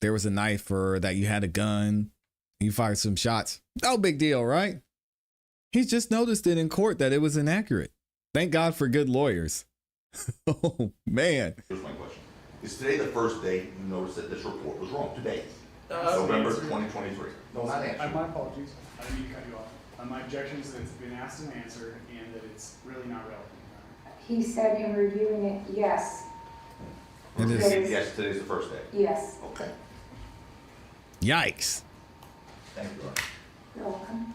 there was a knife or that you had a gun, you fired some shots. No big deal, right? He just noticed it in court that it was inaccurate. Thank God for good lawyers. Oh, man.
Here's my question. Is today the first day you noticed that this report was wrong? Today?
Uh,
November
answer.
2023? No, not answer.
My apologies. I didn't mean to cut you off. My objection is that it's been asked and answered and that it's really not relevant, Your Honor.
He said in reviewing it, yes,
It is.
Yes, today's the first day.
yes.
Okay.
Yikes.
Thank you, Your Honor.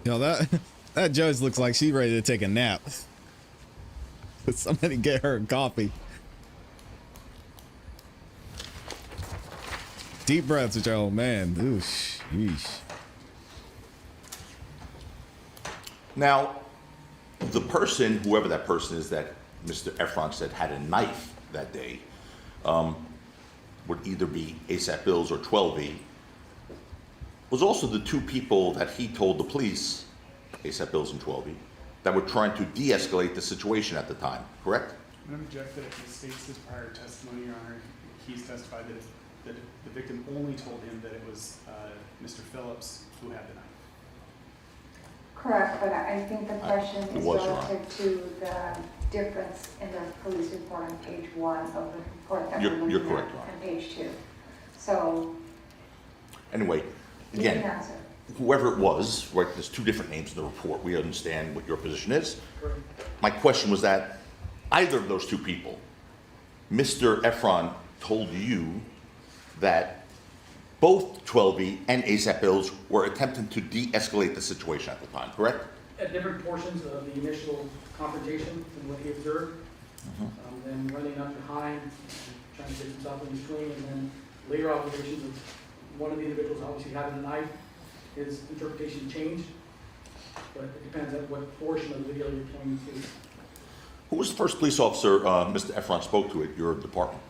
You're welcome.
That judge looks like she's ready to take a nap. Somebody get her a coffee. Deep breaths with your old man. Ooh, sheesh.
Now, the person, whoever that person is that Mr. Efron said had a knife that day, would either be ASAP Ills or 12E, was also the two people that he told the police, ASAP Ills and 12E, that were trying to de-escalate the situation at the time, correct?
I'm going to object that if he states his prior testimony, Your Honor, he's testified that the victim only told him that it was Mr. Phillips who had the knife.
Correct, but I think the question
It
is
was wrong.
relative to the difference in the police report on page 1 of the report that
You're
we're looking
correct,
at,
Ron.
and page 2. So,
Anyway,
you can
again,
answer.
whoever it was, right, there's two different names in the report. We understand what your position is.
Correct.
My question was that either of those two people, Mr. Efron told you that both 12E and ASAP bills were attempting to de-escalate the situation at the time, correct?
At different portions of the initial confrontation and what he observed, then running up behind, trying to get himself in between, and then later observations of one of the individuals obviously having a knife, his interpretation changed, but it depends on what portion of the video you're pointing to.
Who was the first police officer Mr. Efron spoke to at your department?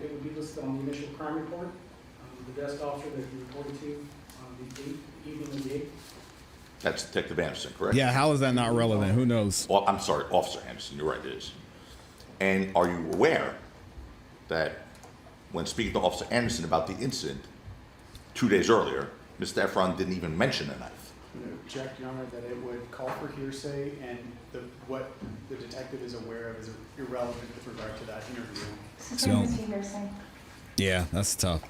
It would be listed on the initial crime report, the desk officer that you reported to on the 8th, evening of the 8th.
That's Detective Anderson, correct?
Yeah, how is that not relevant? Who knows?
Well, I'm sorry, Officer Anderson, you're right, it is. And are you aware that when speaking to Officer Anderson about the incident 2 days earlier, Mr. Efron didn't even mention a knife?
I'm going to object, Your Honor, that it would call for hearsay, and what the detective is aware of is irrelevant with regard to that interview.
Sustained is hearsay.
Yeah, that's tough.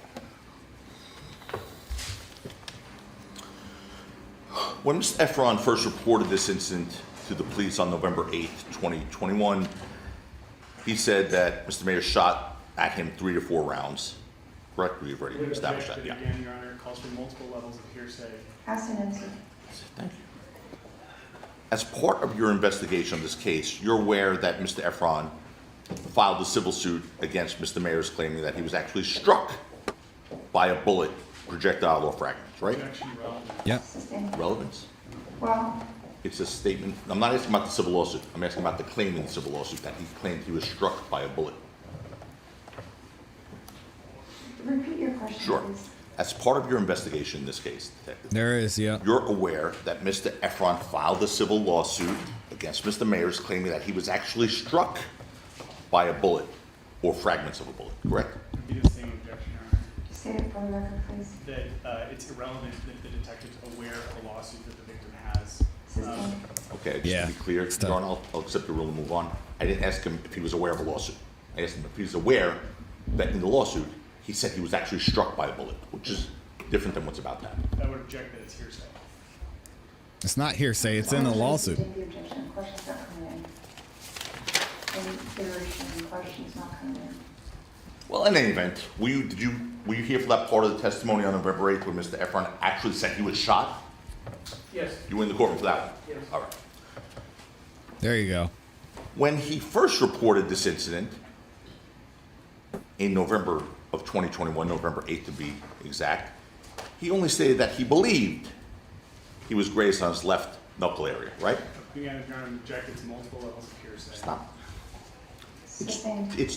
When Mr. Efron first reported this incident to the police on November 8th, 2021, he said that Mr. Mayer shot at him 3 to 4 rounds. Correct? We've already
Would
established
object,
that,
but
yeah.
again, Your Honor, it calls for multiple levels of hearsay.
Ask an answer.
Thank you. As part of your investigation of this case, you're aware that Mr. Efron filed a civil suit against Mr. Mayers claiming that he was actually struck by a bullet, projectile or fragments, right?
Objection relevant.
Yep.
Sustained.
Relevance?
Well,
It's a statement. I'm not asking about the civil lawsuit. I'm asking about the claim in the civil lawsuit that he claimed he was struck by a bullet.
repeat your question,
Sure.
please.
As part of your investigation in this case, Detective,
There is, yeah.
you're aware that Mr. Efron filed a civil lawsuit against Mr. Mayers claiming that he was actually struck by a bullet or fragments of a bullet, correct?
Would be the same objection, Your Honor,
Say it for the record, please.
that it's irrelevant that the detective's aware of the lawsuit that the victim has.
Sustained.
Okay, just
Yeah,
to be clear,
it's tough.
John, I'll accept the rule and move on. I didn't ask him if he was aware of a lawsuit. I asked him if he was aware that in the lawsuit, he said he was actually struck by a bullet, which is different than what's about to happen.
I would object that it's hearsay.
It's not hearsay. It's in the lawsuit.
Take the objection. Questions not coming in. Any iteration and questions not coming in.
Well, in any event, were you here for that part of the testimony on November 8th when Mr. Efron actually said he was shot?
Yes,
You were in the courtroom for that one?
yes.
All right.
There you go.
When he first reported this incident in November of 2021, November 8th to be exact, he only stated that he believed he was grazed on his left knuckle area, right?
Again, Your Honor, object it's multiple levels of hearsay.
Stop.
Sustained.
It's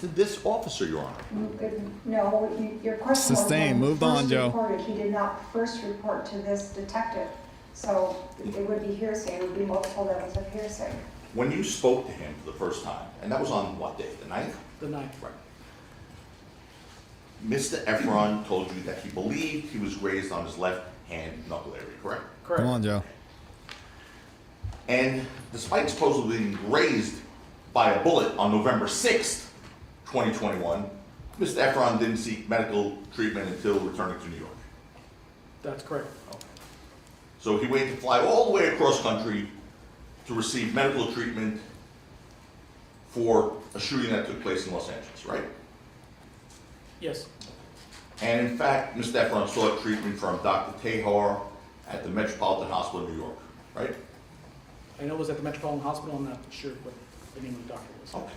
to this officer, Your Honor.
No, your question was.
Sustained.
when
Moved on,
first
Joe.
reported, he did not first report to this detective. So it would be hearsay, it would be multiple levels of hearsay.
When you spoke to him for the first time, and that was on what day, the 9th?
The ninth.
Right. Mr. Efron told you that he believed he was grazed on his left hand knuckle area, correct?
Correct.
Come on, Joe.
And despite supposedly being grazed by a bullet on November 6th, 2021, Mr. Efron didn't seek medical treatment until returning to New York.
That's correct.
So he waited to fly all the way across country to receive medical treatment for a shooting that took place in Los Angeles, right?
Yes,
And in fact, Mr. Efron sought treatment from Dr. Tehar at the Metropolitan Hospital in New York, right?
I know it was at the Metropolitan Hospital, I'm not sure what the name of the doctor was.
Okay.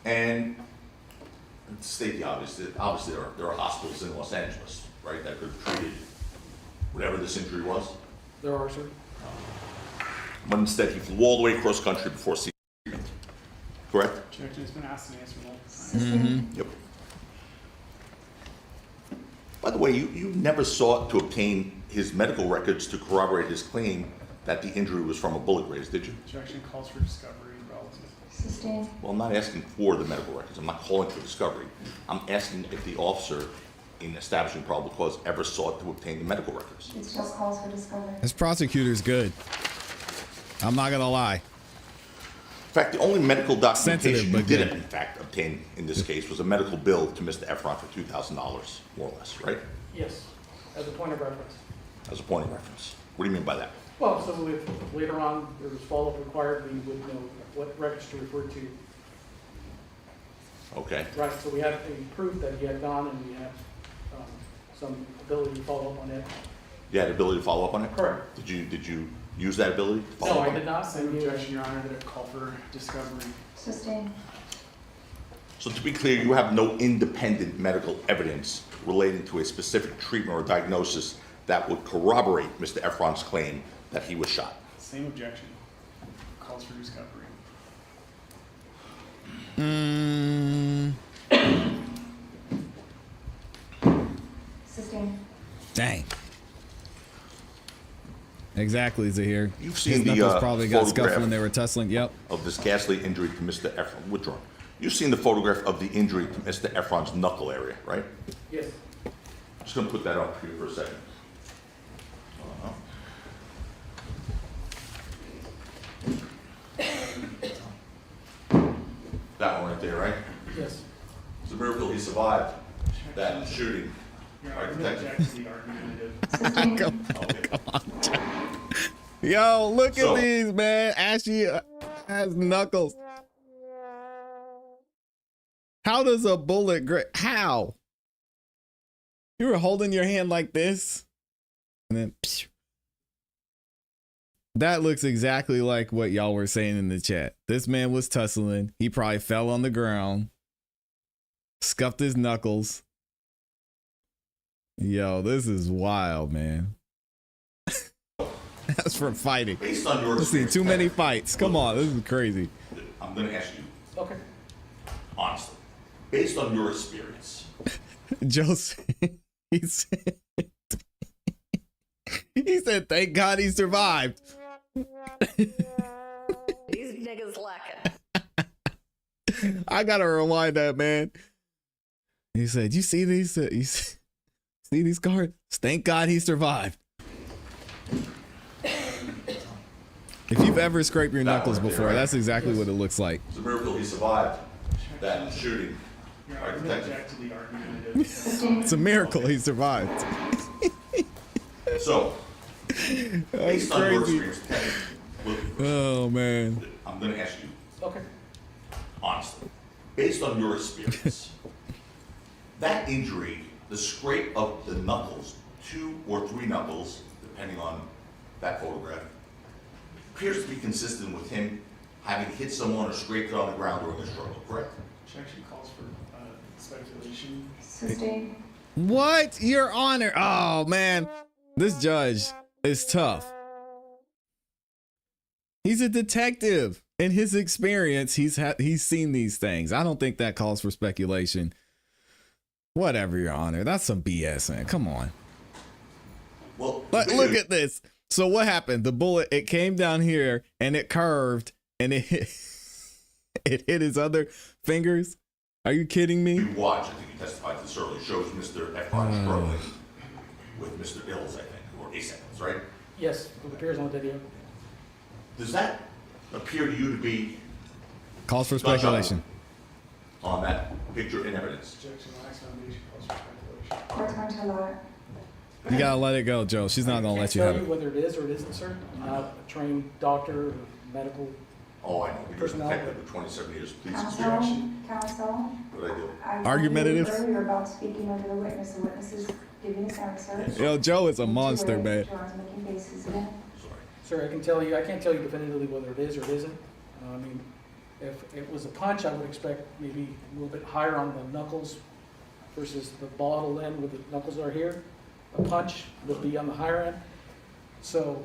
And to state the obvious, that obviously there are hospitals in Los Angeles, right, that could have treated whatever this injury was.
There are, sir.
But instead, he flew all the way across country before seeking treatment. Correct?
Objection has been asked and answered multiple times.
Sustained.
Yep. By the way, you never sought to obtain his medical records to corroborate his claim that the injury was from a bullet graze, did you?
Objection calls for discovery relative.
Sustained.
Well, I'm not asking for the medical records. I'm not calling for discovery. I'm asking if the officer in establishing probable cause ever sought to obtain the medical records.
It just calls for discovery.
This prosecutor's good. I'm not gonna lie.
In fact, the only medical documentation
Sensitive,
you
but
did
good.
in fact obtain in this case was a medical bill to Mr. Efron for $2,000, more or less, right?
Yes. as a point of reference.
as a point of reference. What do you mean by that?
Well, so if later on there was follow-up required, we would know what records to refer to.
Okay.
Right, so we had a proof that he had gone, and we have some ability to follow up on it.
You had the ability to follow up on it?
Correct.
Did you use that ability? to follow
No,
up
I
on
did
it?
not.
Same objection, Your Honor, that it call for discovery.
Sustained.
So to be clear, you have no independent medical evidence relating to a specific treatment or diagnosis that would corroborate Mr. Efron's claim that he was shot?
Same objection. Calls for discovery.
Sustained.
Dang. Exactly, Zahir.
You've
His
seen the
knuckles probably got scuffed
photograph
when they were tussling. Yep.
of this ghastly injury to Mr. Efron. Withdraw. You've seen the photograph of the injury to Mr. Efron's knuckle area, right?
Yes.
Just gonna put that up here for a second. That one right there, right?
Yes.
It's a miracle he survived that shooting.
Your
All right,
Honor,
detective.
object to the argumentative.
Sustained.
Okay.
Yo, look
So-
at these, man. Ashy has knuckles. How does a bullet grip? How? You were holding your hand like this, and then. Psh. That looks exactly like what y'all were saying in the chat. This man was tussling. He probably fell on the ground, scuffed his knuckles. Yo, this is wild, man. That's from fighting.
Based on your
I've seen
experience,
too many fights. Come on, this is crazy.
I'm gonna ask you,
Okay.
honestly, based on your experience,
Joe said, he said, thank God he survived.
These niggas lacking.
I gotta rewind that, man. He said, you see these? You see these cards? Thank God he survived. If you've ever scraped your knuckles before, that's exactly what it looks like.
it's a miracle he survived that shooting.
Your
All right,
Honor,
detective.
object to the argumentative.
Sustained.
It's a miracle he survived.
So,
That's
based on your
crazy.
experience, detective, look,
Oh, man.
I'm gonna ask you,
Okay.
honestly, based on your experience, that injury, the scrape of the knuckles, 2 or 3 knuckles, depending on that photograph, appears to be consistent with him having hit someone or scraped it on the ground during a struggle, correct?
Objection calls for speculation.
Sustained.
What? Your Honor. Oh, man. This judge is tough. He's a detective. In his experience, he's seen these things. I don't think that calls for speculation. Whatever, Your Honor. That's some BS, man. Come on.
Well,
Look at this. So what happened? The bullet, it came down here and it curved and it hit, it hit his other fingers. Are you kidding me?
you watch, I think you testified to this earlier, shows Mr. Efron struggling with Mr. Ills, I think, or Ace Evans, right?
Yes, it appears on the video.
Does that appear to you to be
Calls for
gunshot
speculation.
on that picture in evidence?
Objection, lacks foundation, calls for speculation.
Court's going to allow it.
You gotta let it go, Joe. She's not gonna let you
Can't
have
tell
it.
you whether it is or it isn't, sir. I'm not a trained doctor or medical.
Oh, I know, you're a
Personnel.
detective for 27 years, please.
Counsel, counsel,
What did I do?
I warned
Argumentative?
you earlier about speaking over the witness. The witness is giving his answers.
Yo, Joe is a
In
monster,
2 ways.
man.
John's making faces again.
Sorry.
Sir, I can't tell you definitively whether it is or it isn't. I mean, if it was a punch, I would expect maybe a little bit higher on the knuckles versus the bottle end where the knuckles are here. A punch would be on the higher end. So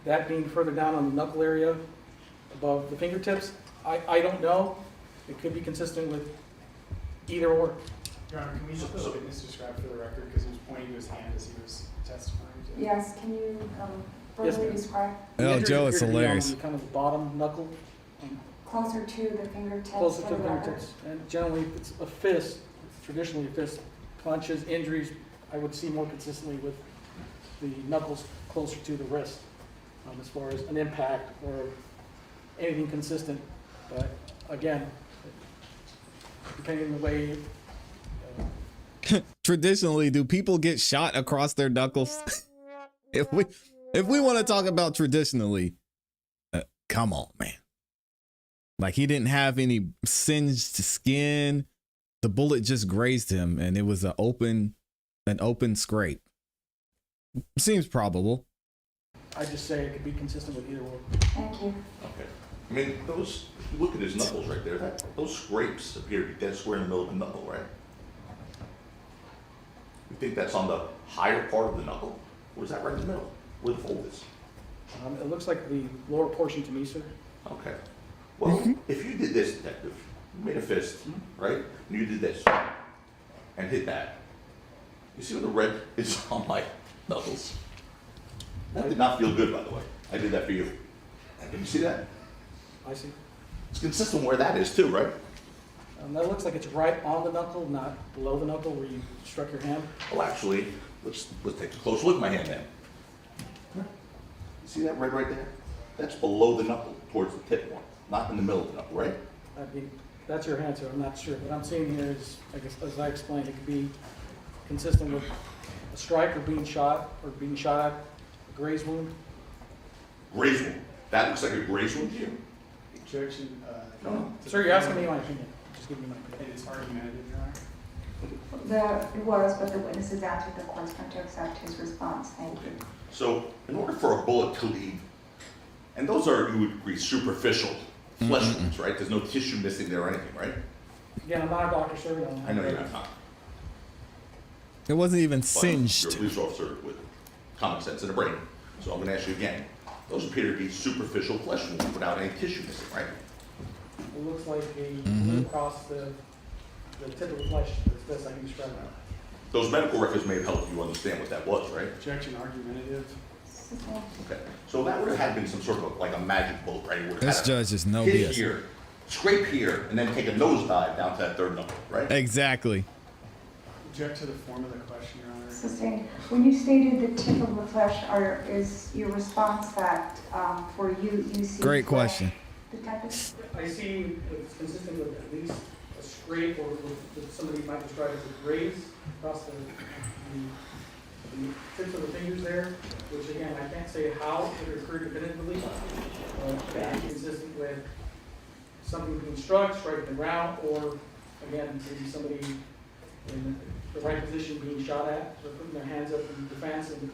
that being further down on the knuckle area above the fingertips, I don't know. It could be consistent with either or.
Your Honor, can we just put the witness described for the record because he was pointing to his hand as he was testifying to?
Yes, can you
Yes,
further
ma'am.
describe
The
Oh,
injuries
Joe,
appear
it's
to be on
hilarious.
the kind of the bottom knuckle,
closer to the fingertips?
closer
for
to the
record?
fingertips. And generally, it's a fist, traditionally a fist, punches, injuries, I would see more consistently with the knuckles closer to the wrist, as far as an impact or anything consistent. But again, depending on the way
Traditionally, do people get shot across their knuckles? if we want to talk about traditionally, come on, man. Like, he didn't have any singed skin. The bullet just grazed him, and it was an open scrape. Seems probable.
I just say it could be consistent with either one.
Thank you.
Okay. I mean, those, look at his knuckles right there. Those scrapes appear to be dead square in the middle of the knuckle, right? You think that's on the higher part of the knuckle? Or is that right in the middle, where the fold is?
It looks like the lower portion to me, sir.
Okay. Well, if you did this, detective, you made a fist, right? And you did this, and hit that. You see where the red is on my knuckles? That did not feel good, by the way. I did that for you. Can you see that?
I see.
It's consistent where that is too, right?
That looks like it's right on the knuckle, not below the knuckle where you struck your hand.
Well, actually, let's take a close look at my hand then. You see that red right there? That's below the knuckle, towards the tip one, not in the middle of the knuckle, right?
I mean, that's your hand, sir. I'm not sure. What I'm seeing here is, I guess, as I explained, it could be consistent with a strike or being shot at, a graze wound.
Graze wound. That looks like a graze wound to you?
Objection.
No.
Sir, you're asking me my opinion. Just give me my opinion.
It is argumentative, Your Honor.
It was, but the witnesses answered the court's going to accept his response. Thank you.
So, in order for a bullet to leave, and those are, you would agree, superficial flesh wounds, right? There's no tissue missing there or anything, right?
Again, I'm not a doctor, sir.
I know you're not.
It wasn't even
But
singed.
you're a police officer with common sense and a brain. So I'm going to ask you again. Those appear to be superficial flesh wounds without any tissue missing, right?
It looks like a across the tip of the flesh, as best I can describe it.
Those medical records may have helped you understand what that was, right?
Objection, argumentative.
Okay. So that would have had been some sort of like a magic bullet, right? It would have
This
had
judge is no
hit
BS.
here, scrape here, and then take a nosedive down to that third knuckle, right?
Exactly.
Object to the form of the question, Your Honor.
Sustained. When you stated the tip of the flesh, is your response that for you see
Great
flesh
question.
detected?
I see it's consistent with at least a scrape or with somebody might describe as a graze across the tips of the fingers there, which again, I can't say how it occurred definitively, but it's consistent with something being struck in the ground, or again, maybe somebody in the right position being shot at, or putting their hands up in defense and the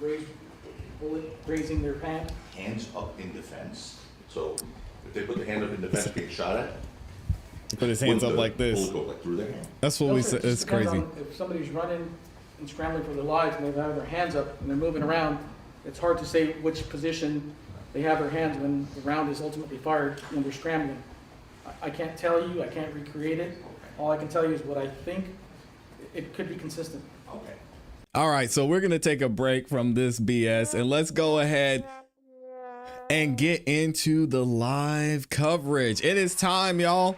bullet grazing their pant.
Hands up in defense. So if they put their hand up in defense being shot at,
He put his hands up like this.
bullet go like through their hand.
That's what we said. It's crazy.
If somebody's running and scrambling for their lives and they have their hands up and they're moving around, it's hard to say which position they have their hands when the round is ultimately fired when they're scrambling. I can't tell you, I can't recreate it. All I can tell you is what I think. It could be consistent.
Okay.
All right, so we're gonna take a break from this BS and let's go ahead and get into the live coverage. It is time, y'all.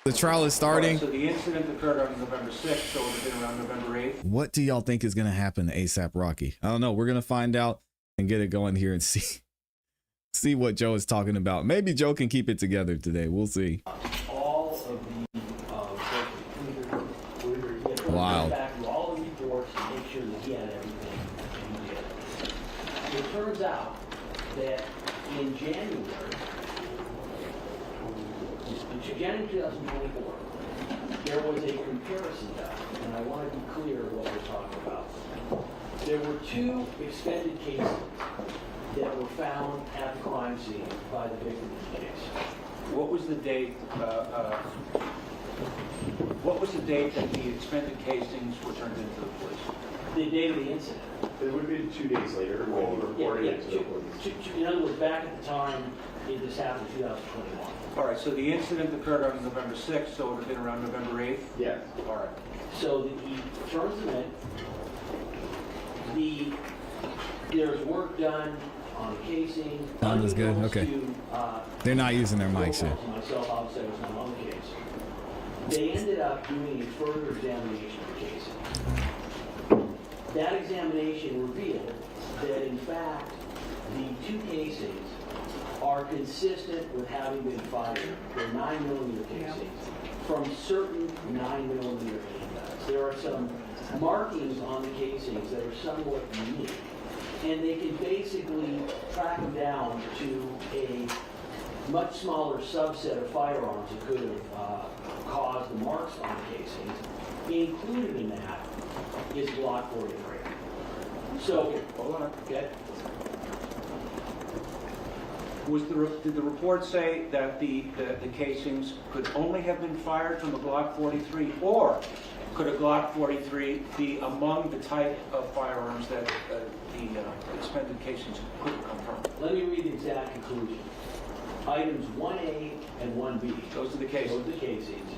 The trial is starting.
So the incident occurred on November 6th, so it would have been around November 8th.
What do y'all think is gonna happen to ASAP Rocky? I don't know. We're gonna find out and get it going here and see what Joe is talking about. Maybe Joe can keep it together today. We'll see.
All of the
Wow.
back through all the reports and make sure that he had everything he did. It turns out that in January 2024, there was a comparison done, and I want to be clear what we're talking about. There were two extended cases that were found at the crime scene by the victim in the case.
What was the date? What was the date that the expended casings were turned into the police?
The date of the incident.
It would have been 2 days later when you reported it to the police.
In other words, back at the time this happened in 2021.
All right, so the incident occurred on November 6th, so it would have been around November 8th?
Yes.
All right.
So the first event, there's work done on the casing.
Sound is good?
unbeknownst
Okay.
to,
They're not using their mics here.
Myself, obviously, I was not on the case. They ended up doing a further examination of the casing. That examination revealed that, in fact, the two casings are consistent with having been fired. They're 9mm casings from certain 9mm handguns. There are some markings on the casings that are somewhat unique. And they can basically track them down to a much smaller subset of firearms that could have caused the marks on the casings. Included in that is Glock 43. So,
Hold on.
okay.
Did the report say that the casings could only have been fired from a Glock 43, or could a Glock 43 be among the type of firearms that the expended casings could have come from?
Let me read the exact conclusion. Items 1A and 1B.
Those are the casings.
Those are the casings.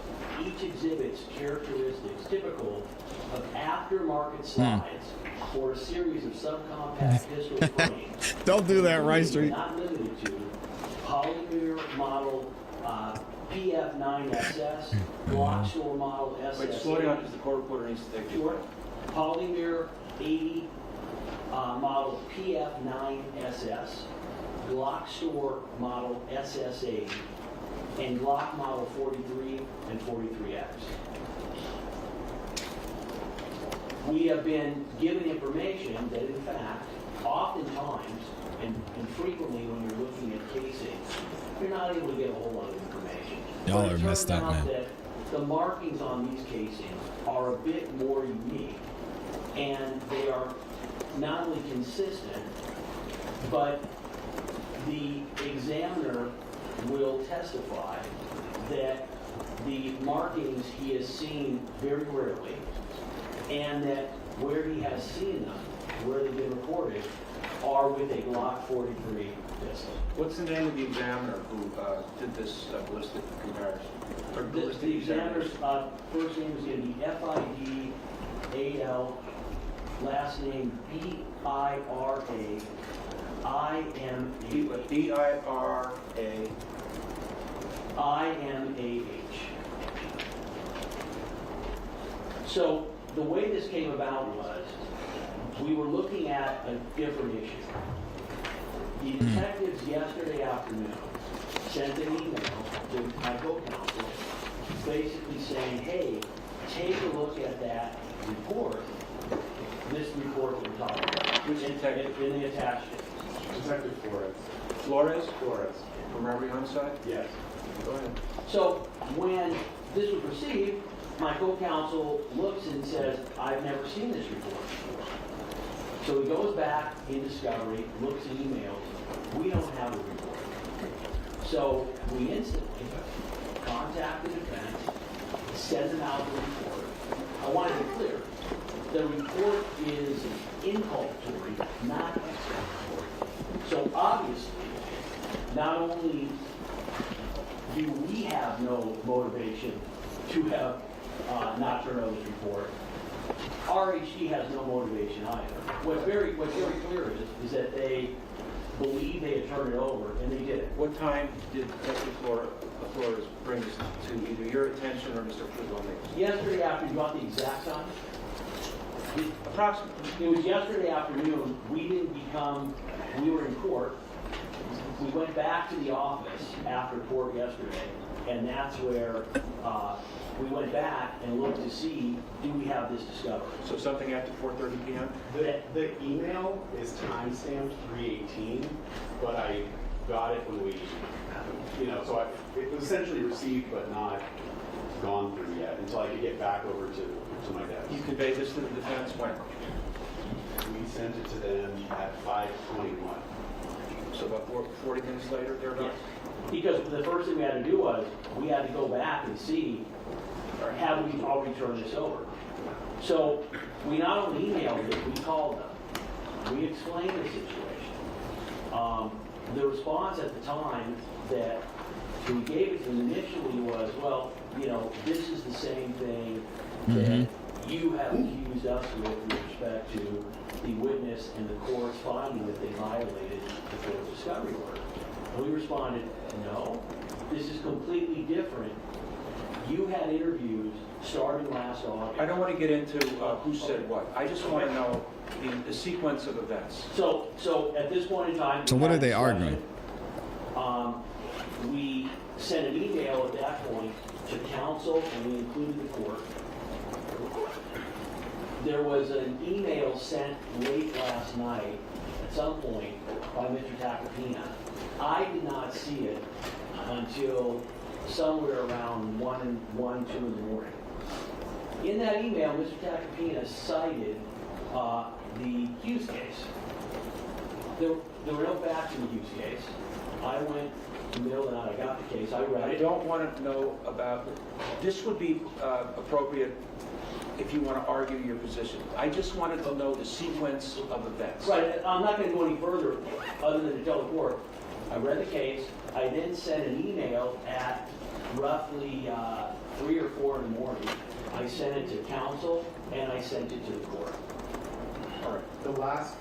Each exhibits characteristics typical of aftermarket slides for a series of subcompact pistol frames.
Don't do that, Rice Street.
Not limited to polymer model PF9SS, Glock store model SS.
Wait, slow down because the court reporter needs to take
Sure. Polymer 80 model PF9SS, Glock store model SSA, and Glock model 43 and 43X. We have been given information that in fact, oftentimes, and frequently when you're looking at casings, you're not able to get a whole lot of information.
Y'all
But
are
it
messed
turns
up,
out
man.
that the markings on these casings are a bit more unique, and they are not only consistent, but the examiner will testify that the markings he has seen very rarely, and that where he has seen them, where they've been recorded, are with a Glock 43 pistol.
What's the name of the examiner who did this ballistic comparison? Or ballistic
The examiner's
examination?
first name is going to be FIDAL, last name BIRA.
B-I-R-A.
IMAH. So the way this came about was we were looking at a different issue. The detectives yesterday afternoon sent an email to my co-counsel basically saying, hey, take a look at that report, this report that we're talking about.
Which detective?
In the attachment.
Detective Flores.
Flores?
Flores.
From Emory homicide?
Yes.
Go ahead.
So when this was received, my co-counsel looks and says, I've never seen this report before. So he goes back in discovery, looks at emails. We don't have a report. So we instantly contact the defense, send them out the report. I want to be clear. The report is inculpatory, not exculpatory. So obviously, not only do we have no motivation to have not turned over this report, RHD has no motivation either. What's very clear is that they believe they had turned it over, and they did it.
What time did Detective Flores bring this to either your attention or Mr. Frizzoni's?
Yesterday afternoon, you want the exact time?
Approximately.
It was yesterday afternoon. We were in court. We went back to the office after court yesterday, and that's where we went back and looked to see, do we have this discovery?
So something after 4:30 p.m.?
The email is timestamped 3/18, but I got it when we, so it was essentially received but not gone through yet until I could get back over to my desk.
You conveyed this to the defense when?
We sent it to them at 5:21.
So about 40 minutes later, thereabouts?
Yes. Because the first thing we had to do was, we had to go back and see, or have we already turned this over? So we not only emailed it, we called them. We explained the situation. The response at the time that we gave it to them initially was, well, this is the same thing that you have accused us with respect to the witness and the court's finding that they violated the court's discovery order. And we responded, no, this is completely different. You had interviews starting last August.
I don't want to get into who said what. I just want to know the sequence of events.
So at this point in time.
So what are they arguing?
We sent an email at that point to counsel, and we included the court. There was an email sent late last night at some point by Mr. Tacopina. I did not see it until somewhere around 2 in the morning. In that email, Mr. Tacopina cited the Hughes case. There were no facts in the Hughes case. I went in the middle of the night, I got the case, I read
I
it.
don't want to know about, this would be appropriate if you want to argue your position. I just wanted to know the sequence of events.
Right, I'm not going to go any further other than to tell the court. I read the case, I then sent an email at roughly 3 or 4 in the morning. I sent it to counsel and I sent it to the court.
All right, the last,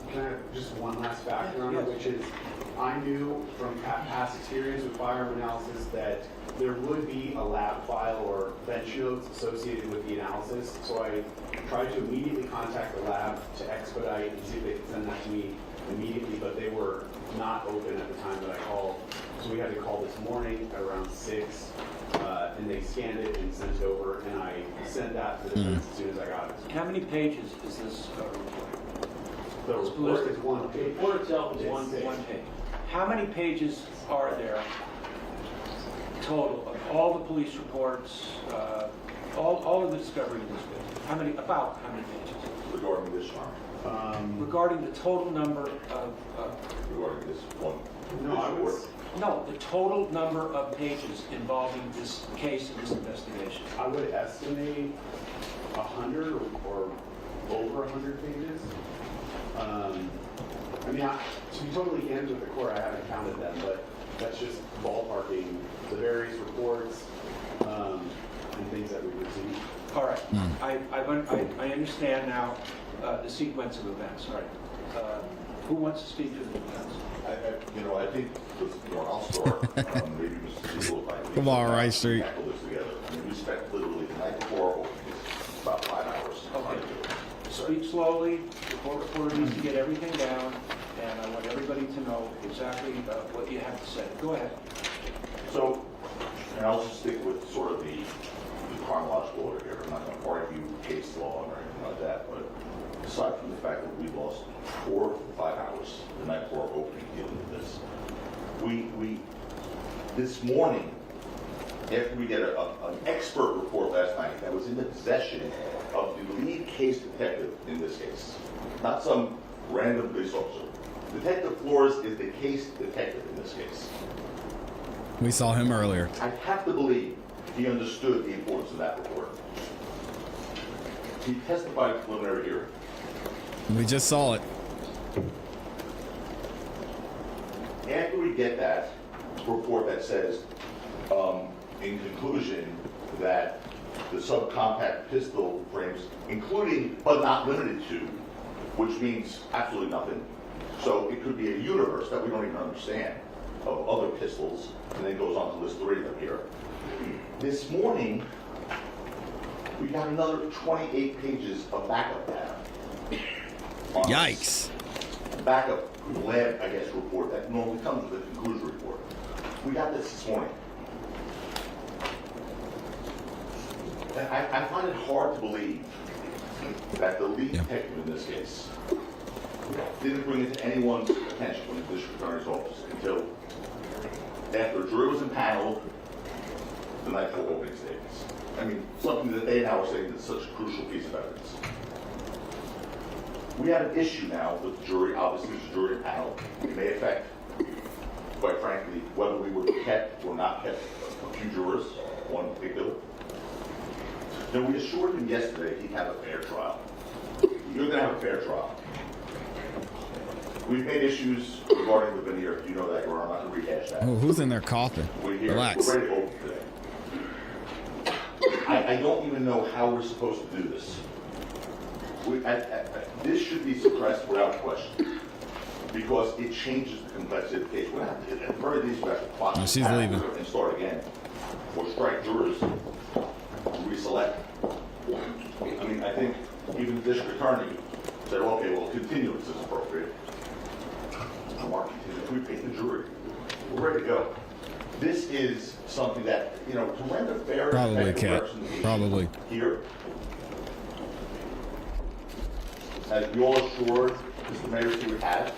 just one last factor on it,
Yes.
which is, I knew from past experience with firearm analysis that there would be a lab file or bench notes associated with the analysis. So I tried to immediately contact the lab to expedite and see if they could send that to me immediately, but they were not open at the time that I called. So we had to call this morning at around 6, and they scanned it and sent it over, and I sent that to the defense as soon as I got it.
How many pages is this report?
The report is one
The
page.
report itself is
It's
one
six.
One page. How many pages are there total of all the police reports, all of the discovery in this case? How many pages?
Regarding this one,
Regarding the total number of,
regarding this one.
No, I
report.
was,
no, the total number of pages involving this case and this investigation.
I would estimate 100 or over 100 pages. I mean, to be totally candid with the court, I haven't counted them, but that's just ballparking the various reports and things that we received.
All right, I understand now the sequence of events. All right. Who wants to speak to the defense?
I think, I'll start. Maybe Mr. Siegel, if I could.
Come on, Rice Street.
Tackle this together. I mean, we spent literally the night before, about 5 hours.
Okay. Speak slowly. The court reporter needs to get everything down, and I want everybody to know exactly what you have to say. Go ahead.
So, and I'll just stick with sort of the chronological order here. I'm not going to argue case law or anything like that, but aside from the fact that we lost 4 to 5 hours the night before opening dealing with this, we this morning, after we get an expert report last night that was in the possession of the lead case detective in this case, not some random police officer. Detective Flores is the case detective in this case.
We saw him earlier.
I have to believe he understood the importance of that report. He testified at preliminary hearing.
We just saw it.
After we get that report that says, in conclusion, that the subcompact pistol frames, including but not limited to, which means absolutely nothing. So it could be a universe that we don't even understand of other pistols, and then goes on to list 3 of them here. This morning, we got another 28 pages of backup data.
Yikes.
Backup lab, I guess, report that normally comes with a conclusion report. We got this morning. And I find it hard to believe that the lead detective in this case didn't bring it to anyone's attention from the district attorney's office until after a jury was impaneled the night before opening statements. I mean, something that they now are saying is such a crucial piece of evidence. We have an issue now with the jury. Obviously, it's a jury panel. It may affect, quite frankly, whether we would have kept or not kept a few jurors, one in particular. Now, we assured him yesterday he'd have a fair trial. You're going to have a fair trial. We've made issues regarding the veneer. You know that, Your Honor. I'm not going to rehash that.
Oh, who's in there coughing?
We're here.
Relax.
We're ready to open today. I don't even know how we're supposed to do this. This should be suppressed without question because it changes the complexity of the case. At the very least, we have to clock
she's leaving
and start again, or strike jurors, reselect. I mean, I think even the district attorney said, okay, well, continuance is appropriate. Mark, we paid the jury. We're ready to go. This is something that, to render fair
probably,
and
Cat.
representation
Probably.
here, as we all assured Mr. Mayor we would have,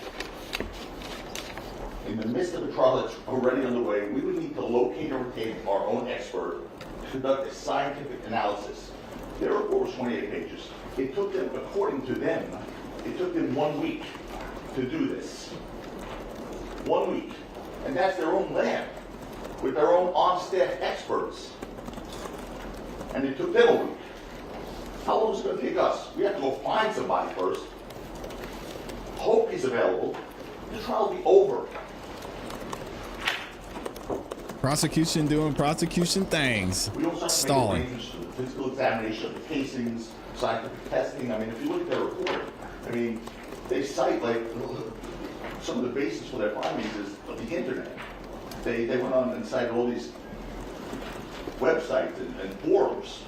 in the midst of a trial that's already underway, we would need to locate and retain our own expert to conduct a scientific analysis. Their report was 28 pages. It took them, according to them, it took them 1 week to do this. 1 week. And that's their own lab, with their own on-staff experts. And it took them a week. How long is it going to take us? We have to go find somebody first, hope he's available, the trial will be over.
Prosecution doing prosecution things.
We also have to
Stalling.
make arrangements for the physical examination of the casings, scientific testing. I mean, if you look at their report, I mean, they cite like some of the basis for their findings is of the internet. They went on and cited all these websites and forums.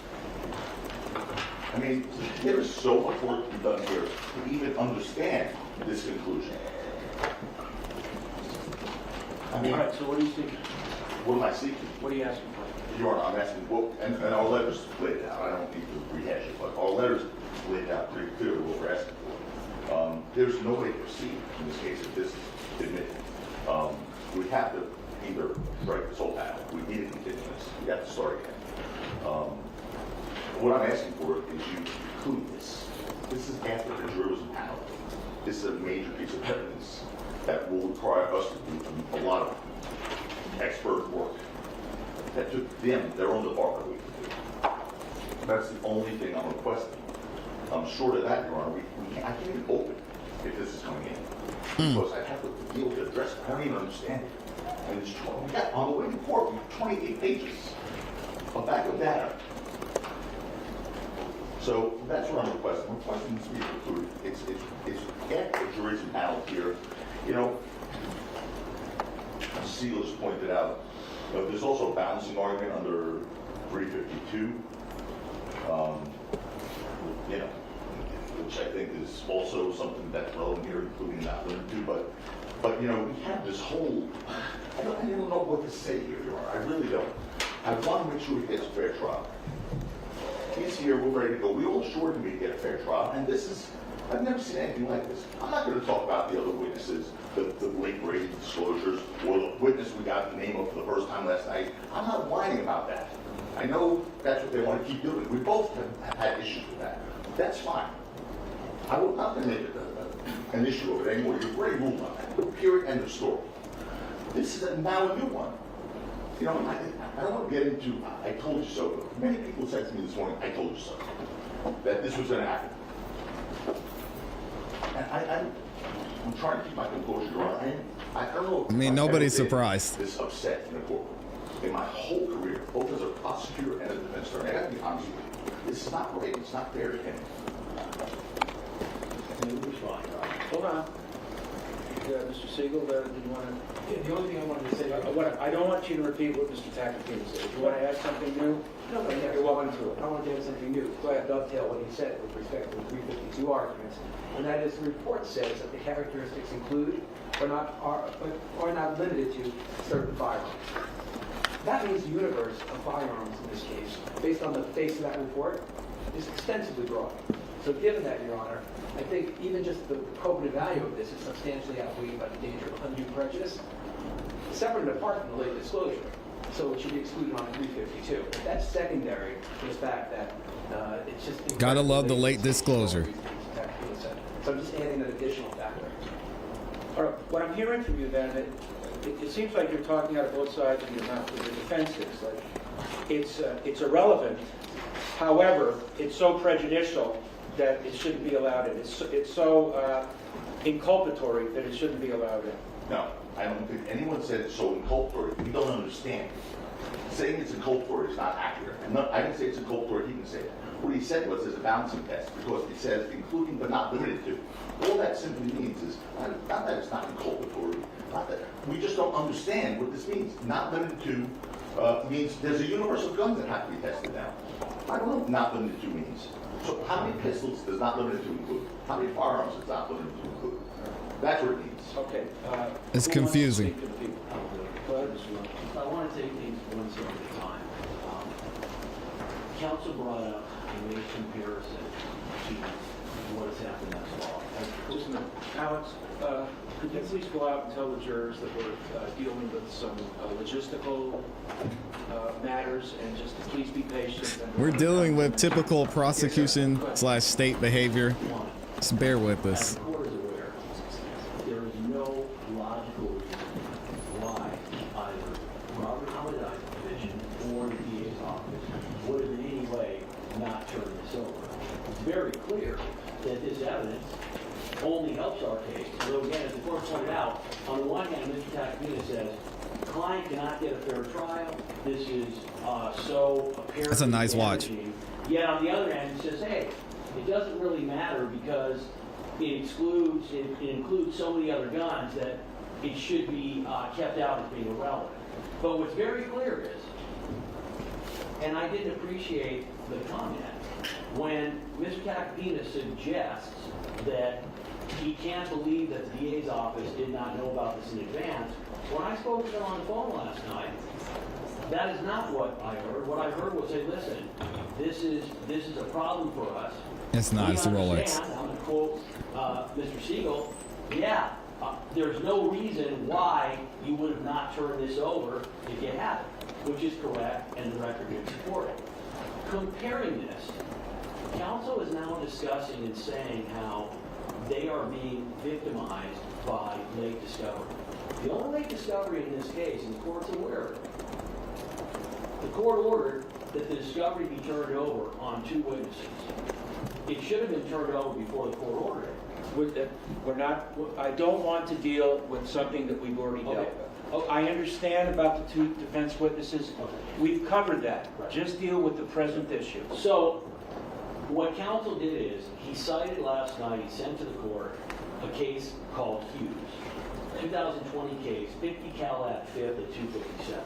I mean, there is so much work to be done here to even understand this conclusion. I mean,
All right, so what are you seeking?
what am I seeking?
What are you asking for?
Your Honor, I'm asking, well, and our letters laid it out. I don't need to rehash it, but our letters laid out pretty clearly what we're asking for. There's no way to proceed in this case if this is admitted. We have to either strike this whole panel. We need a continuance. We have to start again. What I'm asking for is you include this. This is after the jury was impaneled. This is a major piece of evidence that will require us to do a lot of expert work that took them, their own department, a week to do. That's the only thing I'm requesting. Short of that, Your Honor, I can't even open if this is coming in. Because I have to be able to address it. I don't even understand it. And it's, we got on the way to court, we have 28 pages of backup data. So that's what I'm requesting. I'm requesting this to be included. It's after the jury's impaneled here. You know, Seal has pointed out, there's also a balancing argument under 352, you know, which I think is also something that's relevant here, including not limited to, but you know, we have this whole, I don't know what to say here, Your Honor. I really don't. I want to make sure he gets a fair trial. He's here, we're ready to go. We all assured him he'd get a fair trial, and this is, I've never seen anything like this. I'm not going to talk about the other witnesses, the late Brady disclosures, or the witness we got the name of for the first time last night. I'm not whining about that. I know that's what they want to keep doing. We both have had issues with that. That's fine. I will not make it an issue of it anymore. You've already ruled on that. Period. End of story. This is now a new one. You know, I don't want to get into, I told you so, but many people said to me this morning, I told you so, that this was going to happen. And I'm trying to keep my composure, Your Honor. I don't know.
I mean, nobody's surprised.
This upset in a courtroom. In my whole career, both as a prosecutor and a defense attorney, I got to be honest with you. This is not right. It's not fair to him.
Hold on. Mr. Siegel, did you want to?
Yeah, the only thing I wanted to say,
I don't want you to repeat what Mr. Tacopina said. If you want to add something new,
no,
you're welcome to it.
I want to add something new. Go ahead, dovetail what he said with respect to the 352 arguments, and that is the report says that the characteristics include are not limited to certain firearms. That means the universe of firearms in this case, based on the face of that report, is extensively broad. So given that, Your Honor, I think even just the probative value of this is substantially outweighed by the danger of undue prejudice, separate and apart from the late disclosure. So it should be excluded on 352. But that's secondary to the fact that it's just...
Gotta love the late disclosure.
So I'm just adding that additional factor.
All right, what I'm hearing from you then, it seems like you're talking out of both sides of your mouth with the defense is. Like, it's irrelevant. However, it's so prejudicial that it shouldn't be allowed in. It's so inculpatory that it shouldn't be allowed in.
No, I don't think anyone said it's so inculpatory. We don't understand. Saying it's inculpatory is not accurate. I didn't say it's inculpatory, he didn't say it. What he said was there's a balancing test because it says including but not limited to. All that simply means is not that it's not inculpatory, not that we just don't understand what this means. Not limited to means there's a universe of guns that have to be tested now. I don't know what not limited to means. So how many pistols does not limited to include? How many firearms does not limited to include? That's what it means.
Okay.
It's confusing.
Go ahead, Mr. Long.
I want to take things one step at a time. Counsel brought up a rate comparison to what has happened thus far.
Listen, Alex, could you please go out and tell the jurors that we're dealing with some logistical matters, and just to please be patient.
We're dealing with typical prosecution / state behavior. Just bear with
As
us.
the court is aware, there is no logical reason why either Robert Hamadai's division or the DA's office would have in any way not turned this over. It's very clear that this evidence only helps our case. Although again, as the court pointed out, on the one hand, Mr. Tacopina says, the client cannot get a fair trial. This is so apparent.
That's a nice watch.
Yet on the other hand, he says, hey, it doesn't really matter because it includes so many other guns that it should be kept out as being irrelevant. But what's very clear is, and I didn't appreciate the comment, when Mr. Tacopina suggests that he can't believe that the DA's office did not know about this in advance, when I spoke to him on the phone last night, that is not what I heard. What I heard was say, listen, this is a problem for us.
It's not, it's the Rolex.
I'm going to quote Mr. Siegel, there's no reason why you would have not turned this over if you had it, which is correct, and the record would support it. Comparing this, counsel is now discussing and saying how they are being victimized by late discovery. The only late discovery in this case, and the court's aware of it, the court ordered that the discovery be turned over on 2 witnesses. It should have been turned over before the court ordered it.
I don't want to deal with something that we've already dealt with. Oh, I understand about the 2 defense witnesses.
Okay.
We've covered that.
Right.
Just deal with the present issue.
So, what counsel did is, he cited last night, he sent to the court a case called Hughes, 2020 case, 50 cal at 5th at 257.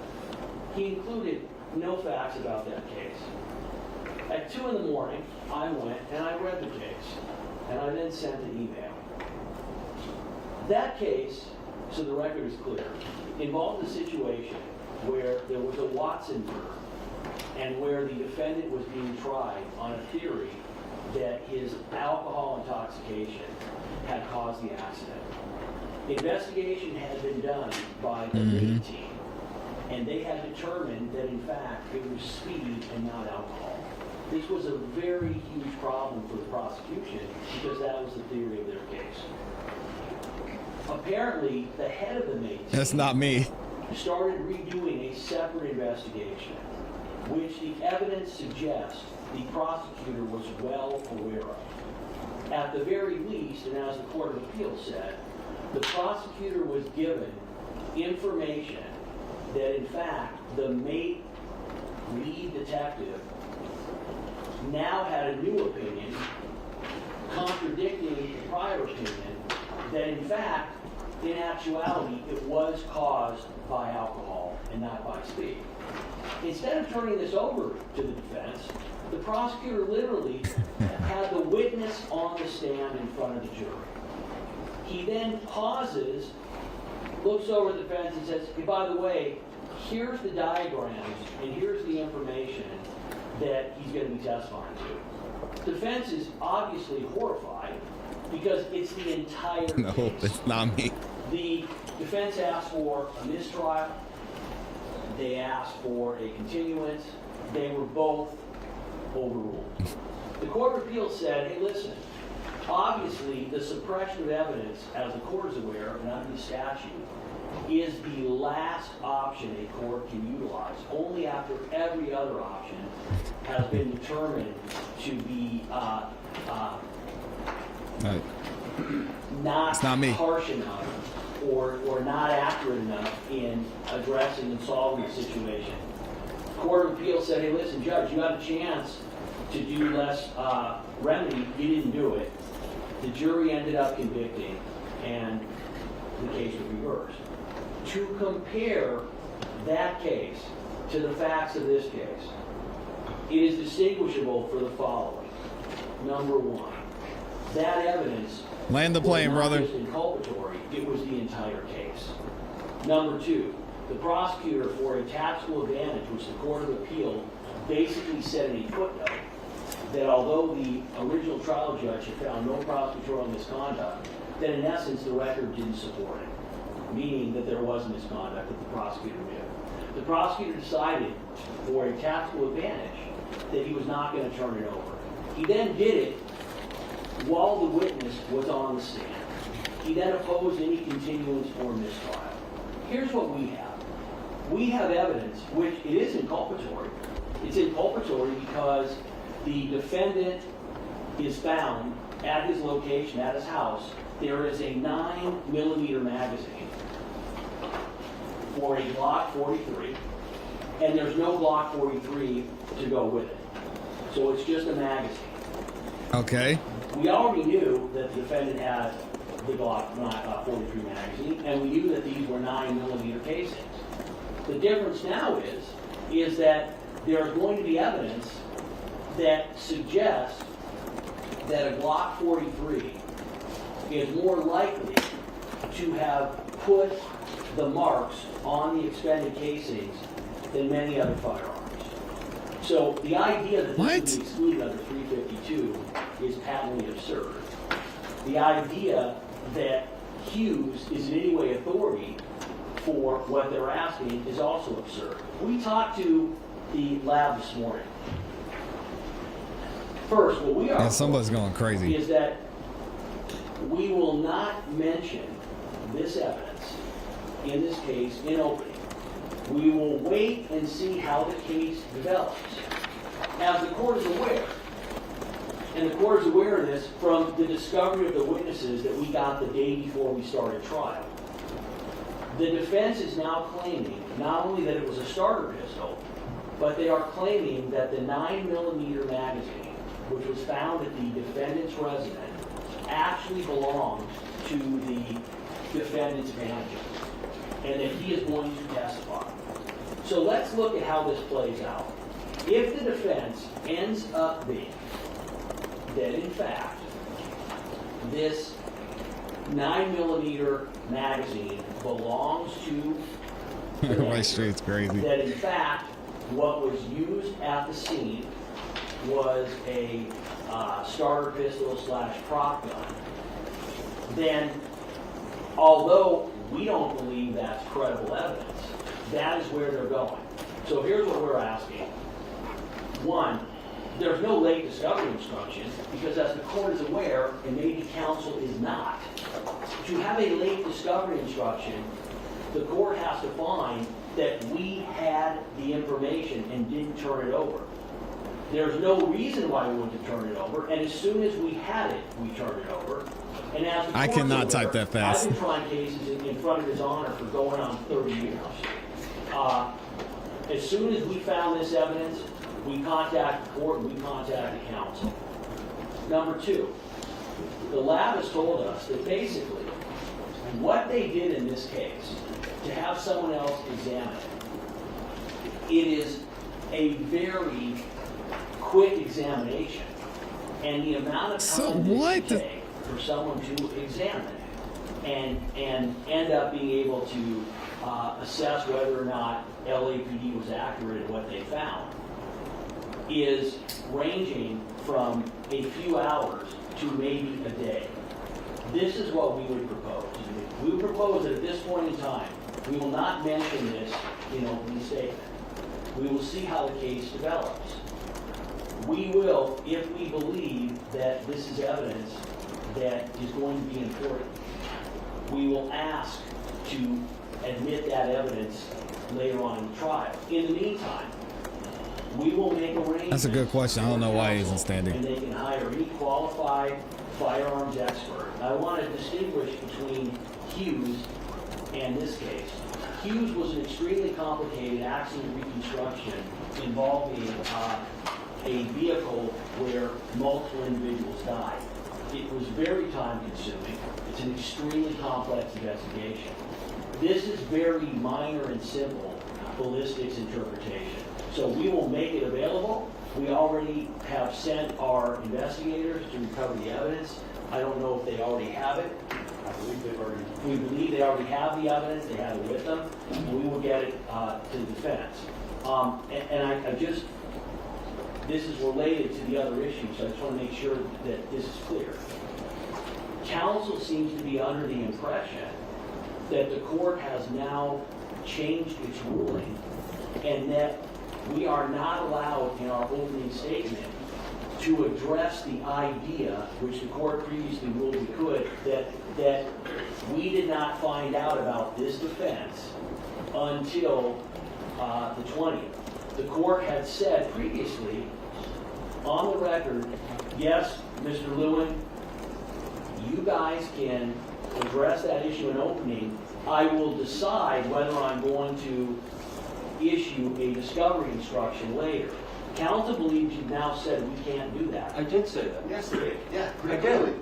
He included no facts about that case. At 2 in the morning, I went and I read the case, and I then sent an email. That case, so the record is clear, involved a situation where there was a Watson murder, and where the defendant was being tried on a theory that his alcohol intoxication had caused the accident. Investigation had been done by the lead team, and they had determined that in fact it was speed and not alcohol. This was a very huge problem for the prosecution because that was the theory of their case. Apparently, the head of the main team
That's not me.
started redoing a separate investigation, which the evidence suggests the prosecutor was well aware of. At the very least, and as the Court of Appeals said, the prosecutor was given information that in fact the mate lead detective now had a new opinion contradicting the prior opinion that in fact, in actuality, it was caused by alcohol and not by speed. Instead of turning this over to the defense, the prosecutor literally had the witness on the stand in front of the jury. He then pauses, looks over at the defense and says, hey, by the way, here's the diagrams and here's the information that he's going to be testifying to. Defense is obviously horrified because it's the entire
No,
case.
it's not me.
The defense asked for a mistrial. They asked for a continuance. They were both overruled. The Court of Appeals said, hey, listen, obviously the suppression of evidence, as the court is aware and under the statute, is the last option a court can utilize, only after every other option has been determined to be not harsh enough or not accurate enough in addressing and solving the situation. The Court of Appeals said, hey, listen, Judge, you had a chance to do less remedy. You didn't do it. The jury ended up convicting, and the case was reversed. To compare that case to the facts of this case, it is distinguishable for the following. Number one, that evidence
Land the plane,
was not
brother.
just inculpatory, it was the entire case. Number two, the prosecutor, for a tactical advantage, which the Court of Appeal basically said in a footnote, that although the original trial judge had found no prosecutorial misconduct, that in essence the record didn't support it, meaning that there was misconduct that the prosecutor knew. The prosecutor decided, for a tactical advantage, that he was not going to turn it over. He then did it while the witness was on the stand. He then opposed any continuance or mistrial. Here's what we have. We have evidence, which it is inculpatory. It's inculpatory because the defendant is found at his location, at his house. There is a 9mm magazine for a Glock 43, and there's no Glock 43 to go with it. So it's just a magazine.
Okay.
We already knew that the defendant had the Glock 43 magazine, and we knew that these were 9mm casings. The difference now is that there's going to be evidence that suggests that a Glock 43 is more likely to have put the marks on the expended casings than many other firearms. So the idea that this would be excluded under 352 is patently absurd. The idea that Hughes is in any way authority for what they're asking is also absurd. We talked to the lab this morning. First, what we are
somebody's going crazy
is that we will not mention this evidence in this case in opening. We will wait and see how the case develops. As the court is aware, and the court is aware of this from the discovery of the witnesses that we got the day before we started trial. The defense is now claiming not only that it was a starter pistol, but they are claiming that the 9mm magazine, which was found at the defendant's residence, actually belonged to the defendant's manager, and that he is going to testify. So let's look at how this plays out. If the defense ends up being that, in fact, this 9mm magazine belongs to the
my street's crazy.
that in fact what was used at the scene was a starter pistol / prop gun, then although we don't believe that's credible evidence, that is where they're going. So here's what we're asking. One, there's no late discovery instruction because, as the court is aware, and maybe counsel is not, to have a late discovery instruction, the court has to find that we had the information and didn't turn it over. There's no reason why we wouldn't have turned it over, and as soon as we had it, we turned it over. And as the
I
court's
cannot
aware,
type that fast.
I've been trying cases in front of His Honor for going on 30 years. As soon as we found this evidence, we contacted the court and we contacted counsel. Number two, the lab has told us that basically what they did in this case, to have someone else examine it is a very quick examination. And the amount of time it take for someone to examine it and end up being able to assess whether or not LAPD was accurate in what they found is ranging from a few hours to maybe a day. This is what we would propose. We would propose that at this point in time, we will not mention this in opening statement. We will see how the case develops. We will, if we believe that this is evidence that is going to be important, we will ask to admit that evidence later on in the trial. In the meantime, we will make arrangements.
That's a good question. I don't know why he isn't standing.
And they can hire any qualified firearms expert. I want to distinguish between Hughes and this case. Hughes was an extremely complicated accident reconstruction involving a vehicle where multiple individuals died. It was very time consuming. It's an extremely complex investigation. This is very minor and simple ballistics interpretation. So we will make it available. We already have sent our investigators to recover the evidence. I don't know if they already have it.
I believe they've already.
We believe they already have the evidence. They have it with them. And we will get it to the defense. And I just this is related to the other issue, so I just want to make sure that this is clear. Counsel seems to be under the impression that the court has now changed its ruling and that we are not allowed in our opening statement to address the idea, which the court previously ruled we could, that we did not find out about this defense until the 20th. The court had said previously, on the record, yes, Mr. Lewin, you guys can address that issue in opening. I will decide whether I'm going to issue a discovery instruction later. Counsel believes you've now said we can't do that.
I did say that.
Yesterday, yeah,
I
pretty
did.
clearly.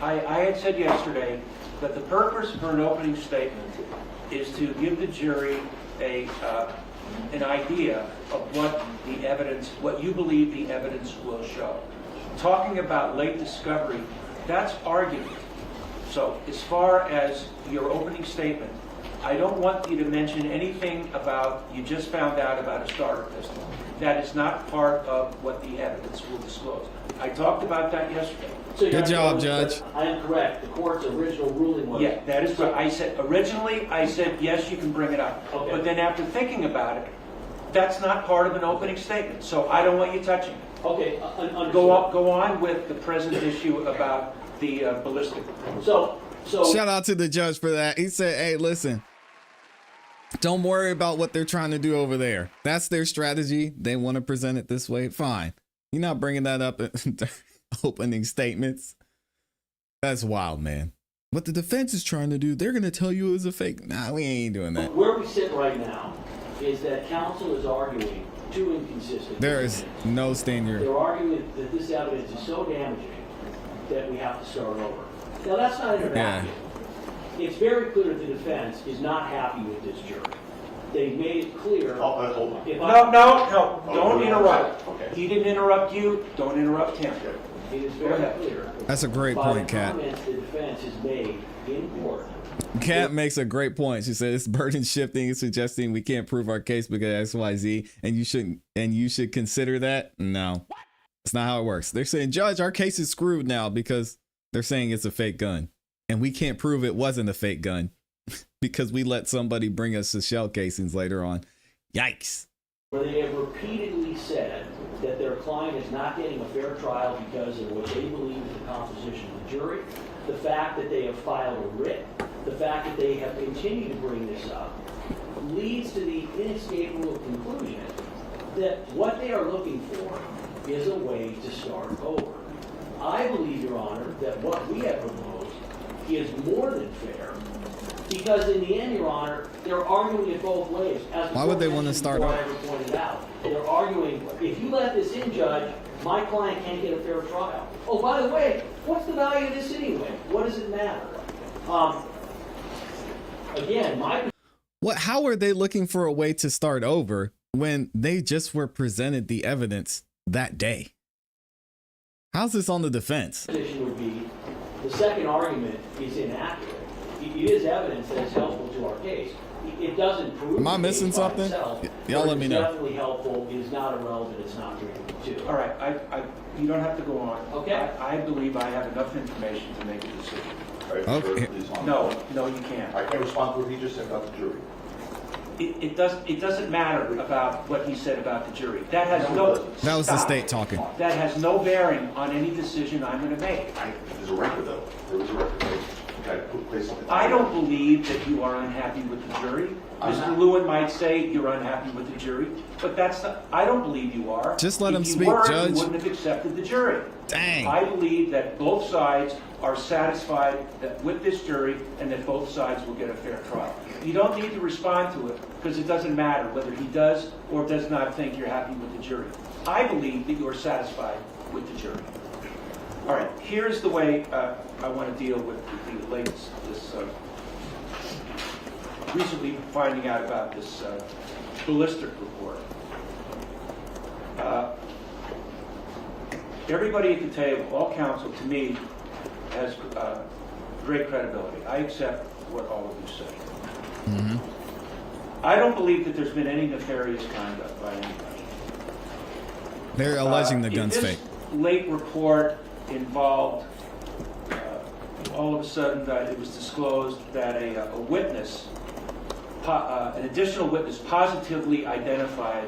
I had said yesterday that the purpose for an opening statement is to give the jury an idea of what the evidence, what you believe the evidence will show. Talking about late discovery, that's argument. So as far as your opening statement, I don't want you to mention anything about you just found out about a starter pistol. That is not part of what the evidence will disclose. I talked about that yesterday.
So
Good job, Judge.
I am correct. The court's original ruling was...
Yeah, that is right. I said, originally, I said, yes, you can bring it up.
Okay.
But then after thinking about it, that's not part of an opening statement, so I don't want you touching it.
Okay, understood.
Go on with the present issue about the ballistic.
So
Shout out to the judge for that. He said, hey, listen, don't worry about what they're trying to do over there. That's their strategy. They want to present it this way. Fine. You're not bringing that up in opening statements. That's wild, man. What the defense is trying to do, they're going to tell you it was a fake. Nah, we ain't doing that.
where we sit right now is that counsel is arguing two inconsistent.
There is no standard.
They're arguing that this evidence is so damaging that we have to start over. Now, that's not interactive. It's very clear the defense is not happy with this jury. They've made it clear.
Hold on.
No, don't interrupt.
Okay.
He didn't interrupt you, don't interrupt him.
It is very clear.
That's a great
by
point,
the
Kat.
comments the defense has made in court.
Kat makes a great point. She said it's burden shifting, suggesting we can't prove our case because XYZ, and you should consider that. No, that's not how it works. They're saying, Judge, our case is screwed now because they're saying it's a fake gun, and we can't prove it wasn't a fake gun because we let somebody bring us the shell casings later on. Yikes.
Where they have repeatedly said that their client is not getting a fair trial because of what they believe is the composition of the jury, the fact that they have filed a writ, the fact that they have continued to bring this up, leads to the inescapable conclusion that what they are looking for is a way to start over. I believe, Your Honor, that what we have proposed is more than fair, because in the end, Your Honor, they're arguing it both ways. As
Why would they want to start
over?
over?
Pointed out, they're arguing, if you let this in, Judge, my client can't get a fair trial. Oh, by the way, what's the value of this anyway? What does it matter? Again,
How are they looking for a way to start over when they just were presented the evidence that day? How's this on the defense?
position would be the second argument is inaccurate. It is evidence that is helpful to our case. It doesn't prove.
Am I
the
missing
case by
something?
itself,
Y'all
but
let me
it's
know.
Definitely helpful. It is not irrelevant. It's not 3.2.
All right, you don't have to go on.
Okay.
I believe I have enough information to make a decision.
All right,
Okay.
sir, please, on.
No, you can't.
I can't respond to what he just said about the jury.
It doesn't matter about what he said about the jury. That has no.
That was the
Stop.
state talking.
That has no bearing on any decision I'm going to make.
There's a record, though. There was a record. Okay, play something.
I don't believe that you are unhappy with the jury. Mr. Lewin might say you're unhappy with the jury, but that's not, I don't believe you are.
Just let him
If you
speak,
were,
Judge.
You wouldn't have accepted the jury.
Dang.
I believe that both sides are satisfied that with this jury and that both sides will get a fair trial. You don't need to respond to it because it doesn't matter whether he does or does not think you're happy with the jury. I believe that you are satisfied with the jury. All right, here's the way I want to deal with the latest, this recently finding out about this ballistic report. Everybody at the table, all counsel, to me, has great credibility. I accept what all of you say.
Mm-hmm.
I don't believe that there's been any nefarious conduct by anybody.
They're alleging the gun's
If
fake.
this late report involved, all of a sudden that it was disclosed that a witness, an additional witness positively identified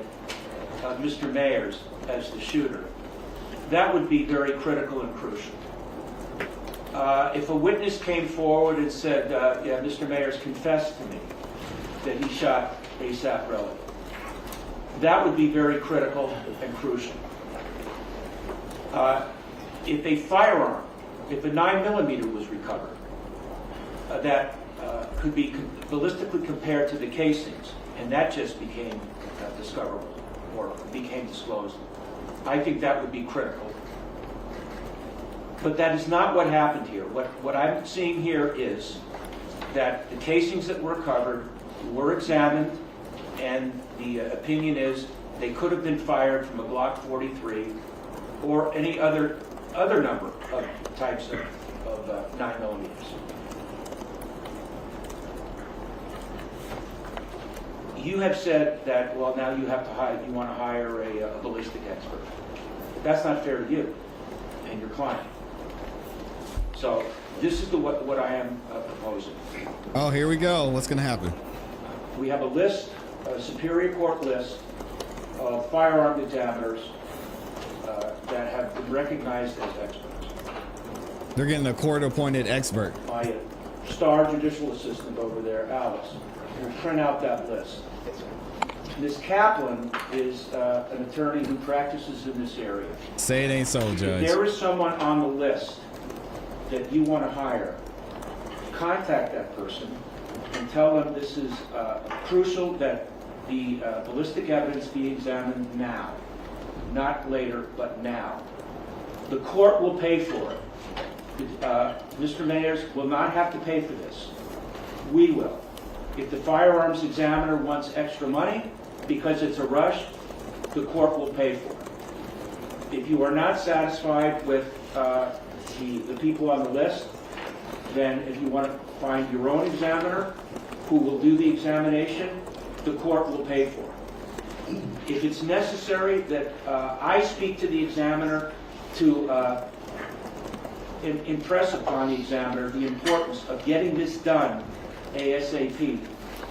Mr. Mayers as the shooter, that would be very critical and crucial. If a witness came forward and said, yeah, Mr. Mayers confessed to me that he shot ASAP Rowan, that would be very critical and crucial. If a firearm, if a 9mm was recovered, that could be ballistically compared to the casings, and that just became discoverable or became disclosed, I think that would be critical. But that is not what happened here. What I'm seeing here is that the casings that were recovered were examined, and the opinion is they could have been fired from a Glock 43 or any other number of types of 9mm. You have said that, well, now you want to hire a ballistic expert. That's not fair to you and your client. So this is what I am proposing.
Oh, here we go. What's going to happen?
We have a list, a Superior Court list of firearm examiners that have been recognized as experts.
They're getting a court-appointed expert.
My star judicial assistant over there, Alice, will print out that list. Ms. Kaplan is an attorney who practices in this area.
Say it ain't so, Judge.
If there is someone on the list that you want to hire, contact that person and tell them this is crucial that the ballistic evidence be examined now, not later, but now. The court will pay for it. Mr. Mayers will not have to pay for this. We will. If the firearms examiner wants extra money because it's a rush, the court will pay for it. If you are not satisfied with the people on the list, then if you want to find your own examiner who will do the examination, the court will pay for it. If it's necessary that I speak to the examiner to impress upon the examiner the importance of getting this done ASAP,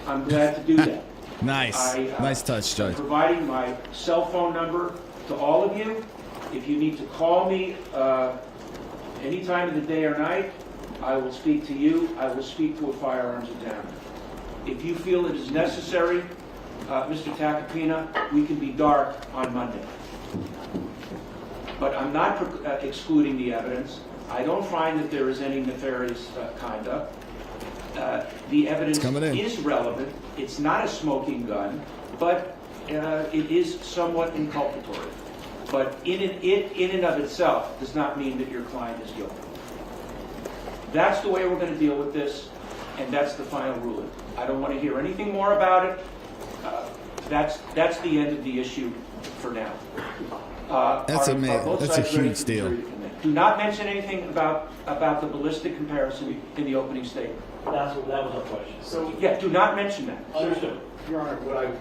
I'm glad to do that.
Nice. Nice touch, Judge.
I'm providing my cell phone number to all of you. If you need to call me any time of the day or night, I will speak to you. I will speak to a firearms examiner. If you feel it is necessary, Mr. Tacopina, we can be dark on Monday. But I'm not excluding the evidence. I don't find that there is any nefarious conduct. The evidence is relevant. It's not a smoking gun, but it is somewhat inculpatory. But in and of itself does not mean that your client is guilty. That's the way we're going to deal with this, and that's the final ruling. I don't want to hear anything more about it. That's the end of the issue for now.
That's a huge deal.
Do not mention anything about the ballistic comparison in the opening statement.
That was our question.
So,
Yeah, do not mention that.
Understood.
Your Honor,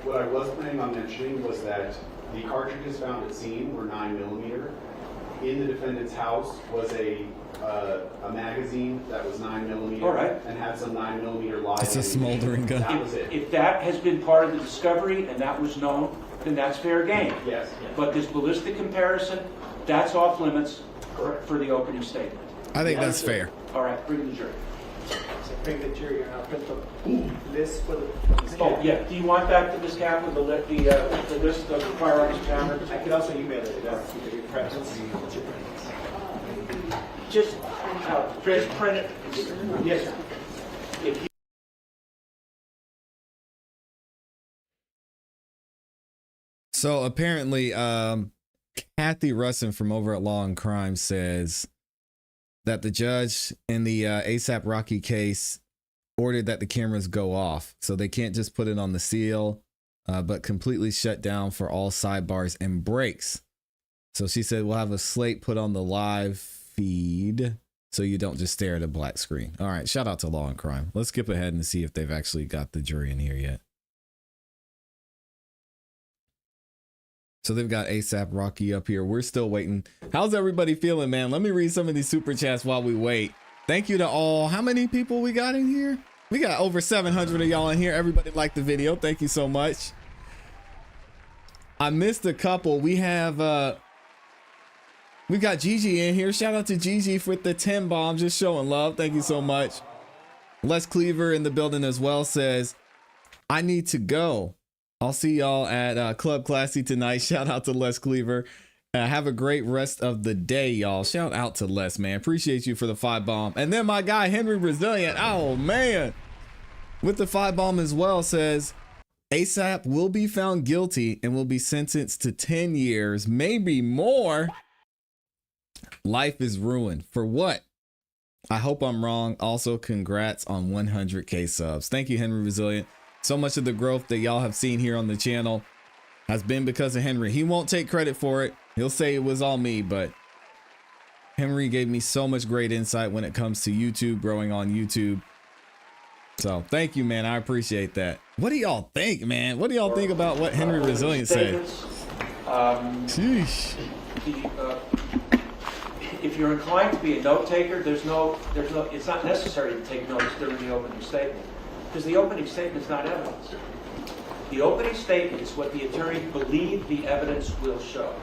what I was planning on mentioning was that the cartridges found at scene were 9mm. In the defendant's house was a magazine that was 9mm.
All right.
And had some 9mm live.
It's a smoldering gun.
That was it.
If that has been part of the discovery and that was known, then that's fair game.
Yes.
But this ballistic comparison, that's off limits for the opening statement.
I think that's fair.
All right, bring the jury.
Bring the jury and I'll print the list for the.
Oh, yeah, do you want that, Ms. Kaplan, the list of the firearms examiners?
I could also email it to your presence.
Just print it. Yes, sir. If you
So apparently, Kathy Russin from over at Law and Crime says that the judge in the ASAP Rocky case ordered that the cameras go off. So they can't just put it on the seal, but completely shut down for all sidebars and breaks. So she said, we'll have a slate put on the live feed so you don't just stare at a black screen. All right, shout out to Law and Crime. Let's skip ahead and see if they've actually got the jury in here yet. So they've got ASAP Rocky up here. We're still waiting. How's everybody feeling, man? Let me read some of these super chats while we wait. Thank you to all. How many people we got in here? We got over 700 of y'all in here. Everybody liked the video. Thank you so much. I missed a couple. We have we got Gigi in here. Shout out to Gigi for the 10 bombs, just showing love. Thank you so much. Les Cleaver in the building as well says, I need to go. I'll see y'all at Club Classy tonight. Shout out to Les Cleaver. Have a great rest of the day, y'all. Shout out to Les, man. Appreciate you for the 5 bomb. And then my guy, Henry Resilient. Oh, man. With the 5 bomb as well says, ASAP will be found guilty and will be sentenced to 10 years, maybe more. Life is ruined. For what? I hope I'm wrong. Also, congrats on 100K subs. Thank you, Henry Resilient. So much of the growth that y'all have seen here on the channel has been because of Henry. He won't take credit for it. He'll say it was all me, but Henry gave me so much great insight when it comes to YouTube, growing on YouTube. So thank you, man. I appreciate that. What do y'all think, man? What do y'all think about what Henry Resilient said? Sheesh.
If you're inclined to be a note taker, it's not necessary to take notes during the opening statement, because the opening statement is not evidence. The opening statement is what the attorney believes the evidence will show.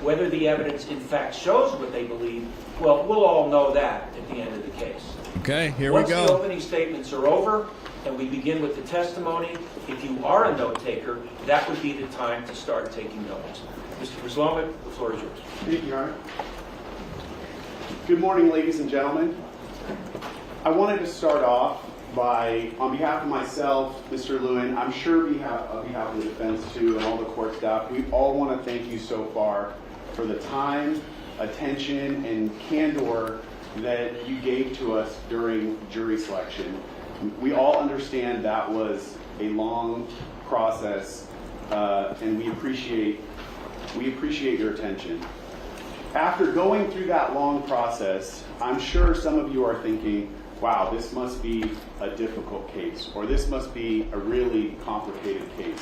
Whether the evidence in fact shows what they believe, well, we'll all know that at the end of the case.
Okay, here we go.
Once the opening statements are over and we begin with the testimony, if you are a note taker, that would be the time to start taking notes. Mr. Prislovic, the floor is yours.
Thank you, Your Honor. Good morning, ladies and gentlemen. I wanted to start off by, on behalf of myself, Mr. Lewin, I'm sure on behalf of the defense too, and all the court staff, we all want to thank you so far for the time, attention, and candor that you gave to us during jury selection. We all understand that was a long process, and we appreciate your attention. After going through that long process, I'm sure some of you are thinking, wow, this must be a difficult case, or this must be a really complicated case.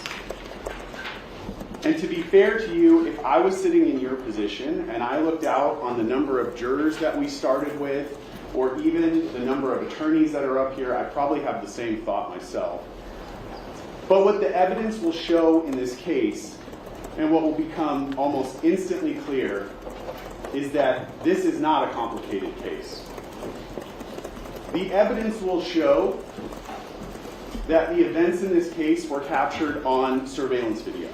And to be fair to you, if I was sitting in your position and I looked out on the number of jurors that we started with, or even the number of attorneys that are up here, I'd probably have the same thought myself. But what the evidence will show in this case, and what will become almost instantly clear, is that this is not a complicated case. The evidence will show that the events in this case were captured on surveillance video.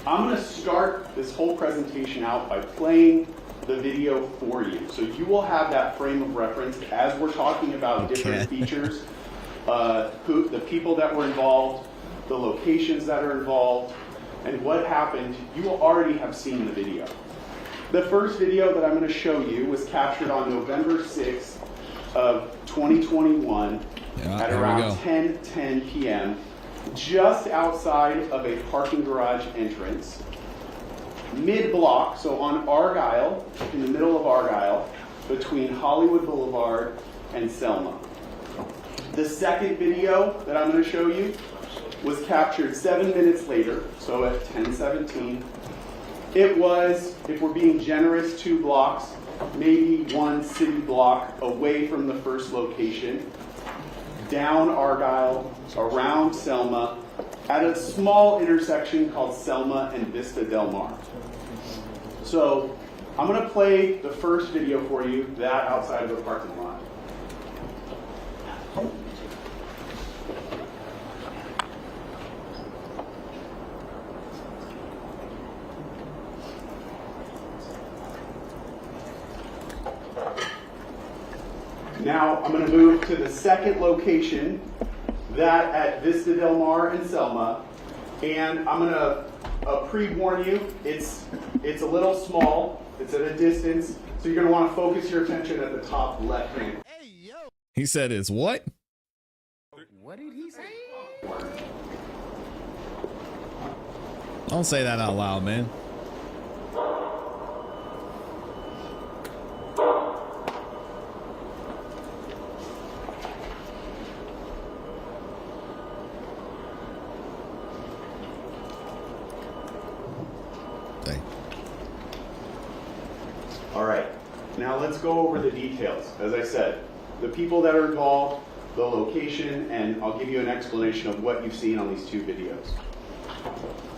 I'm going to start this whole presentation out by playing the video for you. So you will have that frame of reference as we're talking about different features, the people that were involved, the locations that are involved, and what happened. You will already have seen the video. The first video that I'm going to show you was captured on November 6th of 2021 at around 10:10 p.m. just outside of a parking garage entrance, mid-block, so on Argyle, in the middle of Argyle, between Hollywood Boulevard and Selma. The second video that I'm going to show you was captured 7 minutes later, so at 10:17. It was, if we're being generous, 2 blocks, maybe 1 city block away from the first location, down Argyle, around Selma, at a small intersection called Selma and Vista Del Mar. So I'm going to play the first video for you, that outside of the parking lot. Now I'm going to move to the second location, that at Vista Del Mar and Selma, and I'm going to pre-warn you, it's a little small, it's at a distance, so you're going to want to focus your attention at the top left hand.
Hey, yo. He said it's what?
What did he say?
Don't say that out loud, man.
let's go over the details. As I said, the people that are involved, the location, and I'll give you an explanation of what you've seen on these 2 videos.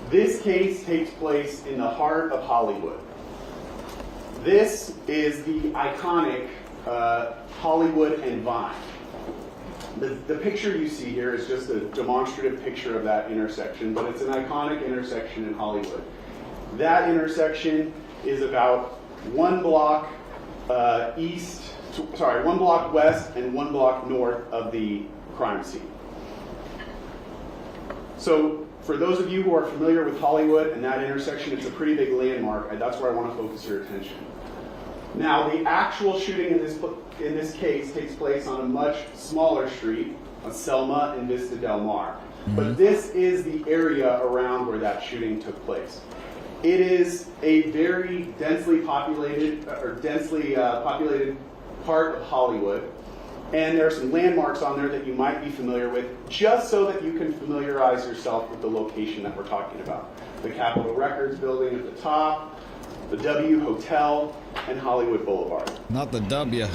This case takes place in the heart of Hollywood. This is the iconic Hollywood and Vine. The picture you see here is just a demonstrative picture of that intersection, but it's an iconic intersection in Hollywood. That intersection is about 1 block 1 block west and 1 block north of the crime scene. So for those of you who are familiar with Hollywood and that intersection, it's a pretty big landmark, and that's where I want to focus your attention. Now, the actual shooting in this case takes place on a much smaller street, on Selma and Vista Del Mar. But this is the area around where that shooting took place. It is a very densely populated part of Hollywood, and there are some landmarks on there that you might be familiar with, just so that you can familiarize yourself with the location that we're talking about. The Capitol Records building at the top, the W Hotel, and Hollywood Boulevard.
Not the W.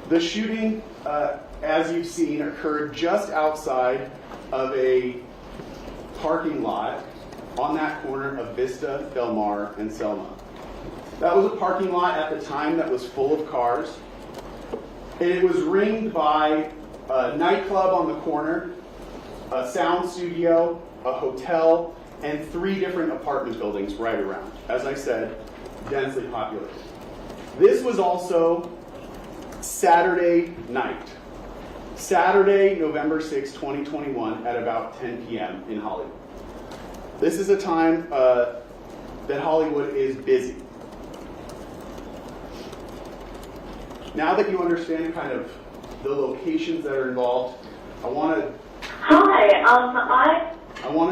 The shooting, as you've seen, occurred just outside of a parking lot on that corner of Vista, Del Mar, and Selma. That was a parking lot at the time that was full of cars, and it was ringed by a nightclub on the corner, a sound studio, a hotel, and 3 different apartment buildings right around. As I said, densely populated. This was also Saturday night. Saturday, November 6, 2021, at about 10 p.m. in Hollywood. This is a time that Hollywood is busy. Now that you understand kind of the locations that are involved, I want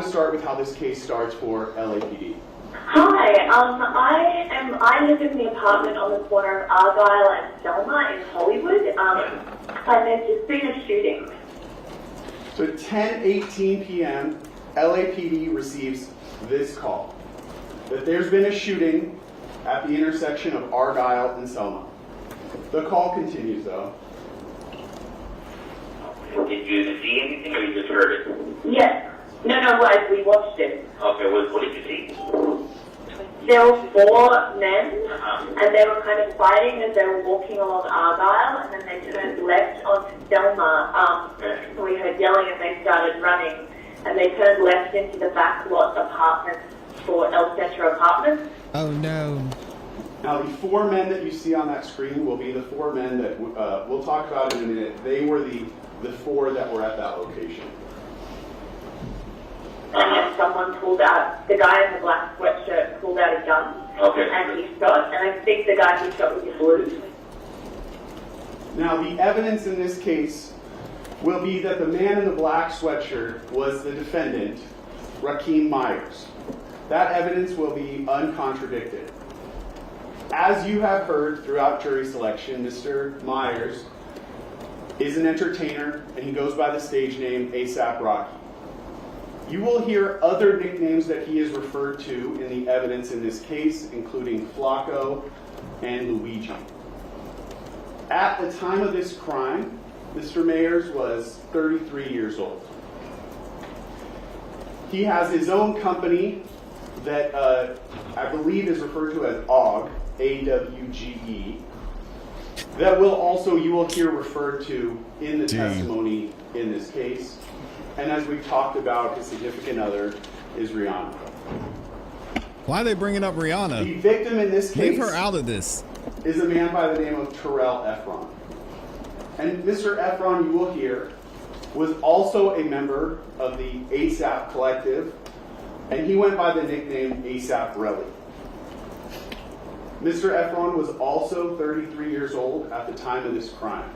to start with how this case starts for LAPD.
Hi, I live in the apartment on the corner of Argyle and Selma in Hollywood, and there's just been a shooting.
So at 10:18 p.m., LAPD receives this call that there's been a shooting at the intersection of Argyle and Selma. The call continues, though.
Did you see anything, or you just heard it?
Yes. No, we watched it.
Okay, what did you see?
There were 4 men, and they were kind of fighting as they were walking along Argyle, and then they turned left onto Selma. We heard yelling, and they started running, and they turned left into the back lot apartments for El Centro Apartments.
Oh no.
Now, the 4 men that you see on that screen will be the 4 men that we'll talk about in a minute. They were the 4 that were at that location.
And then someone pulled out, the guy in the black sweatshirt pulled out a gun.
Okay.
And he shot, and I think the guy who shot was blue.
Now, the evidence in this case will be that the man in the black sweatshirt was the defendant, Rakeem Myers. That evidence will be uncontradicted. As you have heard throughout jury selection, Mr. Myers is an entertainer, and he goes by the stage name A$AP Rocky. You will hear other nicknames that he is referred to in the evidence in this case, including Flacco and Luigi. At the time of this crime, Mr. Myers was 33 years old. He has his own company that I believe is referred to as AWGE, A-W-G-E, that you will hear referred to in the testimony in this case. And as we've talked about, his significant other is Rihanna.
Why are they bringing up Rihanna?
The victim in this case
Leave her out of this.
Is a man by the name of Terrell Efron. And Mr. Efron, you will hear, was also a member of the A$AP Collective, and he went by the nickname A$AP Relly. Mr. Efron was also 33 years old at the time of this crime.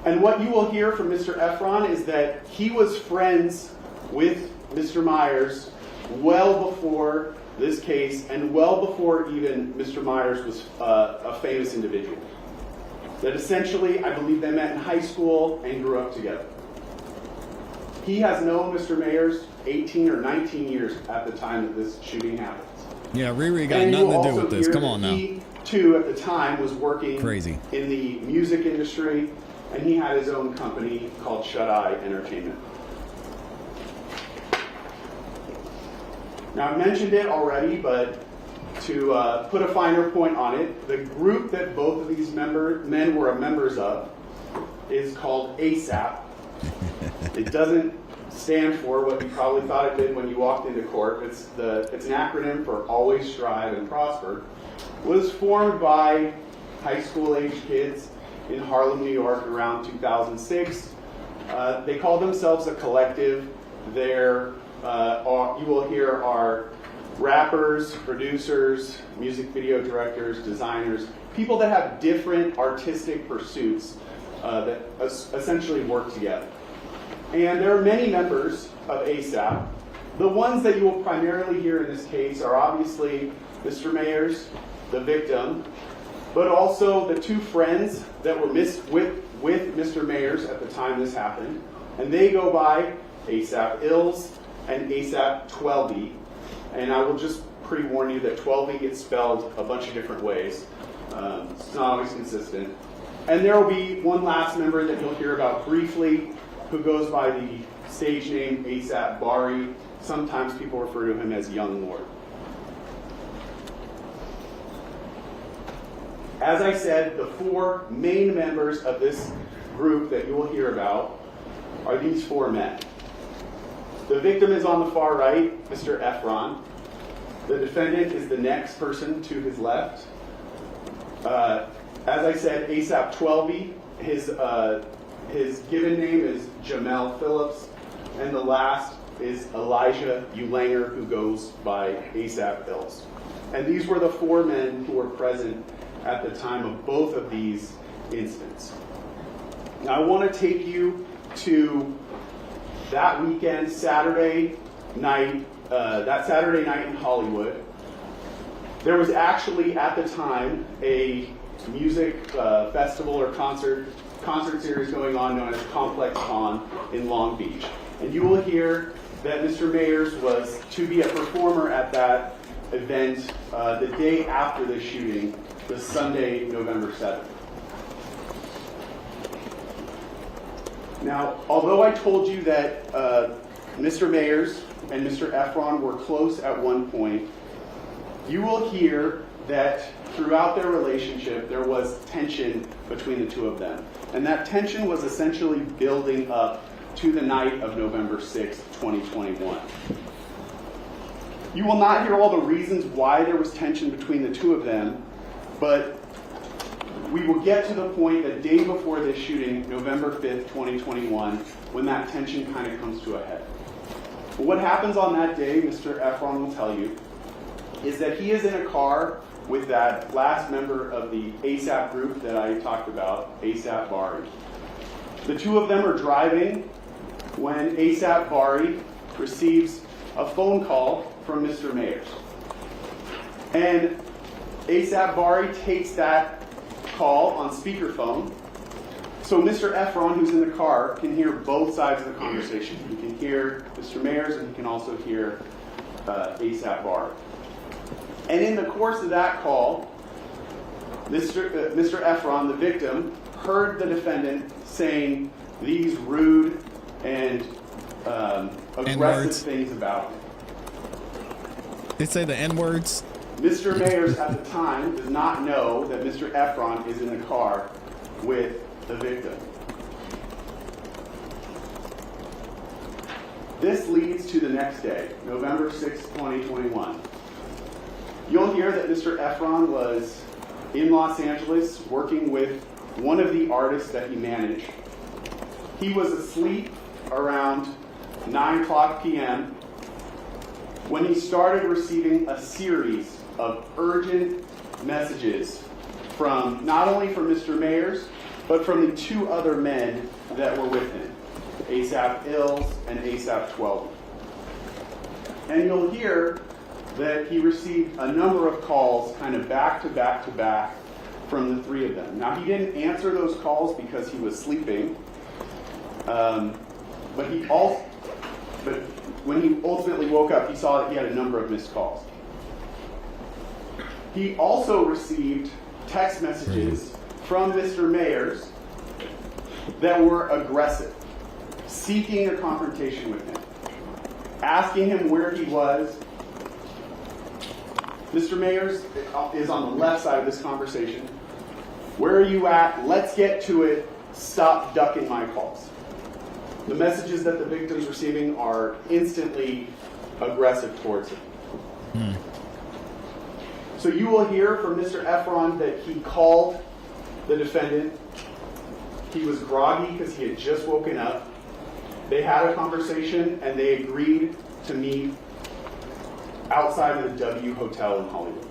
And what you will hear from Mr. Efron is that he was friends with Mr. Myers well before this case and well before even Mr. Myers was a famous individual. That essentially, I believe they met in high school and grew up together. He has known Mr. Myers 18 or 19 years at the time that this shooting happens.
Yeah, Riri got
And you will
nothing to do
also
with this.
hear
Come
that
on now.
He too, at the time, was working
Crazy.
in the music industry, and he had his own company called Shut Eye Entertainment. Now, I mentioned it already, but to put a finer point on it, the group that both of these men were members of is called ASAP. It doesn't stand for what you probably thought it did when you walked into court. It's an acronym for Always Strive and Prosper. It was formed by high school age kids in Harlem, New York around 2006. They call themselves a collective. You will hear are rappers, producers, music video directors, designers, people that have different artistic pursuits that essentially work together. And there are many members of ASAP. The ones that you will primarily hear in this case are obviously Mr. Mayers, the victim, but also the two friends that were with Mr. Mayers at the time this happened. And they go by ASAP Ills and ASAP 12E. And I will just pre-warn you that 12E gets spelled a bunch of different ways. It's not always consistent. And there will be one last member that you'll hear about briefly, who goes by the stage name ASAP Bari. Sometimes people refer to him as Young Lord. As I said, the four main members of this group that you will hear about are these four men. The victim is on the far right, Mr. Efron. The defendant is the next person to his left. As I said, ASAP 12E, his given name is Jamel Phillips, and the last is Elijah Ulanger, who goes by ASAP Ills. And these were the four men who were present at the time of both of these incidents. Now, I want to take you to that weekend, Saturday night in Hollywood. There was actually, at the time, a music festival or concert series going on known as Complex Con in Long Beach. And you will hear that Mr. Mayers was to be a performer at that event the day after the shooting, the Sunday, November 7th. Now, although I told you that Mr. Mayers and Mr. Efron were close at one point, you will hear that throughout their relationship there was tension between the two of them. And that tension was essentially building up to the night of November 6th, 2021. You will not hear all the reasons why there was tension between the two of them, but we will get to the point the day before this shooting, November 5th, 2021, when that tension kind of comes to a head. But what happens on that day, Mr. Efron will tell you, is that he is in a car with that last member of the ASAP group that I talked about, ASAP Bari. The two of them are driving when ASAP Bari receives a phone call from Mr. Mayers. And ASAP Bari takes that call on speakerphone, so Mr. Efron, who's in the car, can hear both sides of the conversation. He can hear Mr. Mayers, and he can also hear ASAP Bari. And in the course of that call, Mr. Efron, the victim, heard the defendant saying these rude and aggressive things about him.
They say the N-words.
Mr. Mayers at the time does not know that Mr. Efron is in the car with the victim. This leads to the next day, November 6, 2021. You'll hear that Mr. Efron was in Los Angeles working with one of the artists that he managed. He was asleep around 9:00 p.m. when he started receiving a series of urgent messages from not only from Mr. Mayers, but from the two other men that were with him, ASAP Ills and ASAP 12. And you'll hear that he received a number of calls kind of back to back to back from the three of them. Now, he didn't answer those calls because he was sleeping, but when he ultimately woke up, he saw that he had a number of missed calls. He also received text messages from Mr. Mayers that were aggressive, seeking a confrontation with him, asking him where he was. Mr. Mayers is on the left side of this conversation. Where are you at? Let's get to it. Stop ducking my calls. The messages that the victim's receiving are instantly aggressive towards him. So you will hear from Mr. Efron that he called the defendant. He was groggy because he had just woken up. They had a conversation and they agreed to meet outside of the W Hotel in Hollywood.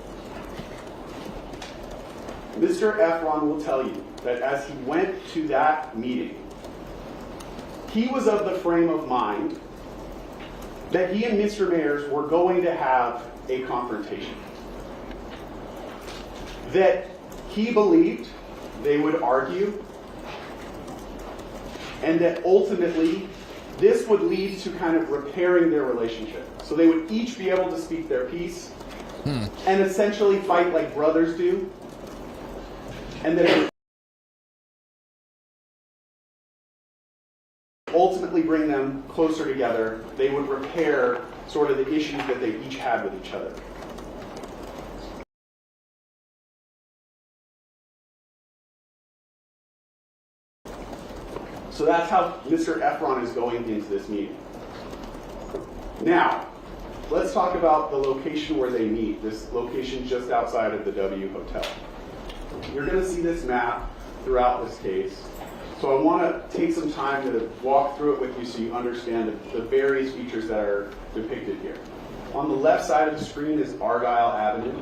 Mr. Efron will tell you that as he went to that meeting, he was of the frame of mind that he and Mr. Mayers were going to have a confrontation. That he believed they would argue, and that ultimately this would lead to kind of repairing their relationship. So they would each be able to speak their piece and essentially fight like brothers do, and that it would ultimately bring them closer together. They would repair sort of the issues that they each had with each other. So that's how Mr. Efron is going into this meeting. Now, let's talk about the location where they meet, this location just outside of the W Hotel. You're going to see this map throughout this case. So I want to take some time to walk through it with you so you understand the various features that are depicted here. On the left side of the screen is Argyle Avenue.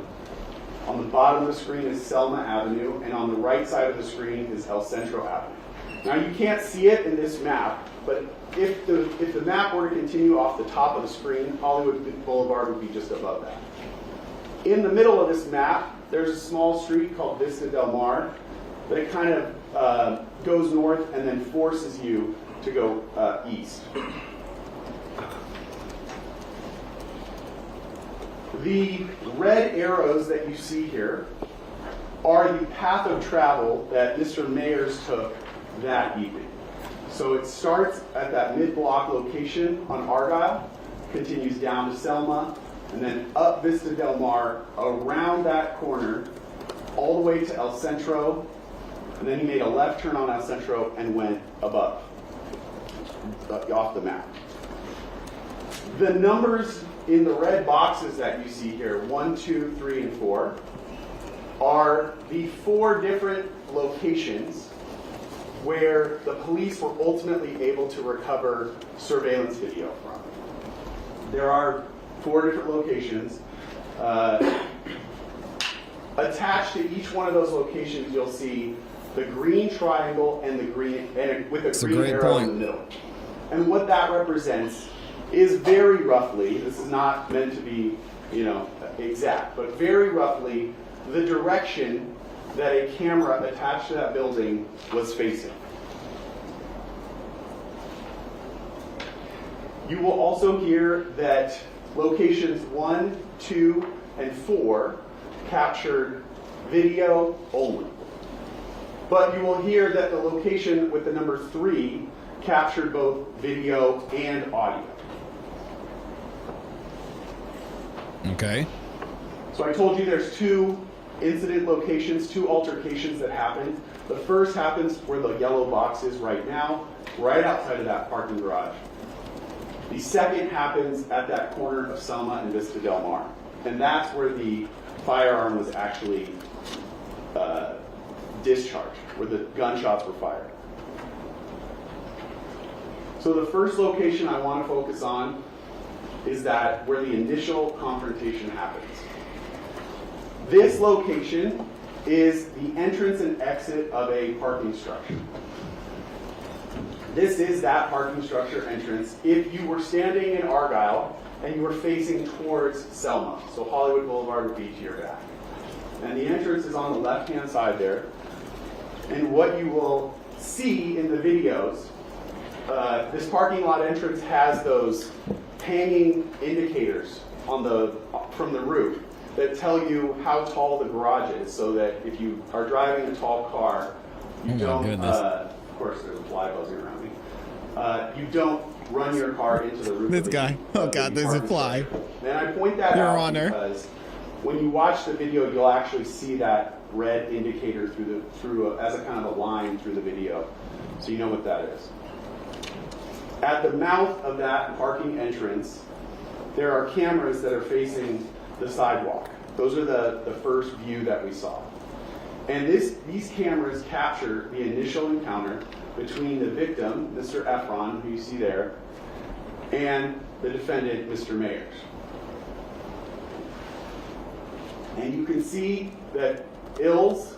On the bottom of the screen is Selma Avenue. And on the right side of the screen is El Centro Avenue. Now you can't see it in this map, but if the map were to continue off the top of the screen, Hollywood Boulevard would be just above that. In the middle of this map, there's a small street called Vista Del Mar that it kind of goes north and then forces you to go east. The red arrows that you see here are the path of travel that Mr. Mayers took that evening. So it starts at that mid-block location on Argyle, continues down to Selma, and then up Vista Del Mar, around that corner, all the way to El Centro, and then he made a left turn on El Centro and went above, off the map. The numbers in the red boxes that you see here, 1, 2, 3, and 4, are the 4 different locations where the police were ultimately able to recover surveillance video from. There are 4 different locations. Attached to each one of those locations, you'll see the green triangle and the green, and with a green arrow in the middle. And what that represents is very roughly, this is not meant to be, exact, but very roughly the direction that a camera attached to that building was facing. You will also hear that locations 1, 2, and 4 captured video only. But you will hear that the location with the number 3 captured both video and audio.
Okay.
So I told you there's 2 incident locations, 2 altercations that happened. The first happens where the yellow box is right now, right outside of that parking garage. The second happens at that corner of Selma and Vista Del Mar. And that's where the firearm was actually discharged, where the gunshots were fired. So the first location I want to focus on is that where the initial confrontation happens. This location is the entrance and exit of a parking structure. This is that parking structure entrance if you were standing in Argyle and you were facing towards Selma. So Hollywood Boulevard would be to your back. And the entrance is on the left-hand side there. And what you will see in the videos, this parking lot entrance has those hanging indicators on from the roof that tell you how tall the garage is, so that if you are driving a tall car, you don't, of course there's a fly buzzing around me, you don't run your car into the roof.
This guy. Oh God, there's a fly.
And I point that
Your
out
Honor.
because when you watch the video, you'll actually see that red indicator as a kind of a line through the video, so you know what that is. At the mouth of that parking entrance, there are cameras that are facing the sidewalk. Those are the first view that we saw. And these cameras capture the initial encounter between the victim, Mr. Efron, who you see there, and the defendant, Mr. Mayers. And you can see that Ills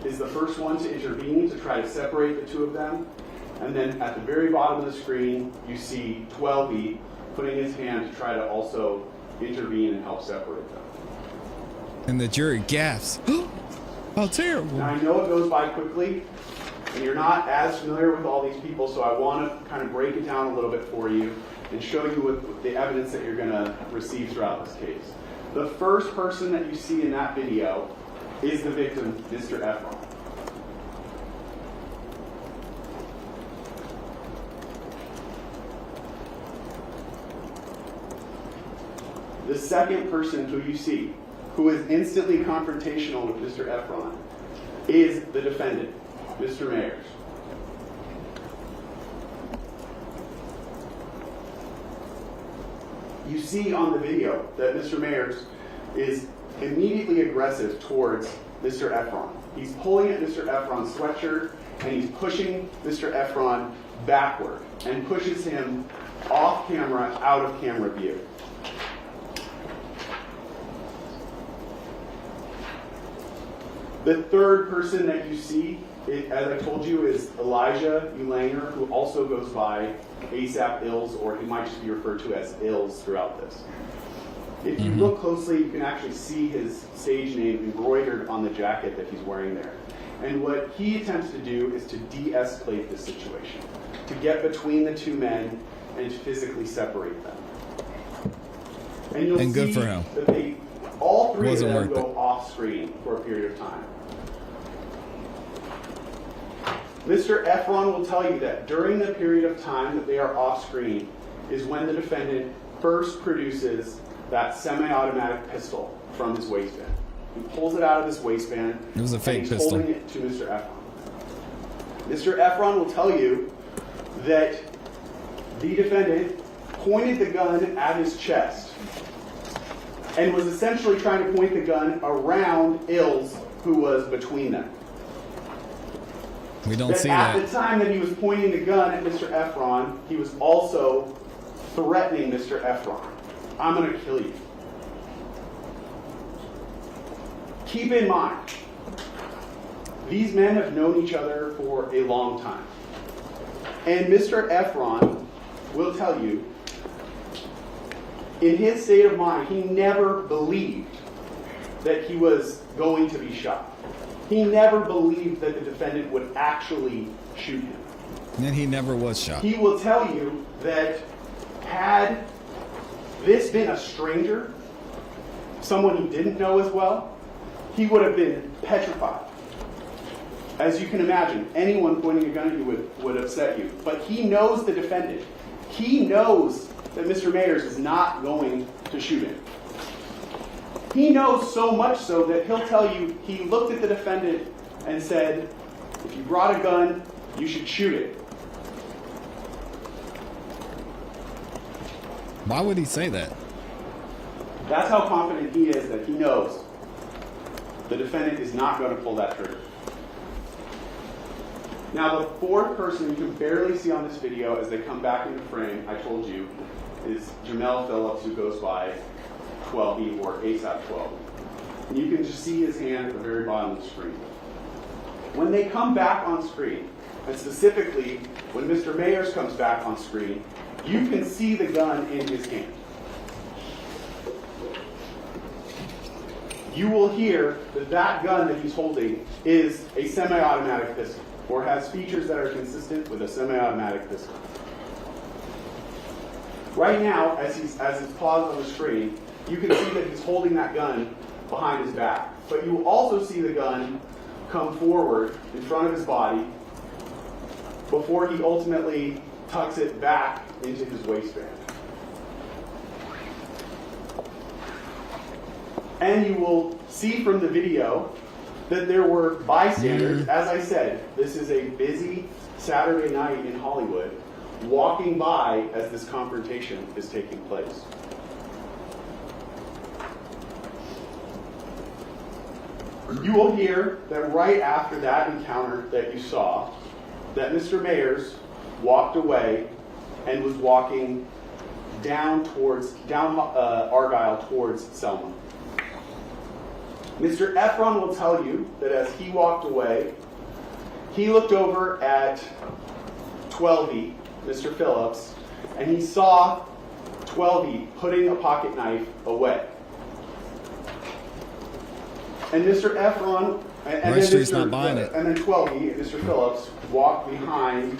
is the first one to intervene to try to separate the two of them. And then at the very bottom of the screen, you see 12E putting his hand to try to also intervene and help separate them.
And the jury gasps. How terrible.
Now I know it goes by quickly, and you're not as familiar with all these people, so I want to kind of break it down a little bit for you and show you what the evidence that you're going to receive throughout this case. The first person that you see in that video is the victim, Mr. Efron. The second person who you see, who is instantly confrontational with Mr. Efron, is the defendant, Mr. Mayers. You see on the video that Mr. Mayers is immediately aggressive towards Mr. Efron. He's pulling at Mr. Efron's sweatshirt, and he's pushing Mr. Efron backward and pushes him off camera, out of camera view. The third person that you see, as I told you, is Elijah Ulanger, who also goes by ASAP Ills, or he might just be referred to as Ills throughout this. If you look closely, you can actually see his stage name embroidered on the jacket that he's wearing there. And what he attempts to do is to de-escalate this situation, to get between the two men and physically separate them. And you'll see
good for him.
that all three
Wasn't
of them
worth
go off screen for a period of time. Mr. Efron will tell you that during the period of time that they are off screen is when the defendant first produces that semi-automatic pistol from his waistband. He pulls it out of his waistband.
It was a fake
and he's
pistol.
holding it to Mr. Efron. Mr. Efron will tell you that the defendant pointed the gun at his chest and was essentially trying to point the gun around Ills, who was between them.
We don't see that.
At the time that he was pointing the gun at Mr. Efron, he was also threatening Mr. Efron. I'm going to kill you. Keep in mind, these men have known each other for a long time. And Mr. Efron will tell you, in his state of mind, he never believed that he was going to be shot. He never believed that the defendant would actually shoot him.
And he never was shot.
He will tell you that had this been a stranger, someone he didn't know as well, he would have been petrified. As you can imagine, anyone pointing a gun at you would upset you. But he knows the defendant. He knows that Mr. Mayers is not going to shoot him. He knows so much so that he'll tell you he looked at the defendant and said, if you brought a gun, you should shoot it.
Why would he say that?
That's how confident he is that he knows the defendant is not going to pull that trigger. Now, the fourth person you can barely see on this video as they come back into frame, I told you, is Jamel Phillips, who goes by 12E or ASAP 12. And you can just see his hand at the very bottom of the screen. When they come back on screen, and specifically when Mr. Mayers comes back on screen, you can see the gun in his hand. You will hear that that gun that he's holding is a semi-automatic pistol, or has features that are consistent with a semi-automatic pistol. Right now, as it's paused on the screen, you can see that he's holding that gun behind his back. But you also see the gun come forward in front of his body before he ultimately tucks it back into his waistband. And you will see from the video that there were bystanders. As I said, this is a busy Saturday night in Hollywood, walking by as this confrontation is taking place. You will hear that right after that encounter that you saw, that Mr. Mayers walked away and was walking down Argyle towards Selma. Mr. Efron will tell you that as he walked away, he looked over at 12E, Mr. Phillips, and he saw 12E putting a pocket knife away. And Mr. Efron and then
Street's not buying it.
And then 12E, Mr. Phillips, walked behind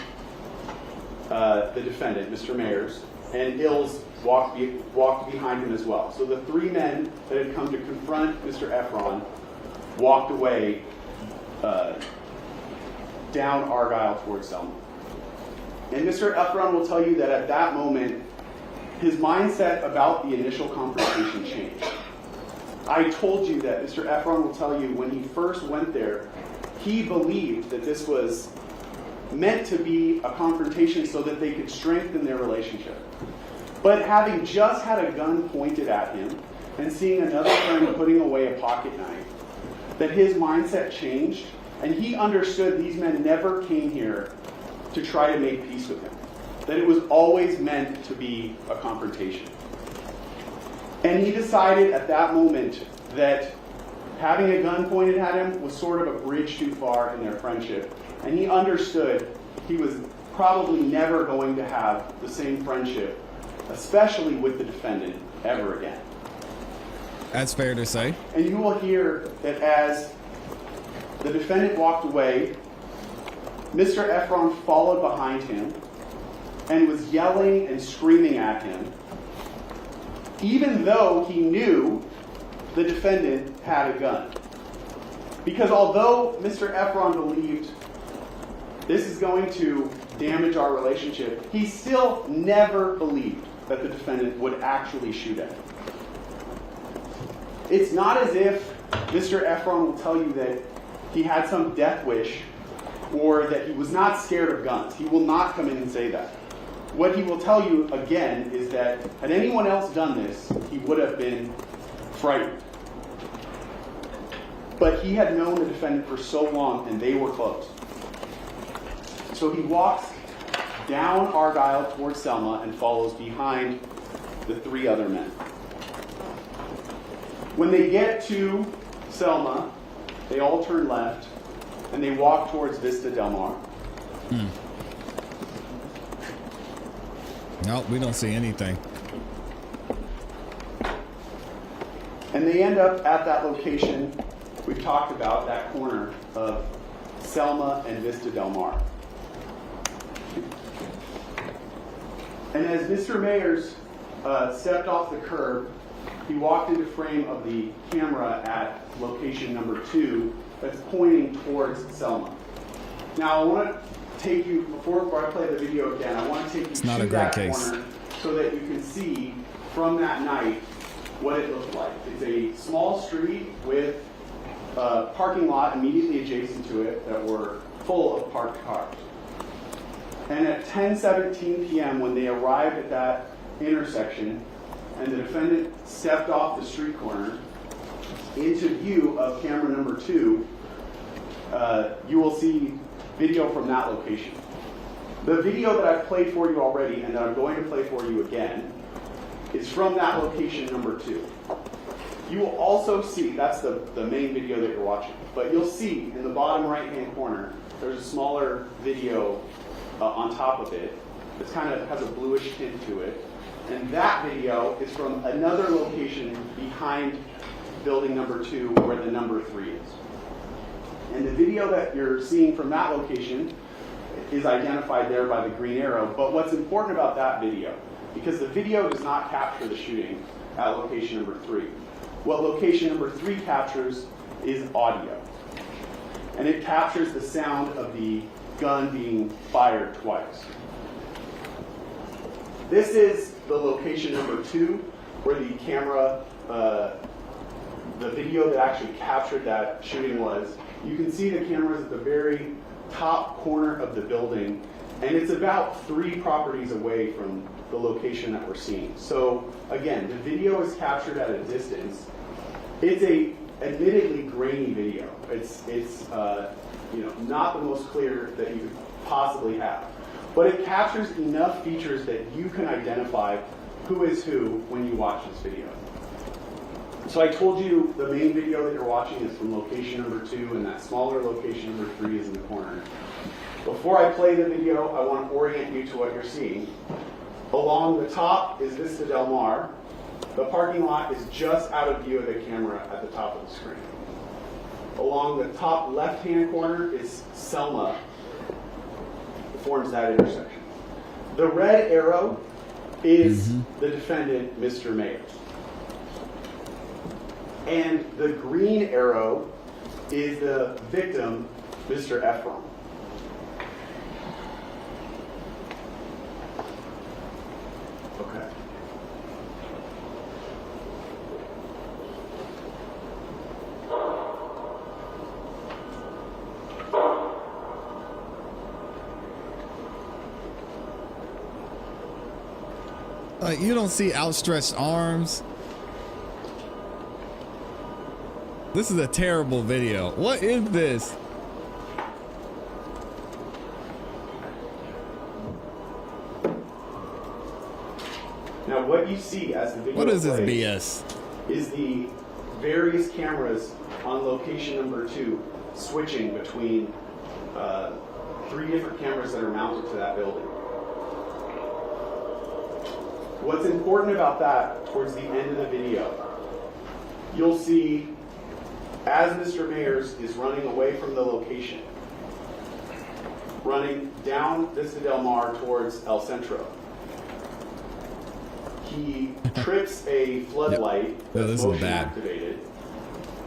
the defendant, Mr. Mayers, and Ills walked behind him as well. So the three men that had come to confront Mr. Efron walked away down Argyle towards Selma. And Mr. Efron will tell you that at that moment, his mindset about the initial confrontation changed. I told you that Mr. Efron will tell you when he first went there, he believed that this was meant to be a confrontation so that they could strengthen their relationship. But having just had a gun pointed at him and seeing another friend putting away a pocket knife, that his mindset changed, and he understood these men never came here to try to make peace with him. That it was always meant to be a confrontation. And he decided at that moment that having a gun pointed at him was sort of a bridge too far in their friendship. And he understood he was probably never going to have the same friendship, especially with the defendant, ever again.
That's fair to say.
And you will hear that as the defendant walked away, Mr. Efron followed behind him and was yelling and screaming at him, even though he knew the defendant had a gun. Because although Mr. Efron believed this is going to damage our relationship, he still never believed that the defendant would actually shoot at him. It's not as if Mr. Efron will tell you that he had some death wish or that he was not scared of guns. He will not come in and say that. What he will tell you, again, is that had anyone else done this, he would have been frightened. But he had known the defendant for so long, and they were close. So he walks down Argyle towards Selma and follows behind the three other men. When they get to Selma, they all turn left, and they walk towards Vista Del Mar.
Nope, we don't see anything.
And they end up at that location we've talked about, that corner of Selma and Vista Del Mar. And as Mr. Mayers stepped off the curb, he walked into frame of the camera at location number 2 that's pointing towards Selma. Now I want to take you, before I play the video again, I want to take you to that corner so that you can see from that night what it looked like. It's a small street with a parking lot immediately adjacent to it that were full of parked cars. And at 10:17 p.m. when they arrived at that intersection and the defendant stepped off the street corner into view of camera number 2, you will see video from that location. The video that I've played for you already and that I'm going to play for you again is from that location number 2. You will also see, that's the main video that you're watching, but you'll see in the bottom right-hand corner, there's a smaller video on top of it. It kind of has a bluish tint to it. And that video is from another location behind building number 2 where the number 3 is. And the video that you're seeing from that location is identified there by the green arrow. But what's important about that video because the video does not capture the shooting at location number 3. What location number 3 captures is audio. And it captures the sound of the gun being fired twice. This is the location number 2, where the camera, the video that actually captured that shooting was. You can see the cameras at the very top corner of the building, and it's about 3 properties away from the location that we're seeing. So again, the video is captured at a distance. It's a admittedly grainy video. It's not the most clear that you could possibly have, but it captures enough features that you can identify who is who when you watch this video. So I told you the main video that you're watching is from location number 2, and that smaller location number 3 is in the corner. Before I play the video, I want to orient you to what you're seeing. Along the top is Vista Del Mar. The parking lot is just out of view of the camera at the top of the screen. Along the top left-hand corner is Selma, forms that intersection. The red arrow is the defendant, Mr. Mayer. And the green arrow is the victim, Mr. Efron. Okay.
You don't see outstretched arms. This is a terrible video. What is this?
Now what you see as the video
What is this
plays
BS?
is the various cameras on location number 2 switching between 3 different cameras that are mounted to that building. What's important about that, towards the end of the video, you'll see as Mr. Mayers is running away from the location, running down Vista Del Mar towards El Centro, he trips a floodlight that's motion activated.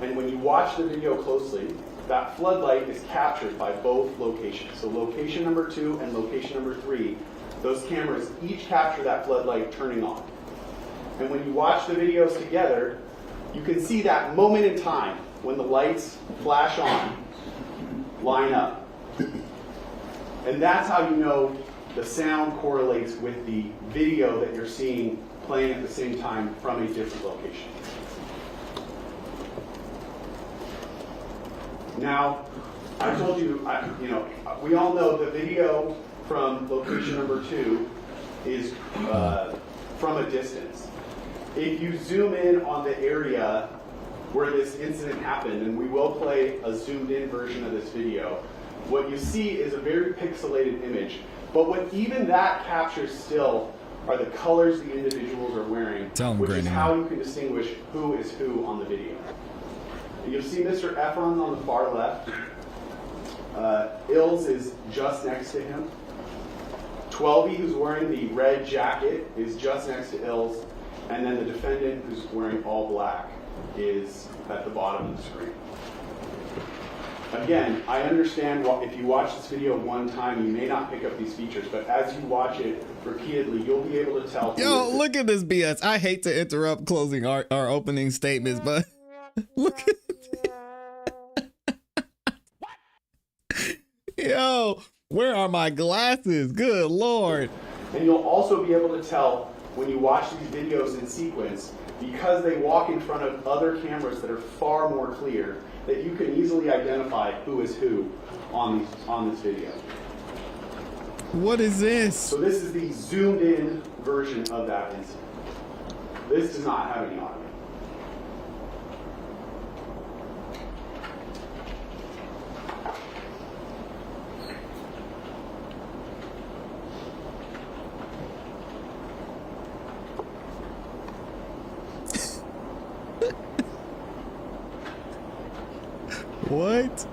And when you watch the video closely, that floodlight is captured by both locations. So location number 2 and location number 3, those cameras each capture that floodlight turning on. And when you watch the videos together, you can see that moment in time when the lights flash on, line up. And that's how you know the sound correlates with the video that you're seeing playing at the same time from a different location. Now, I told you, we all know the video from location number 2 is from a distance. If you zoom in on the area where this incident happened, and we will play a zoomed in version of this video, what you see is a very pixelated image. But what even that captures still are the colors the individuals are wearing, which is how you can distinguish who is who on the video. You'll see Mr. Efron on the far left. Ills is just next to him. 12E, who's wearing the red jacket, is just next to Ills. And then the defendant, who's wearing all black, is at the bottom of the screen. Again, I understand if you watch this video one time, you may not pick up these features, but as you watch it repeatedly, you'll be able to tell.
Yo, look at this BS. I hate to interrupt closing our opening statements, but look at Yo, where are my glasses? Good Lord.
And you'll also be able to tell when you watch these videos in sequence, because they walk in front of other cameras that are far more clear, that you can easily identify who is who on this video.
What is this?
So this is the zoomed in version of that incident. This does not have any audio.
What?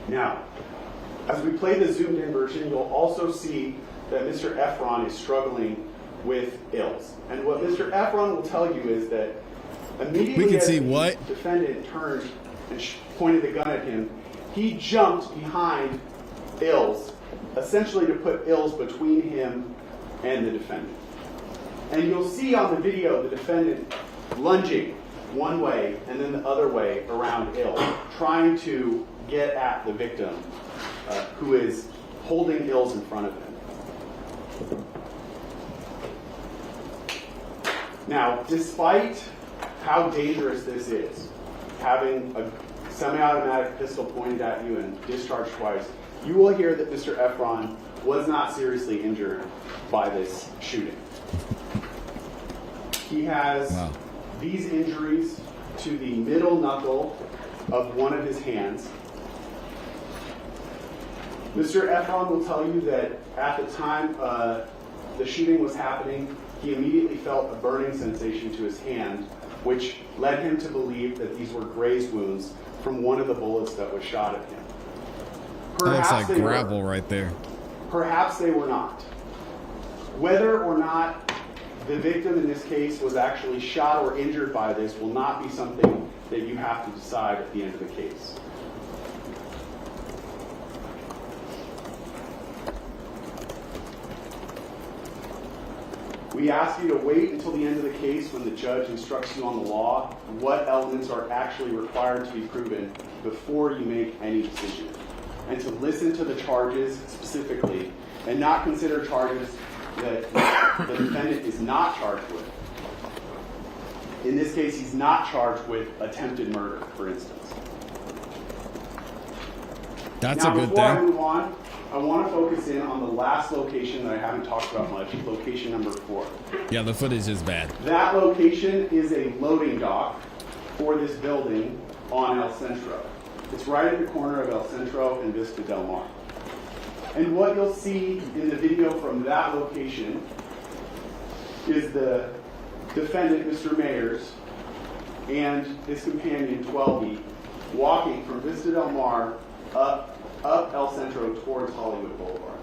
Now, as we play the zoomed in version, you'll also see that Mr. Efron is struggling with ills. And what Mr. Efron will tell you is that immediately
We can
as
see
the
what?
defendant turned and pointed the gun at him, he jumped behind Ills, essentially to put Ills between him and the defendant. And you'll see on the video the defendant lunging one way and then the other way around Ills, trying to get at the victim who is holding Ills in front of him. Now, despite how dangerous this is, having a semi-automatic pistol pointed at you and discharged twice, you will hear that Mr. Efron was not seriously injured by this shooting. He has these injuries to the middle knuckle of one of his hands. Mr. Efron will tell you that at the time the shooting was happening, he immediately felt a burning sensation to his hand, which led him to believe that these were graze wounds from one of the bullets that was shot at him.
That looks like gravel right there.
Perhaps they were not. Whether or not the victim in this case was actually shot or injured by this will not be something that you have to decide at the end of the case. We ask you to wait until the end of the case when the judge instructs you on the law, what elements are actually required to be proven before you make any decision. And to listen to the charges specifically and not consider charges that the defendant is not charged with. In this case, he's not charged with attempted murder, for instance.
That's
now,
a good
before I
thing.
move on, I want to focus in on the last location that I haven't talked about much, location number 4.
Yeah, the footage is bad.
That location is a loading dock for this building on El Centro. It's right at the corner of El Centro and Vista Del Mar. And what you'll see in the video from that location is the defendant, Mr. Mayers, and his companion, 12E, walking from Vista Del Mar up El Centro towards Hollywood Boulevard.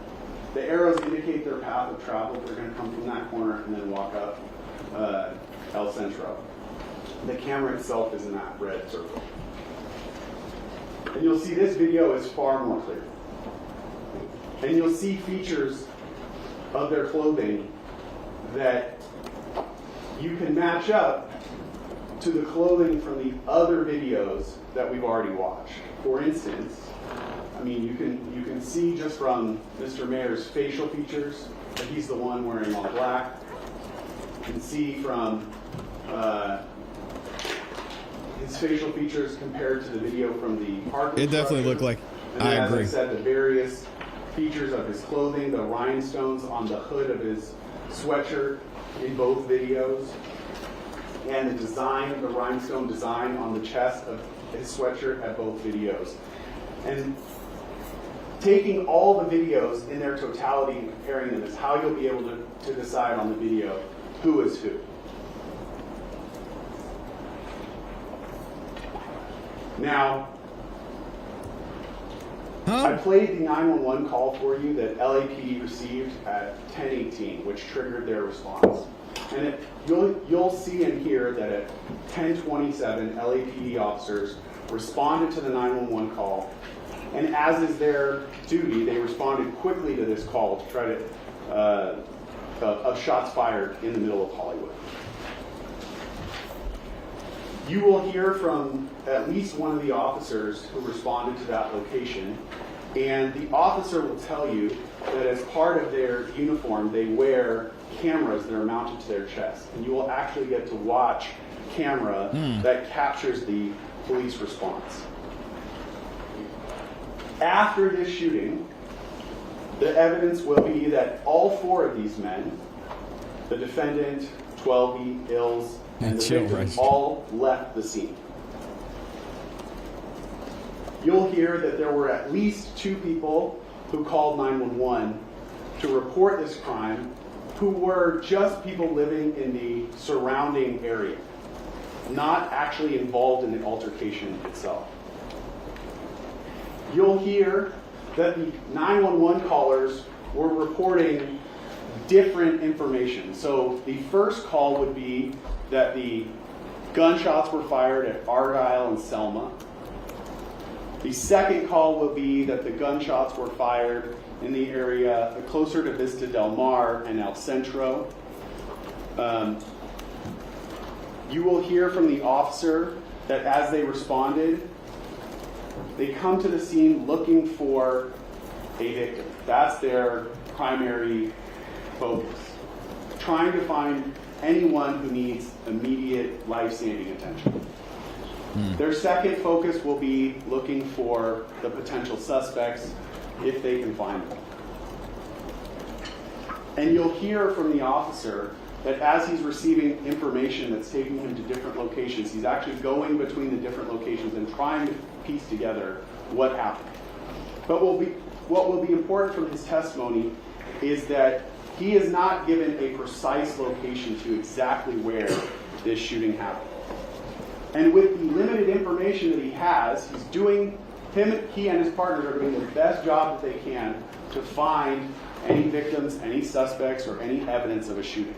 The arrows indicate their path of travel. They're going to come from that corner and then walk up El Centro. The camera itself is in that red circle. And you'll see this video is far more clear. And you'll see features of their clothing that you can match up to the clothing from the other videos that we've already watched. For instance, I mean, you can see just from Mr. Mayer's facial features that he's the one wearing all black. You can see from his facial features compared to the video from the parking
It definitely
structure.
looked like,
And
I
then,
agree.
As I said, the various features of his clothing, the rhinestones on the hood of his sweatshirt in both videos, and the design, the rhinestone design on the chest of his sweatshirt at both videos. And taking all the videos in their totality and comparing them is how you'll be able to decide on the video who is who. Now, I played the 911 call for you that LAPD received at 10:18, which triggered their response. And you'll see and hear that at 10:27, LAPD officers responded to the 911 call, and as is their duty, they responded quickly to this call to try to of shots fired in the middle of Hollywood. You will hear from at least one of the officers who responded to that location, and the officer will tell you that as part of their uniform, they wear cameras that are mounted to their chest, and you will actually get to watch camera that captures the police response. After this shooting, the evidence will be that all 4 of these men, the defendant, 12E, Ills, and the victim, all left the scene. You'll hear that there were at least 2 people who called 911 to report this crime who were just people living in the surrounding area, not actually involved in the altercation itself. you'll hear that the 911 callers were reporting different information. So the first call would be that the gunshots were fired at Argyle and Selma. The second call will be that the gunshots were fired in the area closer to Vista Del Mar and El Centro. You will hear from the officer that as they responded, they come to the scene looking for a victim. That's their primary focus. Trying to find anyone who needs immediate life-saving attention. Their second focus will be looking for the potential suspects if they can find them. And you'll hear from the officer that as he's receiving information that's taking him to different locations, he's actually going between the different locations and trying to piece together what happened. But what will be important from his testimony is that he is not given a precise location to exactly where this shooting happened. And with the limited information that he has, he and his partners are doing the best job that they can to find any victims, any suspects, or any evidence of a shooting.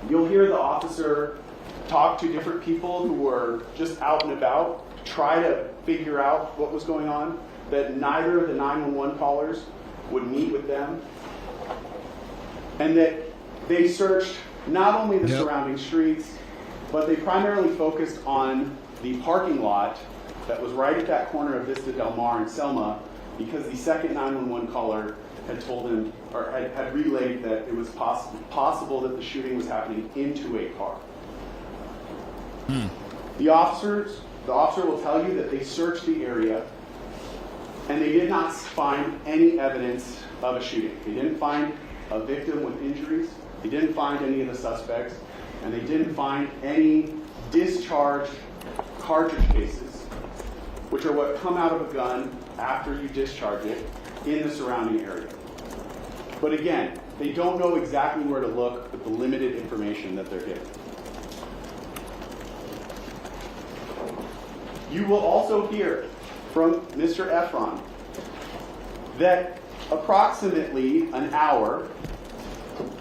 You'll hear the officer talk to different people who were just out and about, try to figure out what was going on, that neither of the 911 callers would meet with them, and that they searched not only the surrounding streets, but they primarily focused on the parking lot that was right at that corner of Vista Del Mar and Selma, because the second 911 caller had told him, or had relayed that it was possible that the shooting was happening into a car. The officer will tell you that they searched the area and they did not find any evidence of a shooting. They didn't find a victim with injuries, they didn't find any of the suspects, and they didn't find any discharged cartridge cases, which are what come out of a gun after you discharge it in the surrounding area. But again, they don't know exactly where to look with the limited information that they're given. You will also hear from Mr. Efron that approximately an hour,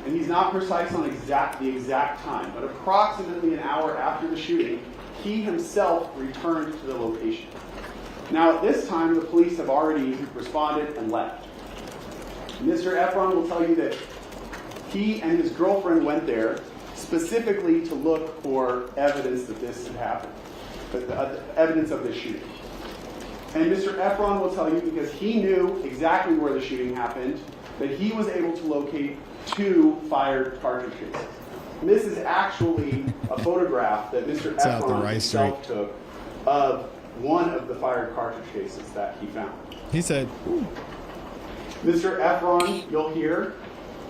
and he's not precise on the exact time, but approximately an hour after the shooting, he himself returned to the location. Now, at this time, the police have already responded and left. Mr. Efron will tell you that he and his girlfriend went there specifically to look for evidence that this had happened, evidence of this shooting. And Mr. Efron will tell you, because he knew exactly where the shooting happened, that he was able to locate 2 fired cartridge cases. And this is actually a photograph that Mr. Efron himself took of one of the fired cartridge cases that he found.
He said, ooh.
Mr. Efron, you'll hear,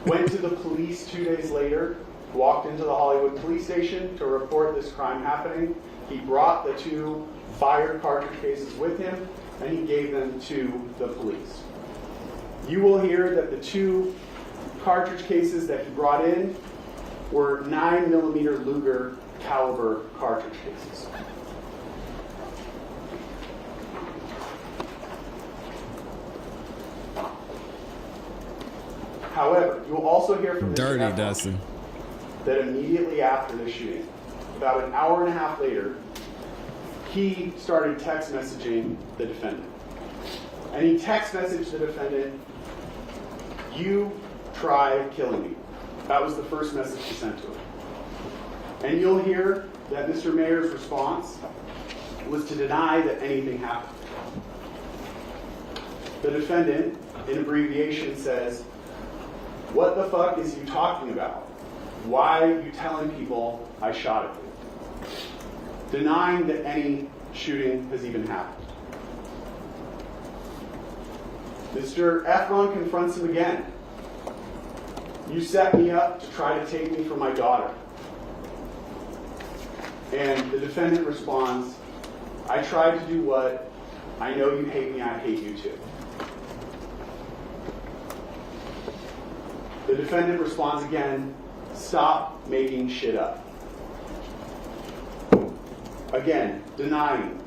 went to the police 2 days later, walked into the Hollywood police station to report this crime happening. He brought the 2 fired cartridge cases with him, and he gave them to the police. You will hear that the 2 cartridge cases that he brought in were 9mm Luger caliber cartridge cases. However, you will also hear from
Dirty
Mr. Efron
Dustin
that immediately after the shooting, about an hour and a half later, he started text messaging the defendant. And he text messaged the defendant, "You try killing me." That was the first message he sent to him. And you'll hear that Mr. Mayer's response was to deny that anything happened. The defendant, in abbreviation, says, "What the fuck is you talking about? Why are you telling people I shot at you?" Denying that any shooting has even happened. Mr. Efron confronts him again. "You set me up to try to take me from my daughter." And the defendant responds, "I tried to do what? I know you hate me, I hate you too." The defendant responds again, "Stop making shit up." Again, denying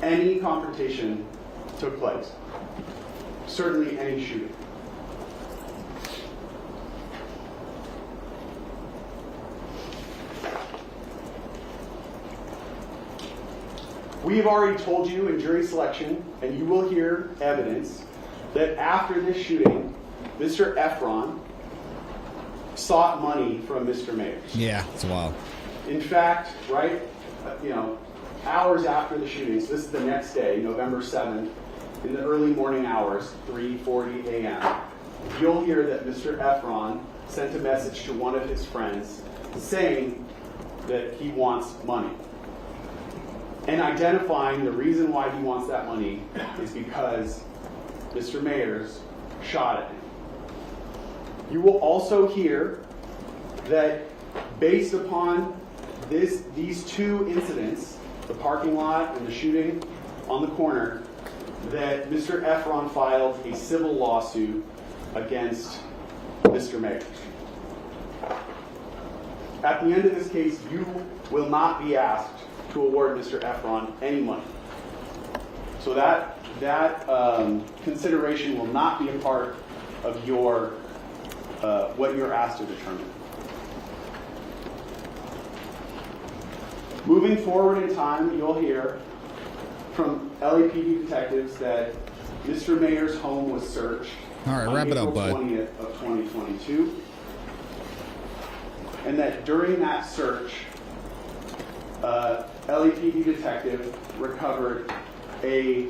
any confrontation took place. Certainly any shooting. We've already told you in jury selection, and you will hear evidence, that after this shooting, Mr. Efron sought money from Mr. Mayers.
Yeah, it's wild.
In fact, right, hours after the shootings, this is the next day, November 7th, in the early morning hours, 3:40 a.m., you'll hear that Mr. Efron sent a message to one of his friends saying that he wants money. And identifying the reason why he wants that money is because Mr. Mayers shot at him. You will also hear that based upon these two incidents, the parking lot and the shooting on the corner, that Mr. Efron filed a civil lawsuit against Mr. Mayers. At the end of this case, you will not be asked to award Mr. Efron any money. So that consideration will not be a part of your what you're asked to determine. Moving forward in time, you'll hear from LAPD detectives that Mr. Mayer's home was searched on April 20th of 2022, and that during that search, LAPD detective recovered a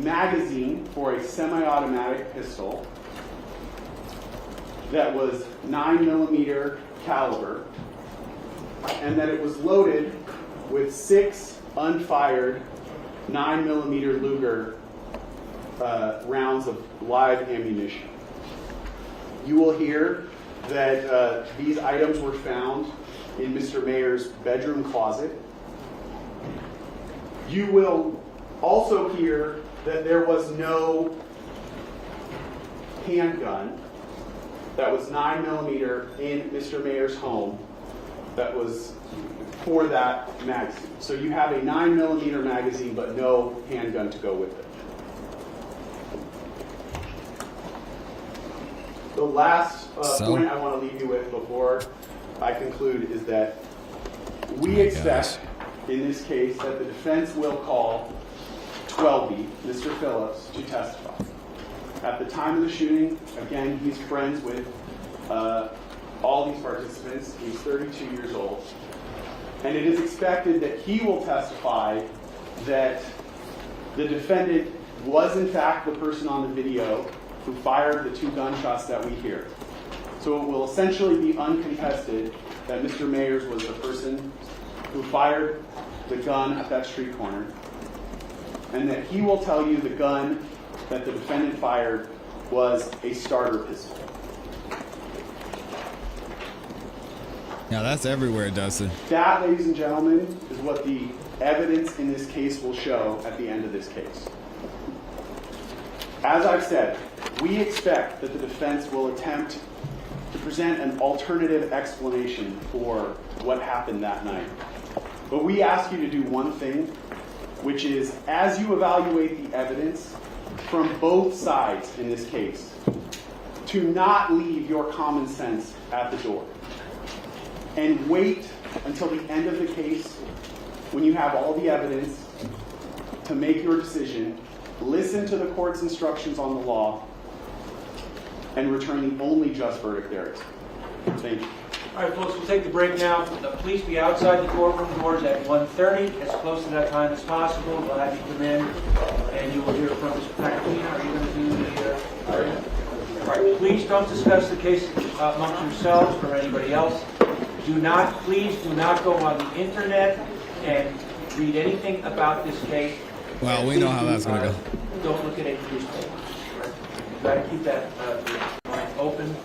magazine for a semi-automatic pistol that was 9mm caliber, and that it was loaded with 6 unfired 9mm Luger rounds of live ammunition. You will hear that these items were found in Mr. Mayer's bedroom closet. You will also hear that there was no handgun that was 9mm in Mr. Mayer's home that was for that magazine. So you have a 9mm magazine, but no handgun to go with it. The last point I want to leave you with before I conclude is that we expect in this case that the defense will call 12B, Mr. Phillips, to testify. At the time of the shooting, again, he's friends with all these participants. He's 32 years old. And it is expected that he will testify that the defendant was in fact the person on the video who fired the 2 gunshots that we hear. So it will essentially be uncontested that Mr. Mayers was the person who fired the gun at that street corner, and that he will tell you the gun that the defendant fired was a starter pistol.
Now that's everywhere, Dustin.
That, ladies and gentlemen, is what the evidence in this case will show at the end of this case. As I've said, we expect that the defense will attempt to present an alternative explanation for what happened that night. But we ask you to do one thing, which is, as you evaluate the evidence from both sides in this case, to not leave your common sense at the door. And wait until the end of the case, when you have all the evidence, to make your decision. Listen to the court's instructions on the law, and return the only just verdict there is. Thank you.
All right, folks, we'll take the break now. Please be outside the courtroom doors at 1:30, as close to that time as possible. We'll have you come in, and you will hear from Mr. Pacquina. Are you going to do the... All right, please don't discuss the case amongst yourselves or anybody else. Please do not go on the internet and read anything about this case.
Well, we know how that's going to go.
Don't look at any newspapers. Right? You've got to keep that mind open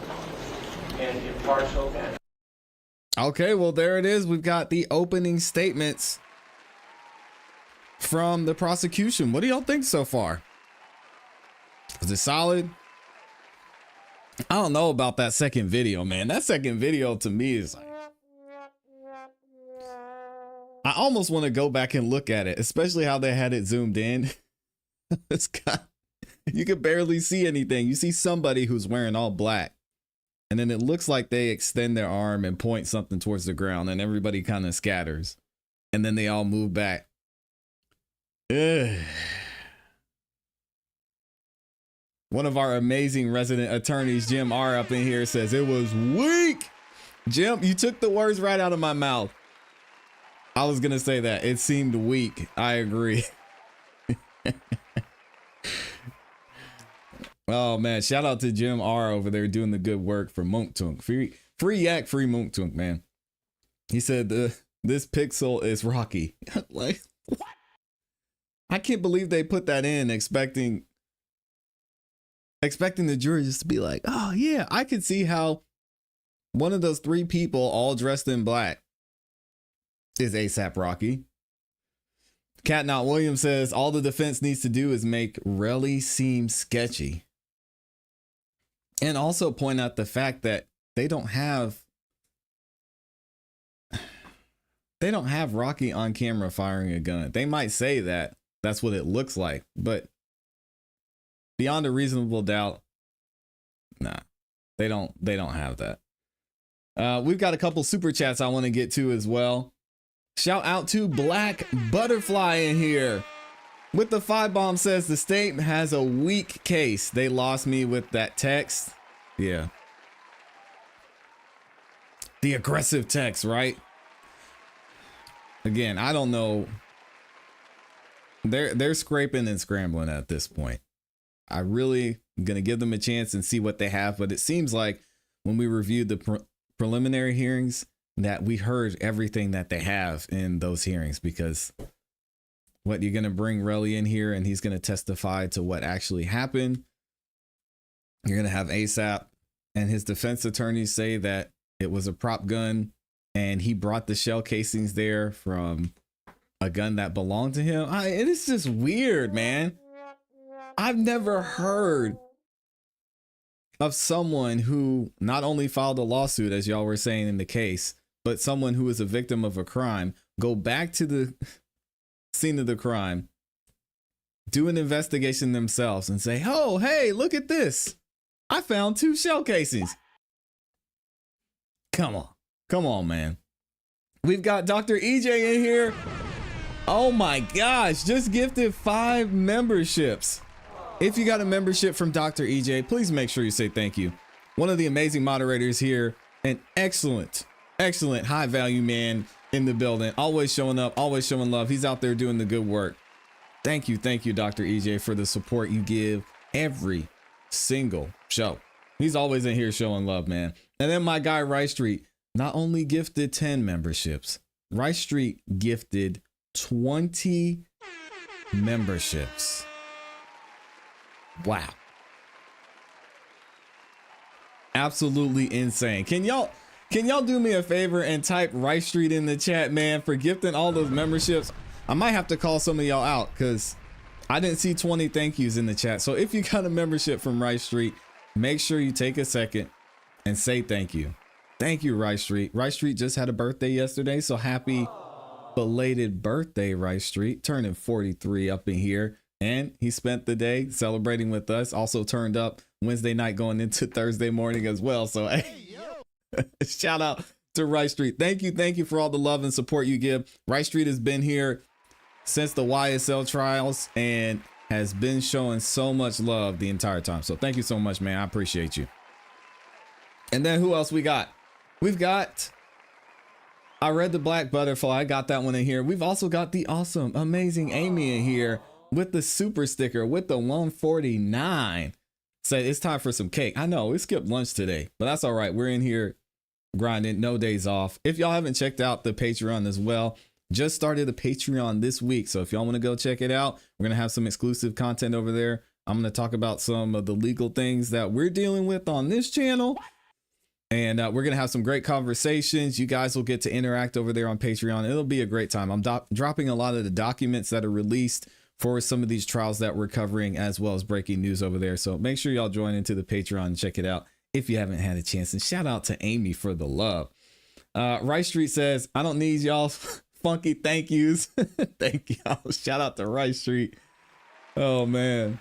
and impartial.
Okay, well, there it is. We've got the opening statements from the prosecution. What do y'all think so far? Is it solid? I don't know about that second video, man. That second video to me is like, almost want to go back and look at it, especially how they had it zoomed in. It's got, you can barely see anything. You see somebody who's wearing all black, and then it looks like they extend their arm and point something towards the ground, and everybody kind of scatters, and then they all move back. Ugh. One of our amazing resident attorneys, Jim R, up in here says it was weak. Jim, you took the words right out of my mouth. I was gonna say that it seemed weak. I agree. Oh man, shout out to Jim R over there doing the good work for Monktunk. Free yak, free Monktunk, man. He said this pixel is Rocky. Like, what? I can't believe they put that in, expecting the jury just to be like, oh yeah, I could see how one of those three people all dressed in black is ASAP Rocky. Cat Not Williams says all the defense needs to do is make Relly seem sketchy. And also point out the fact that they don't have Rocky on camera firing a gun. They might say that that's what it looks like, but beyond a reasonable doubt, nah, they don't have that. We've got a couple super chats I want to get to as well. Shout out to Black Butterfly in here with the 5 bomb, says the state has a weak case. They lost me with that text. Yeah. The aggressive text, right? Again, I don't know. They're scraping and scrambling at this point. I really am going to give them a chance and see what they have. But it seems like when we reviewed the preliminary hearings that we heard everything that they have in those hearings, because what, you're going to bring Relly in here and he's going to testify to what actually happened. You're going to have ASAP and his defense attorneys say that it was a prop gun and he brought the shell casings there from a gun that belonged to him. It is just weird, man. I've never heard of someone who not only filed a lawsuit, as y'all were saying in the case, but someone who is a victim of a crime, go back to the scene of the crime, do an investigation themselves and say, oh, hey, look at this. I found 2 shell casings. Come on, man. We've got Dr. EJ in here. Oh my gosh, just gifted 5 memberships. If you got a membership from Dr. EJ, please make sure you say thank you. One of the amazing moderators here, an excellent high value man in the building, always showing up, always showing love. He's out there doing the good work. Thank you, Dr. EJ, for the support you give every single show. He's always in here showing love, man. And then my guy Rice Street not only gifted 10 memberships, Rice Street gifted 20 memberships. Wow. Absolutely insane. Can y'all do me a favor and type Rice Street in the chat, man, for gifting all those memberships? I might have to call some of y'all out because I didn't see 20 thank yous in the chat. So if you got a membership from Rice Street, make sure you take a second and say thank you. Thank you, Rice Street. Rice Street just had a birthday yesterday, so happy belated birthday, Rice Street. Turning 43 up in here. And he spent the day celebrating with us. Also turned up Wednesday night going into Thursday morning as well. So hey, shout out to Rice Street. Thank you for all the love and support you give. Rice Street has been here since the YSL trials and has been showing so much love the entire time. So thank you so much, man. I appreciate you. And then who else we got? We've got, I read the Black Butterfly. I got that one in here. We've also got the awesome, amazing Amy in here with the super sticker with the 149. Say it's time for some cake. I know we skipped lunch today, but that's all right. We're in here grinding, no days off. If y'all haven't checked out the Patreon as well, just started the Patreon this week. So if y'all want to go check it out, we're going to have some exclusive content over there. I'm going to talk about some of the legal things that we're dealing with on this channel. And we're going to have some great conversations. You guys will get to interact over there on Patreon. It'll be a great time. I'm dropping a lot of the documents that are released for some of these trials that we're covering, as well as breaking news over there. So make sure y'all join into the Patreon and check it out if you haven't had a chance. And shout out to Amy for the love. Rice Street says, I don't need y'all Spunky, thank yous. Thank y'all. Shout out to Rice Street. Oh man.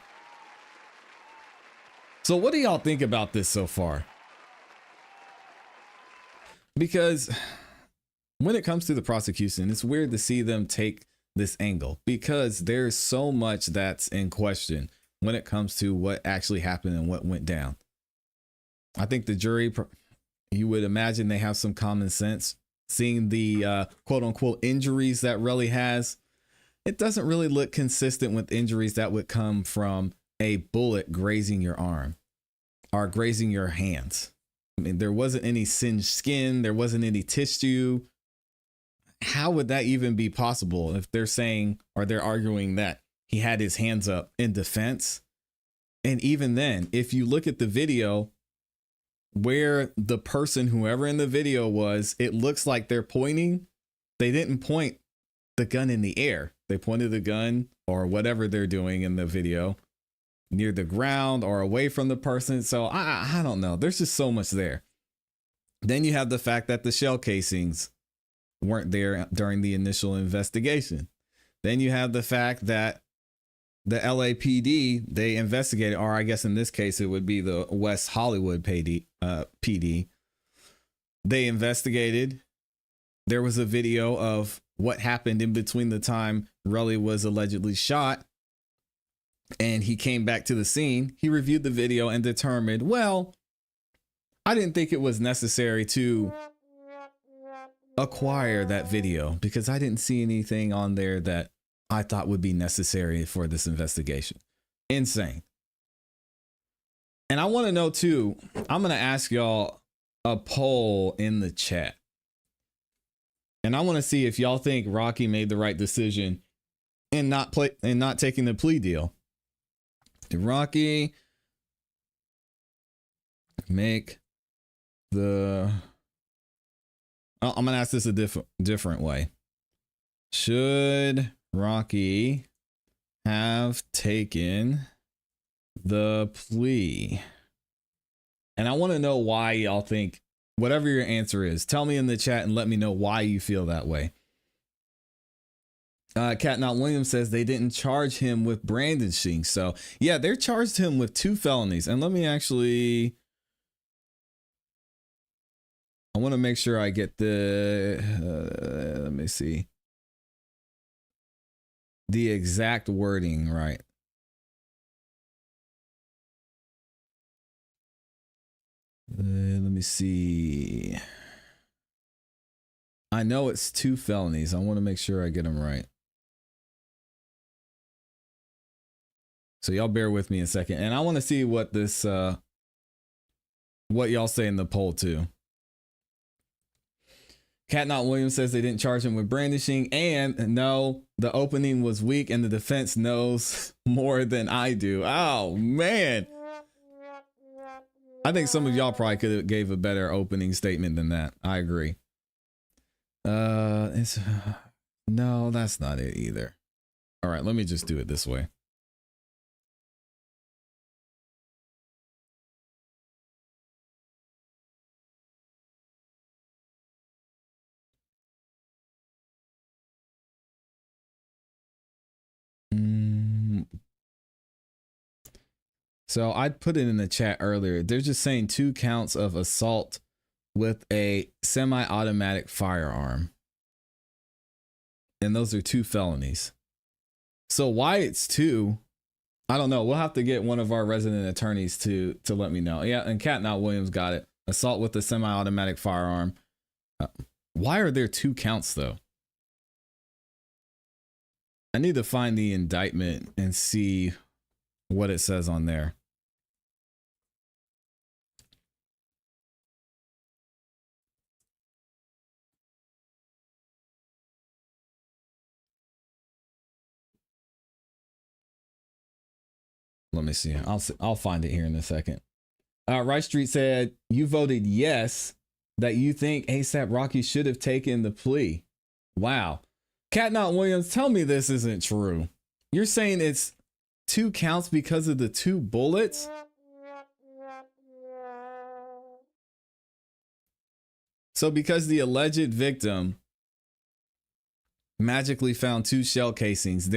So what do y'all think about this so far? Because when it comes to the prosecution, it's weird to see them take this angle because there's so much that's in question when it comes to what actually happened and what went down. I think the jury, you would imagine they have some common sense. Seeing the quote unquote injuries that Relly has, it doesn't really look consistent with injuries that would come from a bullet grazing your arm or grazing your hands. I mean, there wasn't any singed skin. There wasn't any tissue. How would that even be possible if they're saying or they're arguing that he had his hands up in defense? And even then, if you look at the video where the person, whoever in the video was, it looks like they're pointing. They didn't point the gun in the air. They pointed the gun or whatever they're doing in the video near the ground or away from the person. So I don't know. There's just so much there. Then you have the fact that the shell casings weren't there during the initial investigation. Then you have the fact that the LAPD, they investigated, or I guess in this case, it would be the West Hollywood PD. They investigated. There was a video of what happened in between the time Relly was allegedly shot and he came back to the scene. He reviewed the video and determined, well, I didn't think it was necessary to acquire that video because I didn't see anything on there that I thought would be necessary for this investigation. Insane. And I want to know too, I'm going to ask y'all a poll in the chat. And I want to see if y'all think Rocky made the right decision in not taking the plea deal. Did Rocky make the... I'm going to ask this a different way. Should Rocky have taken the plea? And I want to know why y'all think, whatever your answer is, tell me in the chat and let me know why you feel that way. Cat Not Williams says they didn't charge him with brandishing. So yeah, they charged him with 2 felonies. And let me actually, I want to make sure I get the, let me see, the exact wording right. Let me see. I know it's 2 felonies. I want to make sure I get them right. So y'all bear with me a second. And I want to see what this, what y'all say in the poll too. Cat Not Williams says they didn't charge him with brandishing, and no, the opening was weak and the defense knows more than I do. Oh man. I think some of y'all probably could have gave a better opening statement than that. I agree. No, that's not it either. All right, let me just do it this way. So I put it in the chat earlier. They're just saying 2 counts of assault with a semi-automatic firearm. And those are 2 felonies. So why it's 2, I don't know. We'll have to get one of our resident attorneys to let me know. Yeah, and Cat Not Williams got it. Assault with a semi-automatic firearm. Why are there 2 counts though? I need to find the indictment and see what it says on there. Let me see. I'll find it here in a second. Rice Street said you voted yes, that you think ASAP Rocky should have taken the plea. Wow. Cat Not Williams, tell me this isn't true. You're saying it's 2 counts because of the 2 bullets? So because the alleged victim magically found 2 shell casings.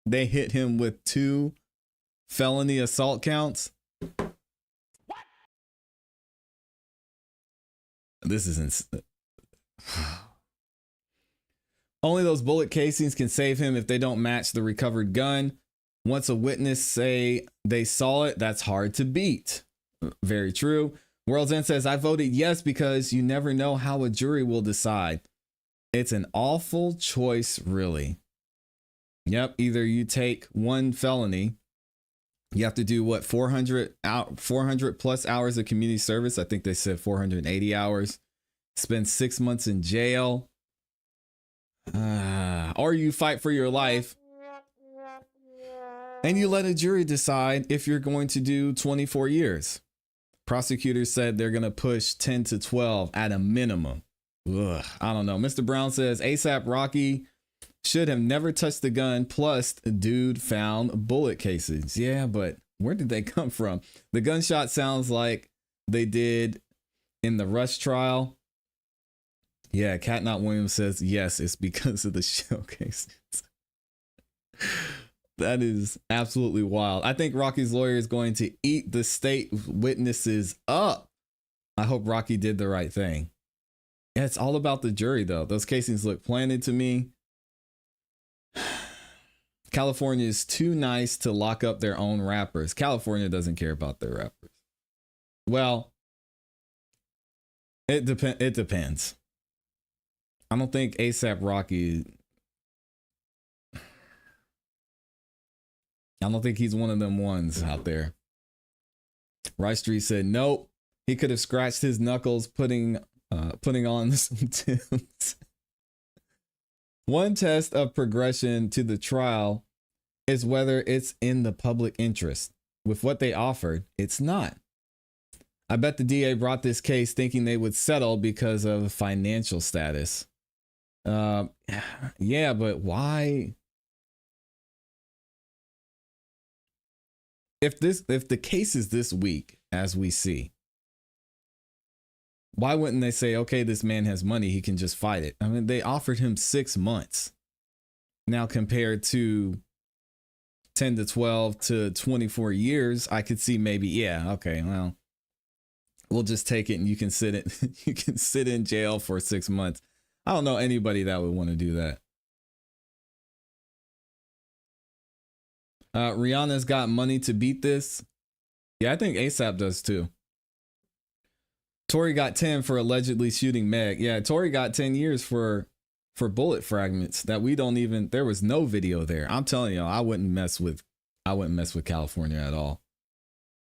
They hit him with 2 felony assault counts. This is only those bullet casings can save him if they don't match the recovered gun. Once a witness say they saw it, that's hard to beat. Very true. World's End says, I voted yes because you never know how a jury will decide. It's an awful choice, really. Yep, either you take 1 felony, you have to do what, 400 plus hours of community service. I think they said 480 hours. Spend 6 months in jail. Or you fight for your life and you let a jury decide if you're going to do 24 years. Prosecutors said they're going to push 10 to 12 at a minimum. Ugh, I don't know. Mr. Brown says ASAP Rocky should have never touched the gun. Plus, dude found bullet casings. Yeah, but where did they come from? The gunshot sounds like they did in the Rush trial. Yeah, Cat Not Williams says, yes, it's because of the shell casings. That is absolutely wild. I think Rocky's lawyer is going to eat the state witnesses up. I hope Rocky did the right thing. Yeah, it's all about the jury, though. Those casings look planted to me. California is too nice to lock up their own rappers. California doesn't care about their rappers. Well, it depends. I don't think ASAP Rocky, I don't think he's one of them ones out there. Rice Street said, nope. He could have scratched his knuckles putting on some Timbs. One test of progression to the trial is whether it's in the public interest. With what they offered, it's not. I bet the DA brought this case thinking they would settle because of financial status. Yeah, but why? If the case is this weak, as we see, why wouldn't they say, okay, this man has money, he can just fight it? I mean, they offered him 6 months. Now compared to 10 to 12 to 24 years, I could see maybe, yeah, okay, well, we'll just take it and you can sit in jail for 6 months. I don't know anybody that would want to do that. Rihanna's got money to beat this. Yeah, I think ASAP does too. Tory got 10 for allegedly shooting Meg. Yeah, Tory got 10 years for bullet fragments that we don't even, there was no video there. I'm telling you, I wouldn't mess with California at all.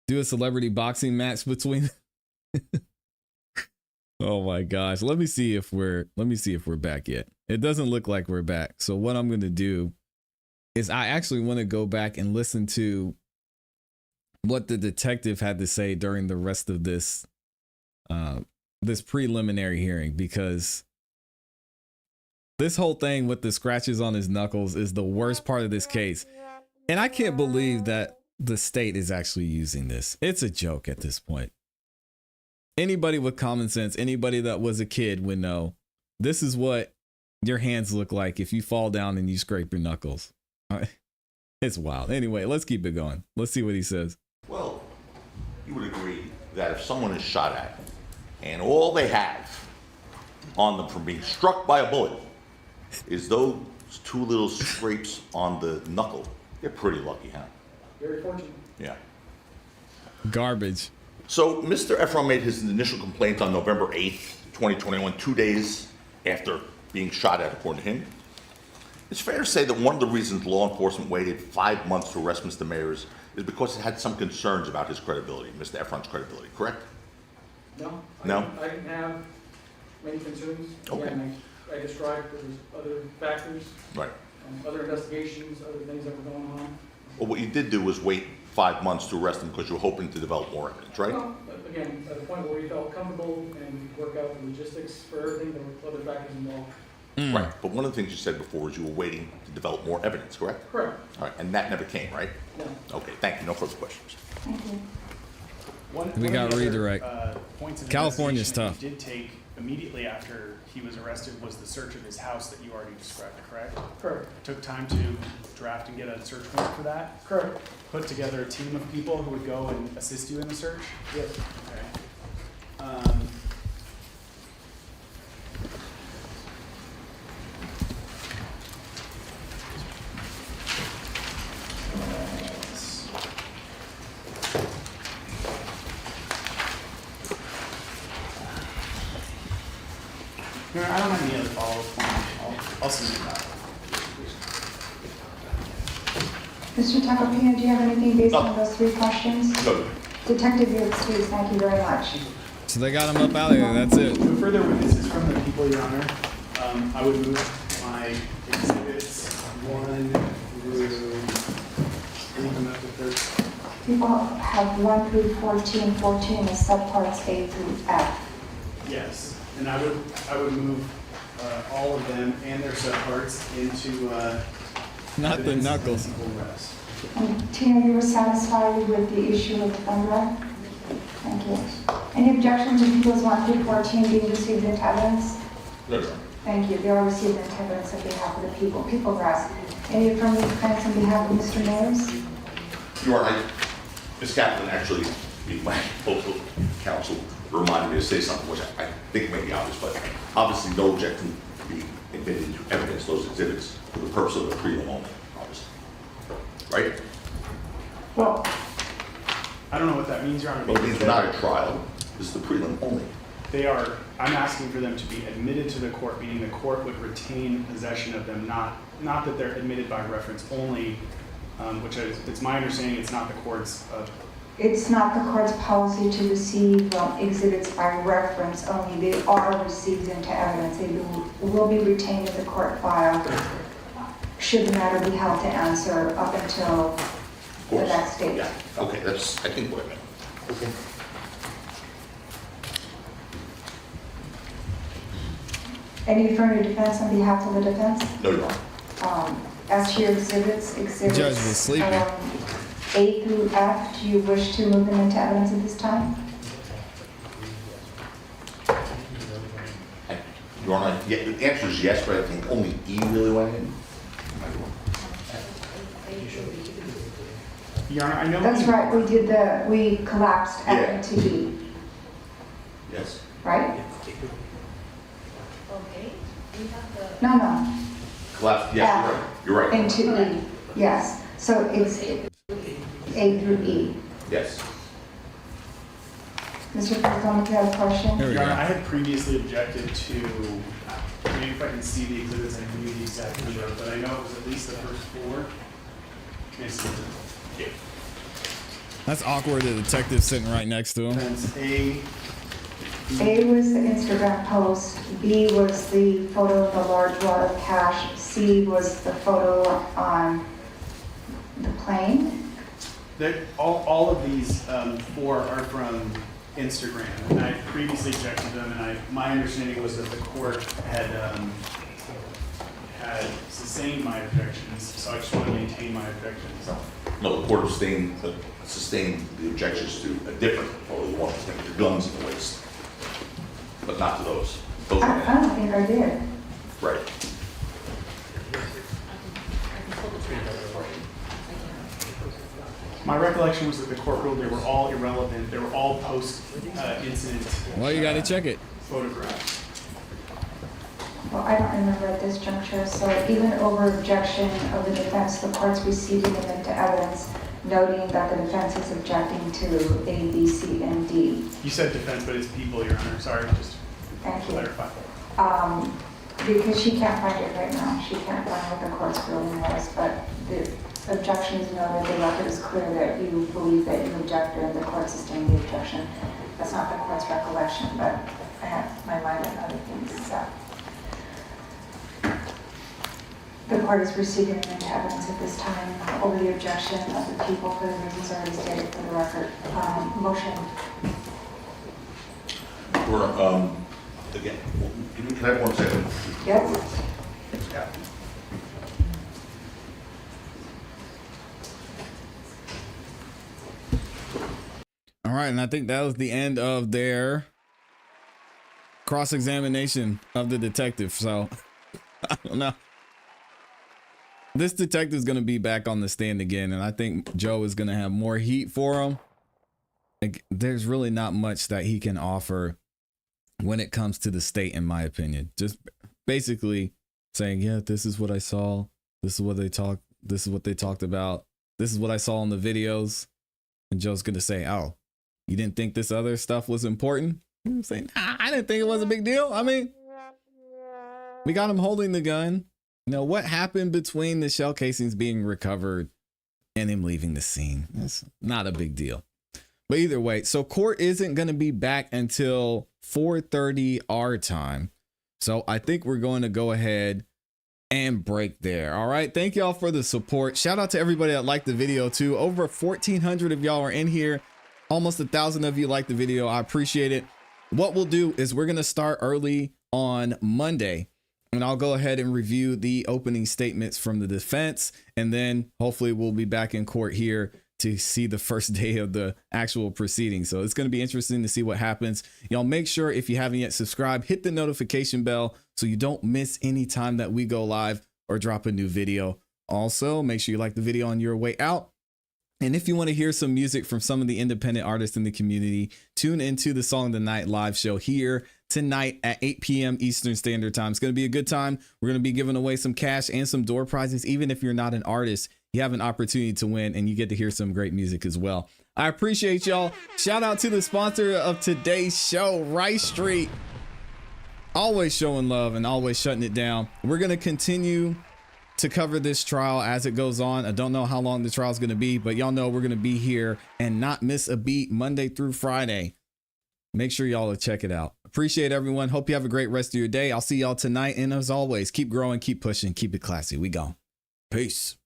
Do a celebrity boxing match between Oh my gosh. Let me see if we're back yet. It doesn't look like we're back. So what I'm going to do is I actually want to go back and listen to what the detective had to say during the rest of this this preliminary hearing, because this whole thing with the scratches on his knuckles is the worst part of this case. And I can't believe that the state is actually using this. It's a joke at this point. Anybody with common sense, anybody that was a kid would know this is what your hands look like if you fall down and you scrape your knuckles. It's wild. Anyway, let's keep it going. Let's see what he says.
Well, you would agree that if someone is shot at and all they have on them from being struck by a bullet is those 2 little scrapes on the knuckle, they're pretty lucky, huh?
Very fortunate.
Yeah.
Garbage.
So Mr. Efron made his initial complaint on November 8th, 2021, 2 days after being shot at, according to him. It's fair to say that one of the reasons law enforcement waited 5 months to arrest Mr. Mayers is because it had some concerns about his credibility, Mr. Efron's credibility, correct?
No.
No?
I didn't have many concerns.
Okay.
Again, I described there was other factors,
Right.
other investigations, other things that were going on.
Well, what you did do was wait 5 months to arrest him because you were hoping to develop more evidence, right?
Well, again, at the point where we felt comfortable and work out the logistics for everything, there were other factors involved.
Right, but one of the things you said before was you were waiting to develop more evidence, correct?
Correct.
All right, and that never came, right?
No.
Okay, thank you. No further questions.
Thank you.
We got redirect.
Points of
California's
investigation
tough.
that you did take immediately after he was arrested was the search of his house that you already described, correct?
Correct.
Took time to draft and get a search warrant for that?
Correct.
Put together a team of people who would go and assist you in the search?
Yes.
Okay. No, I don't have any other follow-up. I'll send you that.
Mr. Tacopina, do you have anything based on those 3 questions?
No.
Detective, you're excused. Thank you very much.
So they got him up out of there. That's it.
No further witnesses from the people, Your Honor. I would move my exhibits 1 through, leave them up to 13.
People have 1 through 14, 14 as subparts A through F.
Yes, and I would move all of them and their subparts into
Not the
evidence
knuckles.
and simple arrest.
And Tina, you were satisfied with the issue of the thumb drive? Thank you. Any objection to people's 1 through 14 being received into evidence?
No, Your Honor.
Thank you. They are received into evidence on behalf of the people. People rest. Any affirmative defense on behalf of Mr. Mayers?
Your Honor, Ms. Kaplan actually, my local counsel reminded me to say something which I think may be obvious, but obviously no objection to be admitted into evidence, those exhibits, for the purpose of the prelim only, obviously. Right?
Well,
I don't know what that means, Your Honor.
Well, it means we're not at trial. This is the prelim only.
They are, I'm asking for them to be admitted to the court, meaning the court would retain possession of them, not that they're admitted by reference only, which is, it's my understanding it's not the court's.
it's not the court's policy to receive exhibits by reference only. They are received into evidence. They will be retained in the court file should the matter be held to answer up until the next date.
Yeah. Okay, that's, I think, what I meant. Okay.
Any affirmative defense on behalf of the defense?
No, Your Honor.
As to your exhibits,
Judge was sleeping.
A through F, do you wish to move them into evidence at this time?
Your Honor, yeah, the answer is yes, but I think only E really went in.
Your Honor, I know.
That's right, we collapsed F into E,
Yes.
right?
Okay, you have the.
No,
Collapse, yes, you're right. You're right.
into E, yes. So it's A through E.
Yes.
Mr. President, you have a question?
Here we
Your Honor,
go.
I had previously objected to, maybe if I can see the exhibits, I can give you the exact number, but I know it was at least the first 4. Can I see it? Yeah.
That's awkward. The detective's sitting right next to him.
Defense A.
A was the Instagram post, B was the photo of the large wad of cash, C was the photo on the plane.
All of these 4 are from Instagram, and I previously objected to them, and my understanding was that the court had sustained my objections, so I just want to maintain my objections.
No, the court sustained the objections to a different, well, the one with the guns in the waist, but not to those. Those
I
are
don't think I did.
right.
My recollection was that the court ruled they were all irrelevant. They were all post-incident.
Well, you got to check it.
Photographs.
Well, I don't remember at this juncture, so even over objection of the defense, the court's receiving them into evidence, noting that the defense is objecting to A, B, C, and D.
You said defense, but it's people, Your Honor. Sorry, just
Thank you.
clarify.
Because she can't find it right now. She can't find what the court's ruling was, but the objection is noted. The record is clear that you believe that you objected and the court sustained the objection. That's not the court's recollection, but I have my mind on other things. So. The court is receiving them into evidence at this time over the objection of the people for the reasons already stated for the record. Motion.
We're, again, can I have 1 second?
Yes.
Yeah.
All right, and I think that was the end of their cross-examination of the detective. So I don't know. This detective's going to be back on the stand again, and I think Joe is going to have more heat for him. Like, there's really not much that he can offer when it comes to the state, in my opinion. Just basically saying, yeah, this is what I saw. This is what they talked. This is what they talked about. This is what I saw in the videos. And Joe's going to say, oh, you didn't think this other stuff was important? I'm saying, nah, I didn't think it was a big deal. I mean, we got him holding the gun. You know, what happened between the shell casings being recovered and him leaving the scene? It's not a big deal. But either way, so court isn't going to be back until 4:30 our time. So I think we're going to go ahead and break there. All right. Thank y'all for the support. Shout out to everybody that liked the video too. Over 1,400 of y'all are in here. Almost 1,000 of you liked the video. I appreciate it. What we'll do is we're going to start early on Monday, and I'll go ahead and review the opening statements from the defense. And then hopefully we'll be back in court here to see the first day of the actual proceeding. So it's going to be interesting to see what happens. Y'all make sure, if you haven't yet subscribed, hit the notification bell so you don't miss any time that we go live or drop a new video. Also, make sure you like the video on your way out. And if you want to hear some music from some of the independent artists in the community, tune into the Song of the Night live show here tonight at 8 p.m. Eastern Standard Time. It's going to be a good time. We're going to be giving away some cash and some door prizes. Even if you're not an artist, you have an opportunity to win, and you get to hear some great music as well. I appreciate y'all. Shout out to the sponsor of today's show, Rice Street. Always showing love and always shutting it down. We're going to continue to cover this trial as it goes on. I don't know how long the trial is going to be, but y'all know we're going to be here and not miss a beat Monday through Friday. Make sure y'all check it out. Appreciate everyone. Hope you have a great rest of your day. I'll see y'all tonight. And as always, keep growing, keep pushing, keep it classy. We gone. Peace.